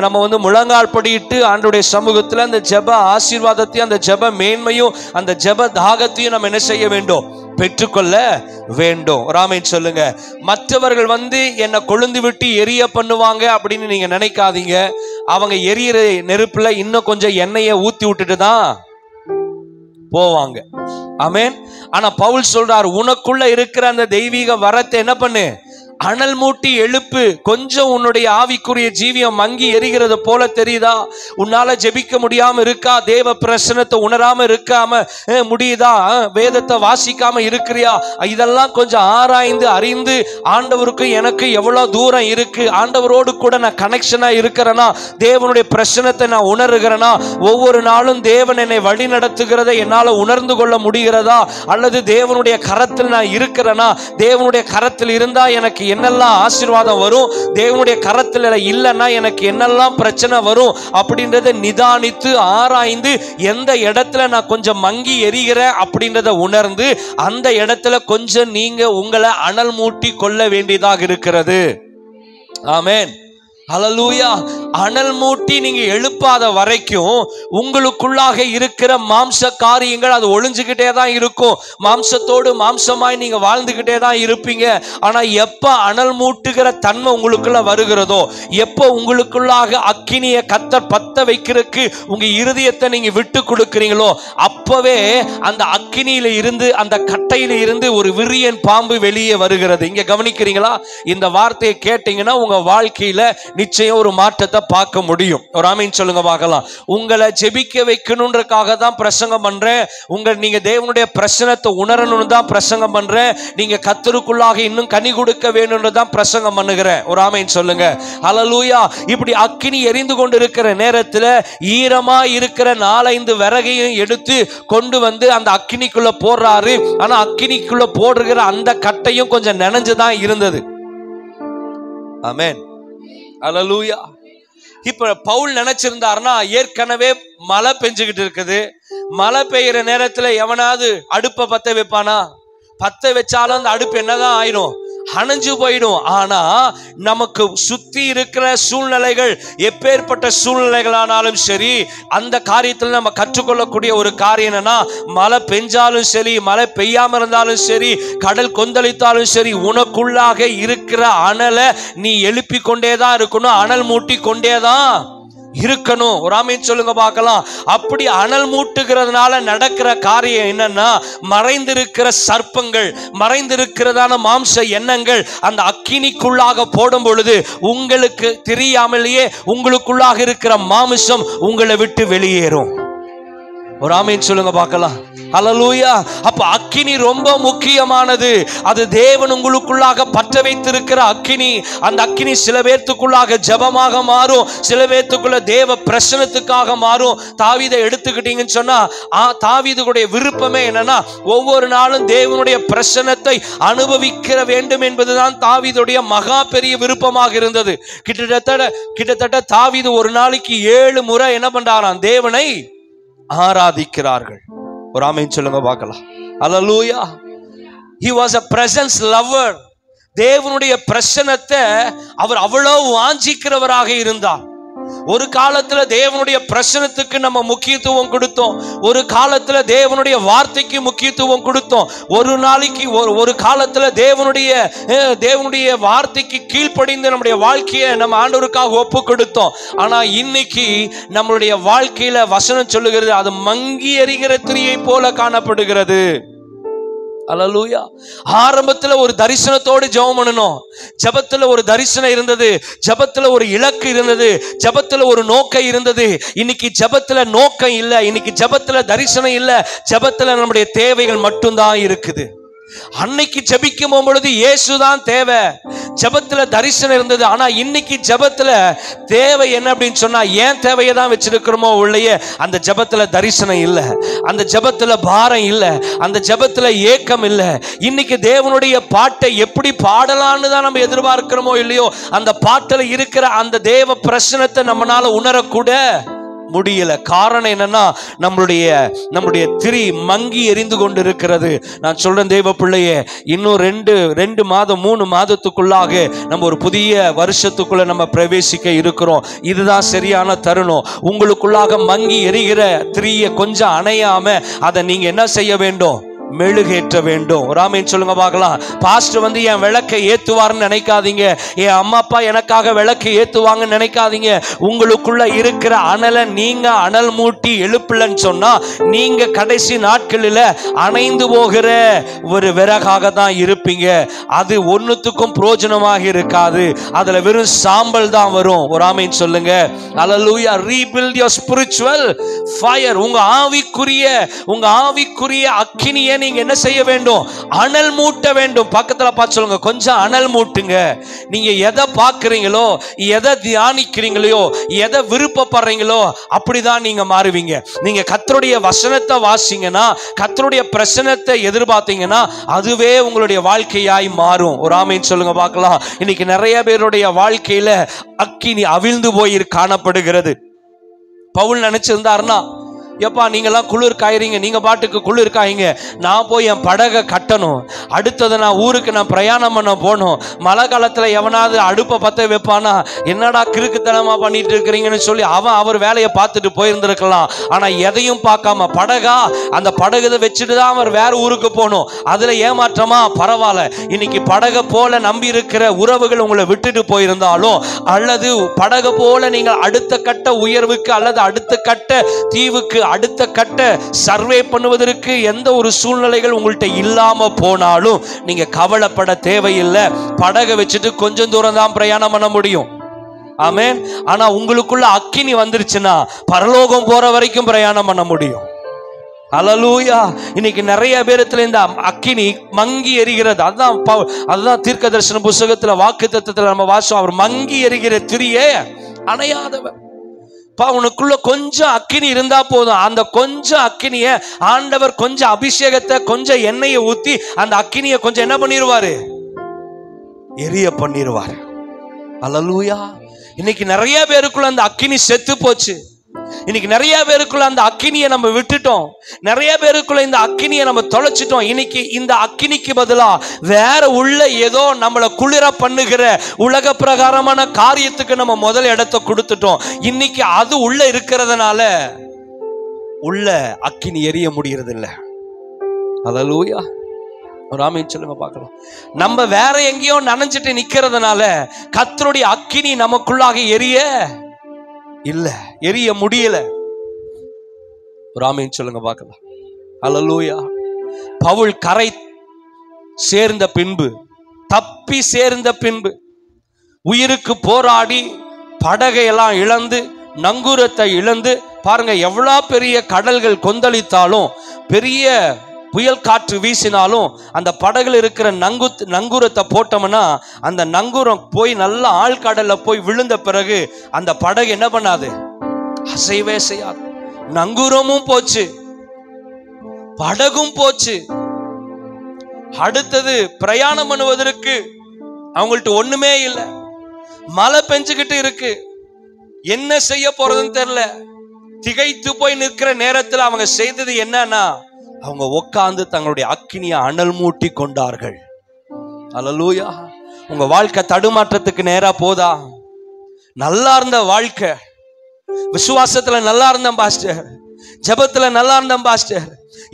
நம்ம முழங்கால் படியிட்டு ஆண்டவருடைய சமூகத்துல அந்த ஜெப ஆசீர்வாதத்தையும் அந்த ஜெப மேன்மையும் அந்த ஜெப தாகத்தையும் நம்ம என்ன செய்ய வேண்டும், பெற்றுக்கொள்ள வேண்டும். ராமேன் சொல்லுங்க. மற்றவர்கள் என்னை கொழுந்து விட்டு எரிய பண்ணுவாங்க அப்படின்னு நீங்க நினைக்காதீங்க. அவங்க எரியிற நெருப்புல இன்னும் கொஞ்சம் எண்ணெயை ஊத்தி விட்டுட்டு தான் போவாங்க. ஆமென். ஆனா பவுல் சொல்றார், உனக்குள்ள இருக்கிற அந்த தெய்வீக வரத்தை என்ன பண்ணு, அனல் மூட்டி எழுப்பு. கொஞ்சம் உன்னுடைய ஆவிக்குரிய ஜீவியம் மங்கி எரிகிறது போல தெரியுதா? உன்னால ஜெபிக்க முடியாம இருக்கா? தேவ பிரசன்னத்தை உணராம இருக்காம முடியுதா? வேதத்தை வாசிக்காம இருக்கிறியா? இதெல்லாம் கொஞ்சம் ஆராய்ந்து அறிந்து ஆண்டவருக்கு எனக்கு எவ்வளவு தூரம் இருக்கு, ஆண்டவரோடு கூட நான் கனெக்ஷனா இருக்கிறேனா, தேவனுடைய பிரசன்னத்தை நான் உணர்கிறேனா, ஒவ்வொரு நாளும் தேவன் என்னை வழி நடத்துகிறதை என்னால உணர்ந்து கொள்ள முடிகிறதா, அல்லது தேவனுடைய கரத்தில் நான் இருக்கிறேனா, தேவனுடைய கரத்தில் இருந்தா எனக்கு என்னெல்லாம் ஆசீர்வாதம் வரும், தேவனுடைய கரத்தில் இல்லைன்னா எனக்கு என்னெல்லாம் பிரச்சனை வரும் அப்படின்றத நிதானித்து ஆராய்ந்து எந்த இடத்துல நான் கொஞ்சம் மங்கி எரிகிறேன் அப்படின்றத உணர்ந்து அந்த இடத்துல கொஞ்சம் நீங்க உங்களை அனல் மூட்டி கொள்ள வேண்டியதாக இருக்கிறது. ஆமென். ஹல்லேலூயா. அனல் மூட்டி நீங்க எழுப்பாத வரைக்கும் உங்களுக்குள்ளாக இருக்கிற மாம்ச காரியங்கள் அது ஒளிஞ்சுக்கிட்டே தான் இருக்கும். மாம்சத்தோடு மாம்சமாய் நீங்க வாழ்ந்துகிட்டே தான் இருப்பீங்க. ஆனா எப்ப அனல் மூட்டுகிற தன்மை உங்களுக்குள்ள வருகிறதோ, எப்ப உங்களுக்குள்ளாக அக்கினியை கர்த்தர் பத்த வைக்கிறதுக்கு உங்க இருதயத்தை நீங்க விட்டு கொடுக்கிறீங்களோ, அப்பவே அந்த அக்கினியில இருந்து அந்த கட்டையில இருந்து ஒரு விரியன் பாம்பு வெளியே வருகிறது. இங்க கவனிக்கிறீங்களா? இந்த வார்த்தையை கேட்டீங்கன்னா உங்க வாழ்க்கையில நிச்சயம் ஒரு மாற்றத்தை பார்க்க முடியும். ஒரு ஆமீன் சொல்லுங்க பார்க்கலாம். உங்களை ஜெபிக்க வைக்கணும்ன்றதுக்காக தான் பிரசங்கம் பண்றேன். நீங்க தேவனுடைய பிரசன்னத்தை உணரணும்னு தான் பிரசங்கம் பண்றேன். நீங்க கர்த்தருக்குள்ளாக இன்னும் கனி கொடுக்க வேணும்னு தான் பிரசங்கம் பண்ணுகிறேன். ஒரு ஆமீன் சொல்லுங்க. ஹல்லேலூயா. இப்படி அக்கினி எரிந்து கொண்டு இருக்கிற நேரத்தில் ஈரமா இருக்கிற 4-5 விறகையும் எடுத்து கொண்டு வந்து அந்த அக்கினிக்குள்ள போடுறாரு. ஆனா அக்கினிக்குள்ள போடுகிற அந்த கட்டையும் கொஞ்சம் நனைஞ்சுதான் இருந்தது. ஆமென். ஹல்லேலூயா. இப்ப பவுல் நினைச்சிருந்தாருன்னா, ஏற்கனவே மழை பெஞ்சுக்கிட்டு இருக்குது, மழை பெய்யற நேரத்துல எவனாவது அடுப்பை பத்த வைப்பானா? பத்த வச்சாலும் அந்த அடுப்பு என்னதான் ஆயிடும்? அணைஞ்சு போயிடும். ஆனா நமக்கு சுத்தி இருக்கிற சூழ்நிலைகள் எப்பேற்பட்ட சூழ்நிலைகளானாலும் சரி, அந்த காரியத்தில் நம்ம கற்றுக்கொள்ளக்கூடிய ஒரு காரியம் என்னன்னா, மழை பெஞ்சாலும் சரி, மழை பெய்யாம இருந்தாலும் சரி, கடல் கொந்தளித்தாலும் சரி, உனக்குள்ளாக இருக்கிற அனலை நீ எழுப்பி கொண்டேதான் இருக்கணும், அனல் மூட்டி கொண்டேதான் இருக்கணும். ஒரு ஆமீன் சொல்லுங்க பார்க்கலாம். அப்படி அனல் மூட்டுகிறதுனால நடக்கிற காரியம் என்னன்னா, மறைந்திருக்கிற சர்ப்பங்கள், மறைந்திருக்கிறதான மாம்ச எண்ணங்கள் அந்த அக்கினிக்குள்ளாக போடும் பொழுது உங்களுக்கு தெரியாமலேயே உங்களுக்குள்ளாக இருக்கிற மாமிசம் உங்களை விட்டு வெளியேறும். ஒரு ஆமீன் சொல்லுங்க பார்க்கலாம். ஹல்லேலூயா. அப்ப அக்கினி ரொம்ப முக்கியமானது. அது தேவன் உங்களுக்குள்ளாக பற்ற வைத்திருக்கிற அக்கினி. அந்த அக்கினி சில பேர்த்துக்குள்ளாக ஜெபமாக மாறும், சில பேர்த்துக்குள்ள தேவ பிரசன்னத்துக்காக மாறும். தாவீதை எடுத்துக்கிட்டீங்கன்னு சொன்னா, தாவீதுடைய விருப்பமே என்னன்னா, ஒவ்வொரு நாளும் தேவனுடைய பிரசன்னத்தை அனுபவிக்க வேண்டும் என்பதுதான் தாவீதுடைய மகா பெரிய விருப்பமாக இருந்தது. கிட்டத்தட்ட தாவீது ஒரு நாளைக்கு 7 முறை என்ன பண்றாராம்? தேவனை ஆராதிக்கிறார்கள். ஒரு ஆமீன் சொல்லுங்க பார்க்கலாம். ஹல்லேலூயா. He was a presence lover. தேவனுடைய பிரசன்னத்தை அவர் அவ்வளவு வாஞ்சிக்கிறவராக இருந்தார். ஒரு காலத்துல தேவனுடைய பிரசன்னத்துக்கு நம்ம முக்கியத்துவம் கொடுத்தோம், ஒரு காலத்துல தேவனுடைய வார்த்தைக்கு முக்கியத்துவம் கொடுத்தோம், ஒரு நாளைக்கு ஒரு காலத்துல தேவனுடைய வார்த்தைக்கு கீழ்ப்படிந்து நம்முடைய வாழ்க்கையை நம்ம ஆண்டவருக்காக ஒப்பு கொடுத்தோம். ஆனா இன்னைக்கு நம்மளுடைய வாழ்க்கையில வசனம் சொல்லுகிறது, அது மங்கி எரிகிற திரியை போல காணப்படுகிறது. அல்லேலூயா. ஆரம்பத்துல ஒரு தரிசனத்தோடு ஜெபம் பண்ணணும். ஜெபத்துல ஒரு தரிசனம் இருந்தது, ஜெபத்துல ஒரு இலக்கு இருந்தது, ஜெபத்துல ஒரு நோக்கம் இருந்தது. இன்னைக்கு ஜெபத்துல நோக்கம் இல்ல, இன்னைக்கு ஜெபத்துல தரிசனம் இல்ல, ஜெபத்துல நம்முடைய தேவைகள் மட்டும்தான் இருக்குது. அன்னைக்கு ஜெபிக்கும் பொழுது இயேசுதான் தேவை, ஜெபத்துல தரிசனம் இருந்தது. ஆனா இன்னைக்கு ஜெபத்துல தேவை என்ன அப்படின்னு சொன்னா, ஏன் தேவையை தான் வச்சிருக்கிறோமோ உள்ளே அந்த ஜெபத்துல தரிசனம் இல்ல, அந்த ஜெபத்துல பாரம் இல்ல, அந்த ஜெபத்துல ஏக்கம் இல்ல. இன்னைக்கு தேவனுடைய பாட்டை எப்படி பாடலான்னு தான் நம்ம எதிர்பார்க்கிறோமோ இல்லையோ, அந்த பாட்டுல இருக்கிற அந்த தேவ பிரசன்னத்தை நம்மளால உணரக்கூட முடியல. காரணம் என்னன்னா, நம்முடைய திரி மங்கி எரிந்து கொண்டு இருக்கிறது. நான் சொல்றேன் தேவ பிள்ளையே, இன்னும் 2 மாதம் 3 மாதத்துக்குள்ளாக நம்ம ஒரு புதிய வருஷத்துக்குள்ள நம்ம பிரவேசிக்க இருக்கிறோம். இதுதான் சரியான தருணம். உங்களுக்குள்ளாக மங்கி எரிகிற திரியை கொஞ்சம் அணையாம அதை நீங்க என்ன செய்ய வேண்டும்? மெழுகேற்ற வேண்டும். ஒரு ஆமென் சொல்லுங்க பார்க்கலாம். பாஸ்டர் வந்து என் விளக்கை ஏத்துவார்னு நினைக்காதீங்க. என் அம்மா அப்பா எனக்காக விளக்கு ஏத்துவாங்கன்னு நினைக்காதீங்க. உங்களுக்குள்ள இருக்கிற அனலை நீங்க அனல் மூட்டி எழுப்பலன்னு சொன்னா நீங்க கடைசி நாட்களில் அணைந்து போகிற ஒரு விறகாக தான் இருப்பீங்க. அது ஒன்னுத்துக்கும் பிரயோஜனமாக இருக்காது. அதுல வெறும் சாம்பல் தான் வரும். ஒரு ஆமென் சொல்லுங்க. Hallelujah. Rebuild your spiritual fire. உங்க ஆவிக்குரிய அக்கினியை நீங்க என்ன செய்ய வேண்டும்? அனல் மூட்ட வேண்டும். பக்கத்துல பார்த்து சொல்லுங்க, கொஞ்சம் அனல் மூட்டுங்க. நீங்க எதை பார்க்குறீங்களோ, எதை தியானிக்கிறீங்களோ, எதை விருப்பப்படுறீங்களோ அப்படிதான் நீங்க மாறுவீங்க. நீங்க கர்த்தருடைய வசனத்தை வாசிங்கன்னா, கர்த்தருடைய பிரசன்னத்தை எதிர்பார்த்தீங்கன்னா அதுவே உங்களுடைய வாழ்க்கையாய் மாறும். ஒரு ஆமென் சொல்லுங்க பார்க்கலாம். இன்னைக்கு நிறைய பேருடைய வாழ்க்கையில அக்கினி அவிழ்ந்து போய் காணப்படுகிறது. பவுல் நினைச்சிருந்தாருன்னா, எப்பா நீங்கெல்லாம் குளிர் காயிறீங்க, நீங்க பாட்டுக்கு குளிர் காயுங்க, நான் போய் என் படகை கட்டணும், அடுத்தது நான் ஊருக்கு நான் பிரயாணம் பண்ண போகணும், மழை காலத்துல எவனாவது அடுப்பை பற்ற வைப்பானா, என்னடா கிறுக்குத்தனமா பண்ணிட்டு இருக்கிறீங்கன்னு சொல்லி அவர் வேலையை பார்த்துட்டு போயிருந்திருக்கலாம். ஆனா எதையும் பார்க்காம படகா, அந்த படகு வச்சுட்டு தான் அவர் வேற ஊருக்கு போகணும். அதுல ஏமாற்றமா? பரவாயில்ல. இன்னைக்கு படகை போல நம்பி இருக்கிற உறவுகள் உங்களை விட்டுட்டு போயிருந்தாலும், அல்லது படகை போல நீங்கள் அடுத்த கட்ட உயர்வுக்கு அல்லது அடுத்த கட்ட தீவுக்கு அடுத்த கட்ட சர்வே பண்ணுவதற்கு எந்த ஒரு சூழ்நிலைகள் உங்கள்கிட்ட இல்லாம போனாலும் நீங்க கவலைப்பட தேவையில்லை. படகை வச்சுட்டு கொஞ்சம் தூரம் தான் பிரயாணம் பண்ண முடியும். ஆமென். ஆனா உங்களுக்குள்ள அக்கினி வந்துருச்சுன்னா பரலோகம் போற வரைக்கும் பிரயாணம் பண்ண முடியும். ஹல்லேலூயா. இன்னைக்கு நிறைய பேரத்துல இந்த அக்கினி மங்கி எரிகிறது. அதுதான் தீர்க்கதரிசன புத்தகத்துல வாக்குத்தத்தத்துல நம்ம வாசம், அவர் மங்கி எரிகிற திரியே அணையாதவர். உனக்குள்ள கொஞ்சம் அக்கினி இருந்தா போதும். அந்த கொஞ்சம் அக்கினிய ஆண்டவர் கொஞ்சம் அபிஷேகத்தை, கொஞ்சம் எண்ணெயை ஊத்தி அந்த அக்கினியை கொஞ்சம் என்ன பண்ணிடுவாரு? எரிய பண்ணிடுவார். ஹல்லேலூயா. இன்னைக்கு நிறைய பேருக்குள்ள அந்த அக்கினி செத்து போச்சு. இன்னைக்கு நிறைய பேருக்குள்ள அந்த அக்கினியை நம்ம விட்டுட்டோம். நிறைய பேருக்குள்ள இந்த அக்கினியை நம்ம தொலைச்சிட்டோம். இன்னைக்கு இந்த அக்கினிக்கு பதிலா வேற உள்ள ஏதோ நம்மளை குளிர பண்ணுகிற உலக பிரகாரமான காரியத்துக்கு நம்ம முதல் இடத்தை கொடுத்துட்டோம். இன்னைக்கு அது உள்ள இருக்கிறதுனால உள்ள அக்கினி எரிய முடியறது இல்லை. ஹல்லேலூயா. ஒரு ஆமென் சொல்லுங்க பார்க்கலாம். நம்ம வேற எங்கேயோ நனைஞ்சிட்டு நிக்கிறதுனால கர்த்தருடைய அக்கினி நமக்குள்ளாக எரிய முடியல. ஒரு ஆமென் சொல்லுங்க பார்க்கலாம். ஹல்லேலூயா. பவுல் கரை சேர்ந்த பின்பு, தப்பி சேர்ந்த பின்பு, உயிருக்கு போராடி படகையெல்லாம் இழந்து, நங்கூரத்தை இழந்து, பாருங்க எவ்வளவு பெரிய கடல்கள் கொந்தளித்தாலும், பெரிய புயல் காற்று வீசினாலும் அந்த படகுல இருக்கிற நங்கூரத்தை போட்டோம்னா அந்த நங்கூரம் போய் நல்ல ஆழ்கடல்ல போய் விழுந்த பிறகு அந்த படகு என்ன பண்ணாது? அசைவே செய்யாது. நங்கூரமும் போச்சு, படகும் போச்சு. அடுத்தது பிரயாணம் பண்ணுவதற்கு அவங்கள்ட்ட ஒண்ணுமே இல்லை. மழை பெஞ்சுக்கிட்டு இருக்கு, என்ன செய்ய போறதுன்னு தெரியல. திகைத்து போய் நிற்கிற நேரத்தில் அவங்க செய்தது என்னன்னா, அவங்க உட்கார்ந்து தங்களுடைய அக்கினியை அனல் மூட்டி கொண்டார்கள். ஹல்லேலூயா. உங்க வாழ்க்கை தடுமாற்றத்துக்கு நேரா போதா? நல்லா இருந்த வாழ்க்கை, விசுவாசத்துல நல்லா இருந்தேன் பாஸ்டர், ஜெபத்துல நல்லா இருந்தேன் பாஸ்டர்,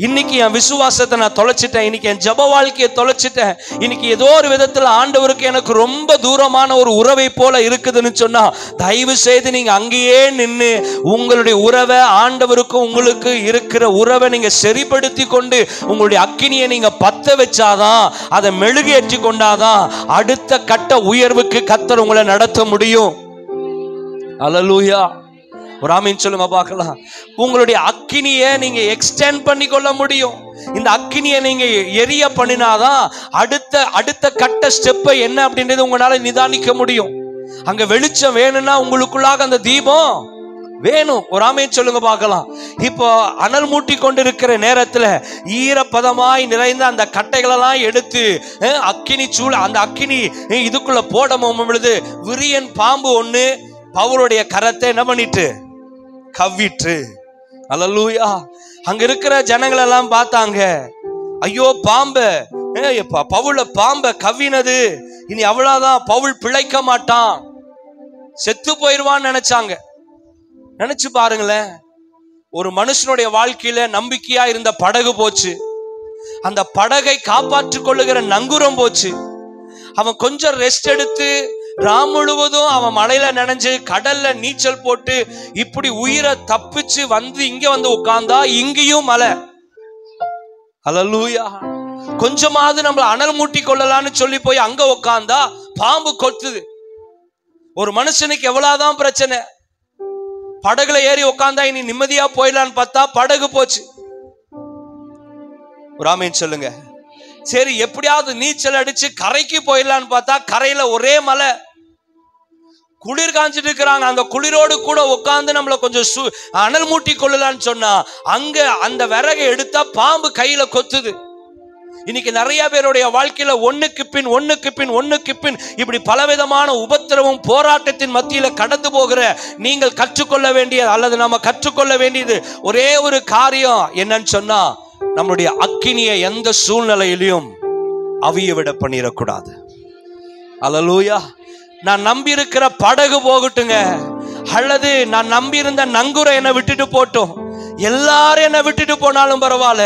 இன்னைக்கு என் விசுவாசத்தை நான் தொலைச்சிட்டேன், இன்னைக்கு என் ஜெப வாழ்க்கையை தொலைச்சிட்டேன், இன்னைக்கு ஏதோ ஒரு விதத்துல ஆண்டவருக்கு எனக்கு ரொம்ப தூரமான ஒரு உறவை போல இருக்குதுன்னு சொன்னா, தயவு செய்து நீங்க அங்கேயே நின்று உங்களுடைய உறவை, ஆண்டவருக்கும் உங்களுக்கு இருக்கிற உறவை நீங்க சரிப்படுத்தி கொண்டு உங்களுடைய அக்கினியை நீங்க பத்த வச்சாதான், அதை மெழுகேற்றி கொண்டாதான் அடுத்த கட்ட உயர்வுக்கு கர்த்தர் உங்களை நடத்த முடியும். ஹல்லேலூயா. ஒரு ஆமென் சொல்லுங்க பார்க்கலாம். உங்களுடைய அக்கினியை நீங்க எக்ஸ்டெண்ட் பண்ணி கொள்ள முடியும். இந்த அக்கினியை நீங்க எரிய பண்ணினாதான் அடுத்த கட்ட ஸ்டெப்பை என்ன அப்படின்றது உங்களால நிதானிக்க முடியும். அங்க வெளிச்சம் வேணும்னா உங்களுக்குள்ளாக அந்த தீபம் வேணும். ஒரு ஆமென் சொல்லுங்க பார்க்கலாம். இப்போ அனல் மூட்டி கொண்டிருக்கிற நேரத்துல ஈரப்பதமாய் நிறைந்த அந்த கட்டைகளெல்லாம் எடுத்து அக்கினி அந்த அக்கினி இதுக்குள்ள போடும் பொழுது விரியன் பாம்பு ஒண்ணு பவுலுடைய கரத்தை என்ன பண்ணிட்டு கவ்விட்டு. ஹல்லேலூயா. அங்க இருக்கிற ஜனங்கள் எல்லாம் பார்த்தாங்க, ஐயோ பாம்பு, பவுல பாம்பை கவ்வினது, இனி அவ்வளவுதான், பவுல் பிழைக்க மாட்டான், செத்து போயிடுவான்னு நினைச்சாங்க. நினைச்சு பாருங்களேன், ஒரு மனுஷனுடைய வாழ்க்கையில நம்பிக்கையா இருந்த படகு போச்சு, அந்த படகை காப்பாற்றிக் கொள்ளுகிற நங்கூரம் போச்சு. அவன் கொஞ்சம் ரெஸ்ட் எடுத்து முழுவதும் அவன் மலையில நனைஞ்சு கடல்ல நீச்சல் போட்டு இப்படி உயிரை தப்பிச்சு வந்து இங்க வந்து உட்கார்ந்தா இங்கேயும் மலை. அல்லேலூயா. கொஞ்சமாவது நம்மள அனல் மூட்டி கொள்ளலான்னு சொல்லி போய் அங்க உட்கார்ந்தா பாம்பு கொத்துது. ஒரு மனுஷனுக்கு எவ்வளவுதான் பிரச்சனை, படகுல ஏறி உட்கார்ந்தா இனி நிம்மதியா போயிடலான்னு பார்த்தா படகு போச்சு. ராமேன் சொல்லுங்க. சரி எப்படியாவது நீச்சல் அடிச்சு கரைக்கு போயிடலான்னு பார்த்தா கரையில ஒரே மலை, குளிர் காஞ்சிட்டு இருக்கிறாங்க. அந்த குளிரோடு கூட உட்கார்ந்து நம்மள கொஞ்சம் அனல் மூட்டி கொள்ளலான்னு சொன்னா அங்க அந்த விறகை எடுத்தா பாம்பு கையில கொத்துது. இன்னைக்கு நிறைய பேருடைய வாழ்க்கையில ஒண்ணுக்கு பின் இப்படி பலவிதமான உபத்திரவம் போராட்டத்தின் மத்தியில கடந்து போகிற நீங்கள் கற்றுக்கொள்ள வேண்டிய அல்லது நம்ம கற்றுக்கொள்ள வேண்டியது ஒரே ஒரு காரியம் என்னன்னு சொன்னா, நம்முடைய அக்கினியை எந்த சூழ்நிலையிலும் அவிய விட பண்ணிடக்கூடாது. அல்லேலூயா. நான் நம்பி இருக்கிற படகு போகட்டுங்க, அல்லது நான் நம்பி இருந்த நங்கூரை என்னை விட்டுட்டு போட்டோம், எல்லாரும் என்னை விட்டுட்டு போனாலும் பரவாயில்ல,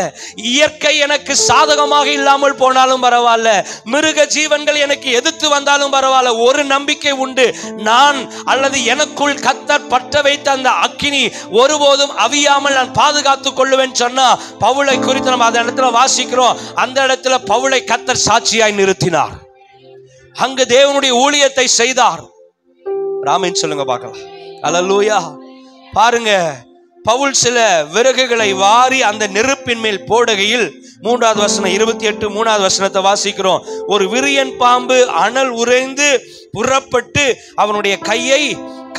இயற்கை எனக்கு சாதகமாக இல்லாமல் போனாலும் பரவாயில்ல, மிருக ஜீவன்கள் எனக்கு எதிர்த்து வந்தாலும் பரவாயில்ல, ஒரு நம்பிக்கை உண்டு, நான் அல்லது எனக்குள் கர்த்தர் பற்ற வைத்த அந்த அக்கினி ஒருபோதும் அவியாமல் நான் பாதுகாத்துக் கொள்ளுவேன் சொன்னா பவுலை குறித்து நம்ம அந்த இடத்துல வாசிக்கிறோம். அந்த இடத்துல பவுலை கர்த்தர் சாட்சியாய் நிறுத்தினார், அங்கு தேவனுடைய ஊழியத்தை செய்தார். ராமேன் சொல்லுங்க பார்க்கலாம். அல்லேலூயா. பாருங்க, பவுல் சில விறகுகளை வாரி அந்த நெருப்பின் மேல் போடுகையில் 3வது வசனம் 28 3வது வசனத்தை வாசிக்கிறோம். ஒரு விரியன் பாம்பு அனல் உறைந்து புறப்பட்டு அவனுடைய கையை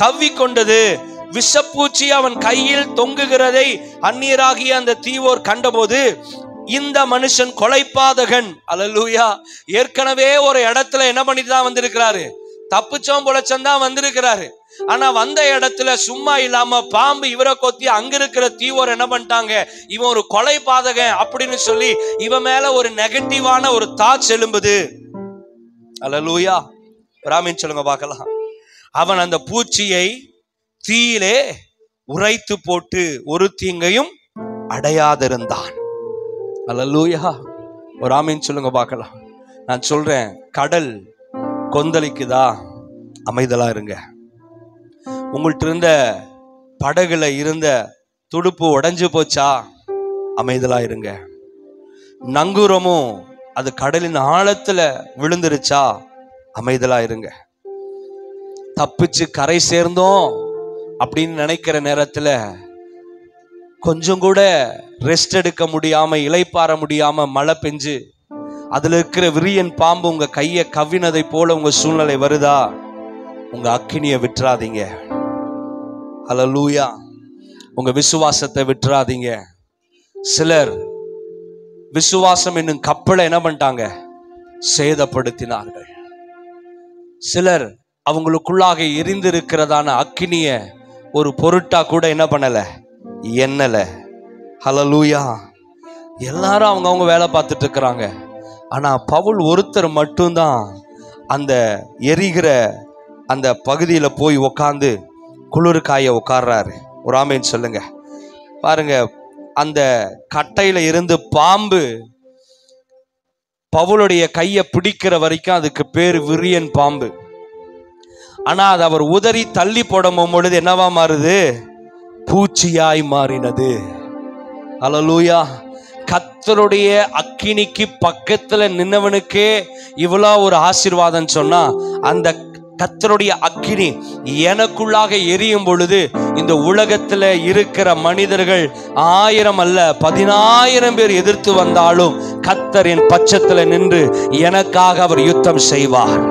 கவ்வி கொண்டது. விஷப்பூச்சி அவன் கையில் தொங்குகிறதை அந்நியராகிய அந்த தீவோர் கண்டபோது, இந்த மனுஷன் கொலைபாதகன். அல்லேலூயா. ஏற்கனவே ஒரு இடத்துல என்ன பண்ணிட்டு தான் வந்திருக்கிறாரு, தப்புச்சோம் பொழைச்சம் தான் வந்திருக்கிறாரு. ஆனா வந்த இடத்துல சும்மா இல்லாம பாம்பு இவரை கொத்தி அங்க இருக்கிற தீவோர் என்ன பண்ணிட்டாங்க, இவன் ஒரு கொலைபாதகன் அப்படின்னு சொல்லி இவன் மேல ஒரு நெகட்டிவான ஒரு தாட்ஸ் எழும்புது. அல்லேலூயா. ராமேன் சொல்லுங்க பார்க்கலாம். அவன் அந்த பூச்சியை தீயிலே உரைத்து போட்டு ஒரு தீங்கையும் அடையாதிருந்தான். அல்லேலூயா. ஒரு ஆமீன் சொல்லுங்க பார்க்கலாம். நான் சொல்றேன், கடல் கொந்தளிக்குதா, அமைதலா இருங்க. உங்கள்கிட்ட இருந்த படகுல இருந்த துடுப்பு உடைஞ்சு போச்சா, அமைதலா இருங்க. நங்கூரமும் அது கடலின் ஆழத்துல விழுந்துருச்சா, அமைதலா இருங்க. தப்பிச்சு கரை சேர்ந்தோம் அப்படின்னு நினைக்கிற நேரத்துல கொஞ்சம் கூட ரெஸ்ட் எடுக்க முடியாம இளைப்பாற முடியாம மழை பெஞ்சு அதுல இருக்கிற விரியன் பாம்பு உங்க கையை கவ்வினதை போல உங்க சூழ்நிலை வருதா, உங்க அக்கினியை விட்டுறாதீங்க. அல்லேலூயா. உங்க விசுவாசத்தை விட்டுறாதீங்க. சிலர் விசுவாசம் என்னும் கப்பலை என்ன பண்ணிட்டாங்க, சேதப்படுத்தினார்கள். சிலர் அவங்களுக்குள்ளாக எரிந்திருக்கிறதான அக்கினிய ஒரு பொருட்டா கூட என்ன பண்ணல, எண்ணல. ஹல்லேலூயா. எல்லாரும் அவங்கவுங்க வேலை பார்த்துட்டு இருக்கிறாங்க. ஆனா பவுல் ஒருத்தர் மட்டும்தான் அந்த எரிகிற அந்த பகுதியில போய் உக்காந்து குளிர்காய உட்கார்றாரு. ஒரு ஆமேன் சொல்லுங்க. பாருங்க, அந்த கட்டையில இருந்து பாம்பு பவுலுடைய கையை பிடிக்கிற வரைக்கும் அதுக்கு பேரு விரியன் பாம்பு. ஆனா அது அவர் உதறி தள்ளி போடும் பொழுது என்னவா மாறுது, பூச்சியாய் மாறினது. அல்லேலூயா. கர்த்தருடைய அக்கினிக்கு பக்கத்துல நின்னவனுக்கே இவ்வளோ ஒரு ஆசீர்வாதம் சொன்னா, அந்த கர்த்தருடைய அக்கினி எனக்குள்ளாக எரியும் பொழுது இந்த உலகத்துல இருக்கிற மனிதர்கள் 1000 அல்ல 10,000 பேர் எதிர்த்து வந்தாலும் கர்த்தர் என் பட்சத்துல நின்று எனக்காக அவர் யுத்தம் செய்வார்.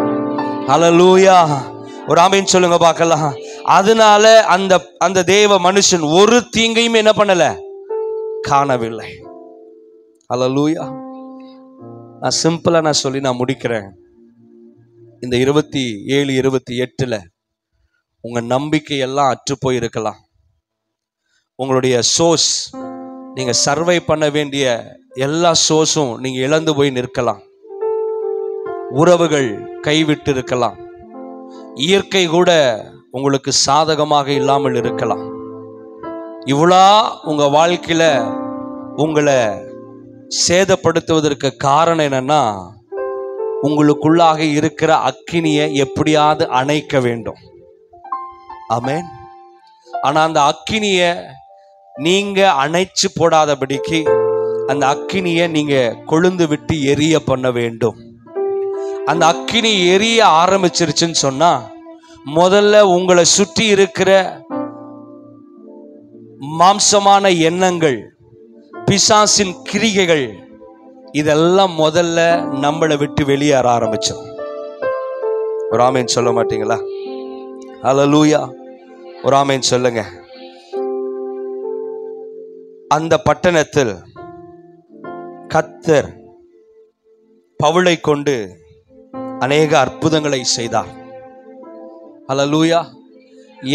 அல்லேலூயா. ஒரு ஆமீன் சொல்லுங்க பார்க்கலாம். அதனால அந்த தேவ மனுஷன் ஒரு தீங்கையும் என்ன பண்ணல, காணவில்லை. அல்லேலூயா. நான் சிம்பிளா சொல்லி நான் முடிக்கிறேன். இந்த 27 28 உங்க நம்பிக்கை எல்லாம் அற்று போயிருக்கலாம். உங்களுடைய சோர்ஸ், நீங்க சர்வை பண்ண வேண்டிய எல்லா சோர்ஸும் நீங்க இழந்து போய் நிற்கலாம். உறவுகள் கைவிட்டு இருக்கலாம். இயற்கை கூட உங்களுக்கு சாதகமாக இல்லாமல் இருக்கலாம். இவ்வளோ உங்க வாழ்க்கையில உங்களை சேதப்படுத்துவதற்கு காரணம் என்னன்னா, உங்களுக்குள்ளாக இருக்கிற அக்கினியை எப்படியாவது அணைக்க வேண்டும். ஆமென். ஆனா அந்த அக்கினியை நீங்க அணைச்சு போடாதபடிக்கு அந்த அக்கினியை நீங்க கொழுந்து விட்டு எரிய பண்ண வேண்டும். அந்த அக்கினி எரிய ஆரம்பிச்சிருச்சுன்னு சொன்னா, முதல்ல உங்களை சுற்றி இருக்கிற மாம்சமான எண்ணங்கள், பிசாசின் கிரிகைகள், இதெல்லாம் முதல்ல நம்மளை விட்டு வெளியேற ஆரம்பிச்சோம். ஒரு ஆமேன் சொல்ல மாட்டீங்களா? ஹல்லேலூயா. ஒரு ஆமேன் சொல்லுங்க. அந்த பட்டணத்தில் கர்த்தர் பவுலை கொண்டு அநேக அற்புதங்களை செய்தார். ஹல்லேலூயா.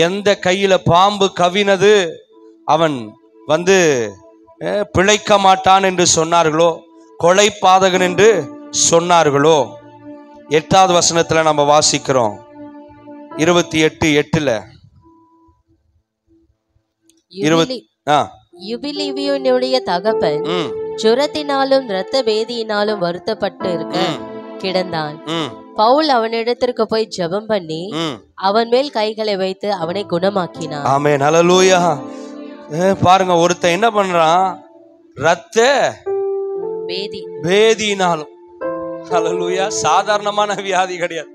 எந்த கையில பாம்பு கவினது அவன் பிழைக்க மாட்டான் என்று சொன்னார்களோ, கொலை பாதகன் என்று சொன்னார்களோ, 8வது வசனத்துல நம்ம வாசிக்கிறோம். 28:8 யுபிலிவியனுடைய தகப்பன் ஜுரத்தினாலும் இரத்த பேதியினாலும் வருத்தப்பட்டு இருக்க கிடந்தான். பவுல் அவனிடத்திற்கு போய் ஜெபம் பண்ணி அவன் மேல் கைகளை வைத்து அவனை குணமாக்கினான். ஆமென். ஹல்லேலூயா. பாருங்க, ஒருத்தன் என்ன பண்றான்? இரத்த பேதியினாலும். ஹல்லேலூயா. சாதாரணமான வியாதி கிடையாது.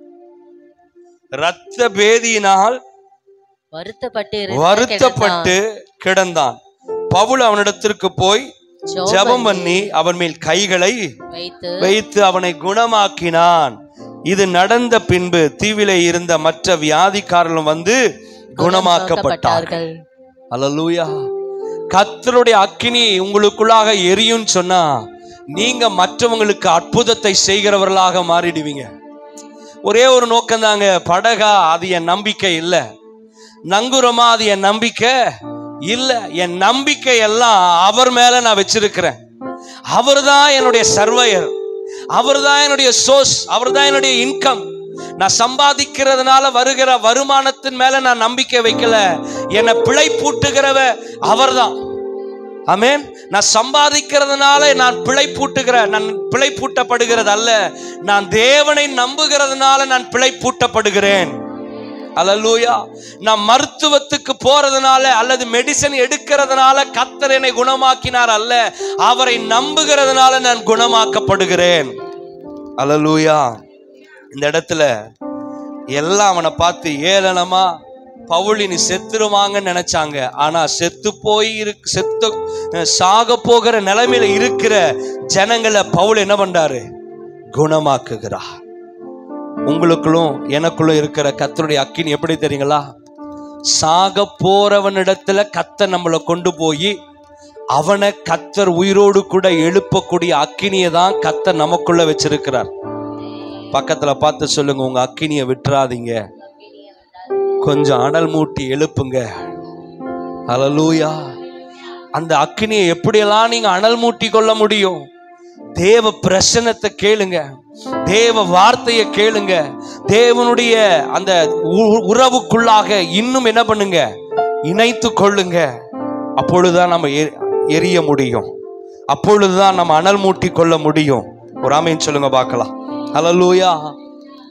இரத்த பேதியினால் வருத்தப்பட்டு கிடந்தான். பவுல் அவனிடத்திற்கு போய் ஜெபம் பண்ணி அவன் மேல் கைகளை வைத்து அவனை குணமாக்கினான். இது நடந்த பின்பு தீவிலே இருந்த மற்ற வியாதிக்காரர்களும் குணமாக்கப்பட்டார்கள். ஹல்லேலூயா. கர்த்தருடைய அக்கினி உங்களுக்குள்ளாக எரியும் சொன்னா, நீங்க மற்றவங்களுக்கு அற்புதத்தை செய்கிறவர்களாக மாறிடுவீங்க. ஒரே ஒரு நோக்கம் தாங்க. படகா, அது என் நம்பிக்கை இல்லை. நங்குரமா, அது என் நம்பிக்கை இல்லை. என் நம்பிக்கை எல்லாம் அவர் மேல நான் வச்சிருக்கிறேன். அவர் தான் என்னுடைய சர்வையர், அவர் தான் என்னுடைய சோர்ஸ், அவர் தான் என்னுடைய இன்கம். நான் சம்பாதிக்கிறதுனால வருகிற வருமானத்தின் மேல நான் நம்பிக்கை வைக்கல. என்னை பிழைப்பூட்டுகிறவ அவர்தான். ஆமென். நான் சம்பாதிக்கிறதுனால நான் பிழைப்பூட்டப்படுகிறது அல்ல, நான் தேவனை நம்புகிறதுனால நான் பிழைப்பூட்டப்படுகிறேன். அல்லேலூயா. நான் மருத்துவத்துக்கு போறதுனால அல்லது மெடிசன் எடுக்கிறதுனால கர்த்தர் என்னை குணமாக்கினார் அல்ல, அவரை நம்புகிறதுனால நான் குணமாக்கப்படுகிறேன். அல்லேலூயா. இந்த இடத்துல எல்லாம் அவனை பார்த்து ஏளனமா பவுலினி செத்துருவாங்கன்னு நினைச்சாங்க. ஆனா செத்து சாக போகிற நிலைமையில இருக்கிற ஜனங்களை பவுல் என்ன பண்றாரு? குணமாக்குகிறார். உங்களுக்குள்ளும் எனக்குள்ளும் இருக்கிற கர்த்தருடைய அக்கினி எப்படி தெரியுங்களா? சாக போறவனிடத்துல கர்த்தர் நம்மளை கொண்டு போய் அவனை கர்த்தர் உயிரோடு கூட எழுப்பக்கூடிய அக்கினியை தான் கர்த்தர் நமக்குள்ள வச்சிருக்கிறார். பக்கத்துல பார்த்து சொல்லுங்க, உங்க அக்கினியை விட்டுறாதீங்க, கொஞ்சம் அனல் மூட்டி எழுப்புங்க. ஹல்லேலூயா. அந்த அக்கினியை எப்படியெல்லாம் நீங்க அனல் மூட்டி கொள்ள முடியும்? தேவ பிரசன்னத்தை கேளுங்க, தேவ வார்த்தையை கேளுங்க, தேவனுடைய அந்த உறவுக்குள்ளாக இன்னும் என்ன பண்ணுங்க? இணைத்து கொள்ளுங்க. அப்பொழுதுதான் நம்ம எரிய முடியும், அப்பொழுதுதான் நம்ம அனல் மூட்டி கொள்ள முடியும். ஒரு ஆமீன் சொல்லுங்க பார்க்கலாம். ஹல்லேலூயா.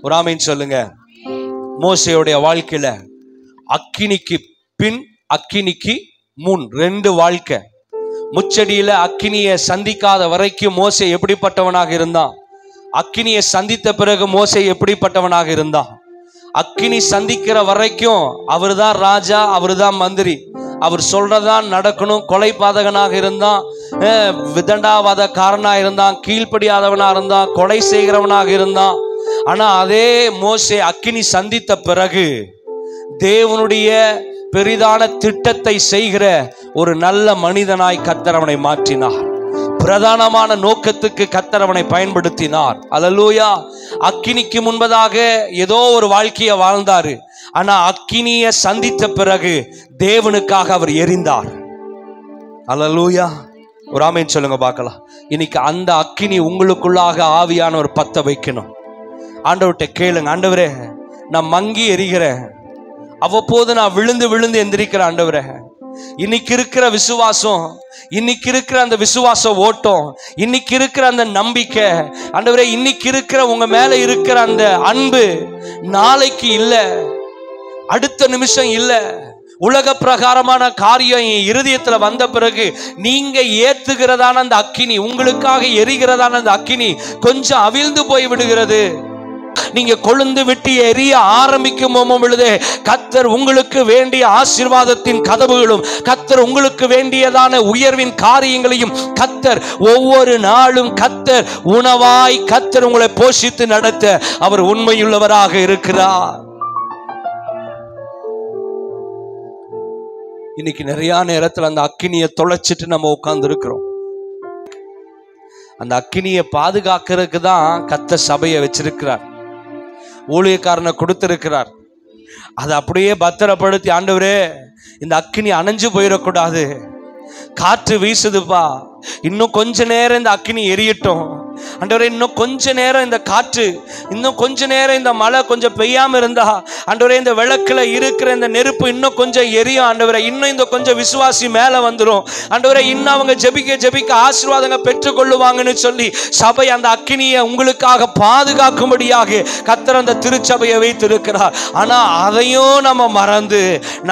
ஒரு ஆமீன் சொல்லுங்க. மோசேயுடைய வாழ்க்கையில அக்கினிக்கு பின் அக்கினிக்கு முன் 2 வாழ்க்கை. முச்சடியில அக்கினியை சந்திக்காத வரைக்கும் மோசே எப்படிப்பட்டவனாக இருந்தான்? அக்கினியை சந்தித்த பிறகு மோசே எப்படிப்பட்டவனாக இருந்தான்? அக்கினி சந்திக்கிற வரைக்கும் அவர் தான் ராஜா, அவர் தான் மந்திரி, அவர் சொல்றதான் நடக்கணும். கொலை பாதகனாக இருந்தான், விதண்டாவாதக்காரனா இருந்தான், கீழ்ப்படியாதவனா இருந்தான், கொலை செய்கிறவனாக இருந்தான். ஆனா அதே மோசே அக்கினி சந்தித்த பிறகு தேவனுடைய பெரிதான திட்டத்தை செய்கிற ஒரு நல்ல மனிதனாய் கர்த்தர் அவனை மாற்றினார். பிரதானமான நோக்கத்துக்கு கர்த்தர் அவனை பயன்படுத்தினார். அல்லேலூயா. அக்கினிக்கு முன்பதாக ஏதோ ஒரு வாழ்க்கையை வாழ்ந்தாரு. ஆனா அக்கினியை சந்தித்த பிறகு தேவனுக்காக அவர் எரிந்தார். அல்லேலூயா. ஒரு ஆமீன் சொல்லுங்க பார்க்கலாம். இன்னைக்கு அந்த அக்கினி உங்களுக்குள்ளாக ஆவியானவர் பத்த வைக்கணும். ஆண்டவர்கிட்ட கேளுங்க, ஆண்டவரே நான் மங்கி எரிகிறேன், அவ்வப்போது நான் விழுந்து விழுந்து எந்திரிக்கிறேன், ஆண்டவரே இன்னைக்கு இருக்கிற விசுவாசம், இன்னைக்கு இருக்கிற அந்த விசுவாச ஓட்டம், இன்னைக்கு இருக்கிற அந்த நம்பிக்கை, ஆண்டவரே இன்னைக்கு இருக்கிற உங்க மேல இருக்கிற அந்த அன்பு நாளைக்கு இல்ல, அடுத்த நிமிஷம் இல்ல. உலக பிரகாரமான காரியம் என் இருதயத்துல வந்த பிறகு நீங்க ஏத்துகிறதான அந்த அக்கினி, உங்களுக்காக எரிகிறதான அந்த அக்கினி கொஞ்சம் அவிழ்ந்து போய் விடுகிறது. நீங்க கொழுந்து விட்டு எரிய ஆரம்பிக்கும் பொழுது கர்த்தர் உங்களுக்கு வேண்டிய ஆசீர்வாதத்தின் கதவுகளும், கர்த்தர் உங்களுக்கு வேண்டியதான உயர்வின் காரியங்களையும் கர்த்தர் ஒவ்வொரு நாளும் கர்த்தர் உணவாய் கர்த்தர் உங்களை போஷித்து நடத்த அவர் உண்மையுள்ளவராக இருக்கிறார். இன்னைக்கு நிறைய நேரத்தில் அந்த அக்கினியை தொலைச்சிட்டு நம்ம உட்கார்ந்து இருக்கிறோம். அந்த அக்கினியை பாதுகாக்கிறதுக்கு தான் கர்த்தர் சபையை வச்சிருக்கிறார், ஊழியக்காரனை கொடுத்திருக்கிறார். அதை அப்படியே பத்திரப்படுத்தி, ஆண்டவரே இந்த அக்கினி அணைஞ்சு போயிடக்கூடாது, காற்று வீசுதுப்பா, இன்னும் கொஞ்ச நேரம் இந்த அக்கினி எரியட்டும் ஆண்டவரே, இன்னும் கொஞ்ச நேரம் இந்த காற்று, இன்னும் கொஞ்ச நேரம் இந்த மழை கொஞ்சம் பெய்யாம இருந்தா ஆண்டவரே, இந்த விளக்குல இருக்கிற இந்த நெருப்பு இன்னும் கொஞ்சம் எரியும் ஆண்டவரே, இன்னும் இந்த கொஞ்சம் விசுவாசி மேல வந்துடும் ஆண்டவரே, இன்னும் அவங்க ஜெபிக்க ஜெபிக்க ஆசீர்வாதங்க பெற்றுக் கொள்ளுவாங்கன்னு சொல்லி சபை அந்த அக்கினியை உங்களுக்காக பாதுகாக்கும்படியாக கர்த்தர் அந்த திருச்சபையை வைத்திருக்கிறார். ஆனா அதையும் நம்ம மறந்து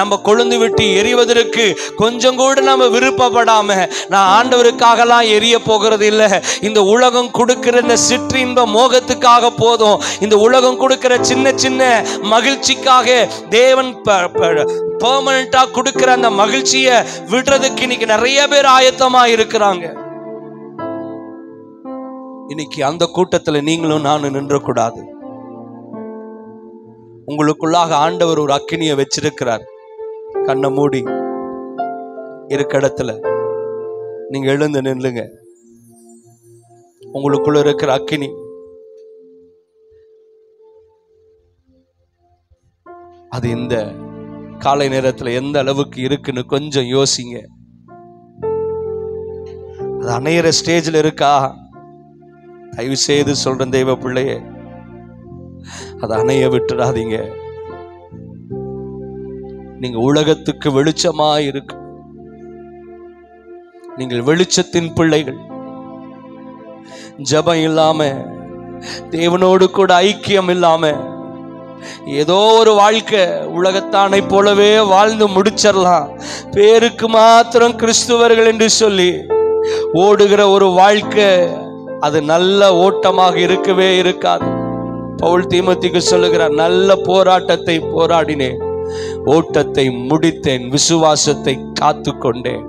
நம்ம கொழுந்து விட்டு எரிவதற்கு கொஞ்சம் கூட நம்ம விருப்பப்படாம, நான் ஆண்டவருக்காகலாம் எரிய போகிறது இல்லை, இந்த உலகம் கொடுக்கிற இந்த சிற்றின்ப மோகத்துக்காக போதும், இந்த உலகம் கொடுக்கிற சின்ன சின்ன மகிழ்ச்சிக்காக தேவன் பெர்மனண்டா கொடுக்கிற அந்த மகிழ்ச்சியை விடுறதுக்கு இன்னைக்கு நிறைய பேர் ஆயத்தமா இருக்கிறாங்க. இன்னைக்கு அந்த கூட்டத்துல நீங்களும் நானும் நின்றக்கூடாது. உங்களுக்குள்ளாக ஆண்டவர் ஒரு அக்கினியை வச்சிருக்கிறார். கண்ணை மூடி இருக்க இடத்துல நீங்க எழுந்து நில்லுங்க. உங்களுக்குள்ள இருக்கிற அக்கினி அது இந்த காலை நேரத்துல எந்த அளவுக்கு இருக்குன்னு கொஞ்சம் யோசிங்க. அது அணையிற ஸ்டேஜ்ல இருக்கா? தயவு செய்து சொல்றேன் தெய்வ பிள்ளையே, அதை அணைய விட்டுறாதீங்க. நீங்க உலகத்துக்கு வெளிச்சமா இருக்கு, நீங்கள் வெளிச்சத்தின் பிள்ளைகள். ஜெபம் இல்லாம, தேவனோடு கூட ஐக்கியம் இல்லாம ஏதோ ஒரு வாழ்க்கை உலகத்தானை போலவே வாழ்ந்து முடிச்சிடலாம், பேருக்கு மாத்திரம் கிறிஸ்துவர்கள் என்று சொல்லி ஓடுகிற ஒரு வாழ்க்கை அது நல்ல ஓட்டமாக இருக்கவே இருக்காது. பவுல் தீமோத்தேயுக்கு சொல்லுகிறார், நல்ல போராட்டத்தை போராடினேன், ஓட்டத்தை முடித்தேன், விசுவாசத்தை காத்து கொண்டேன்.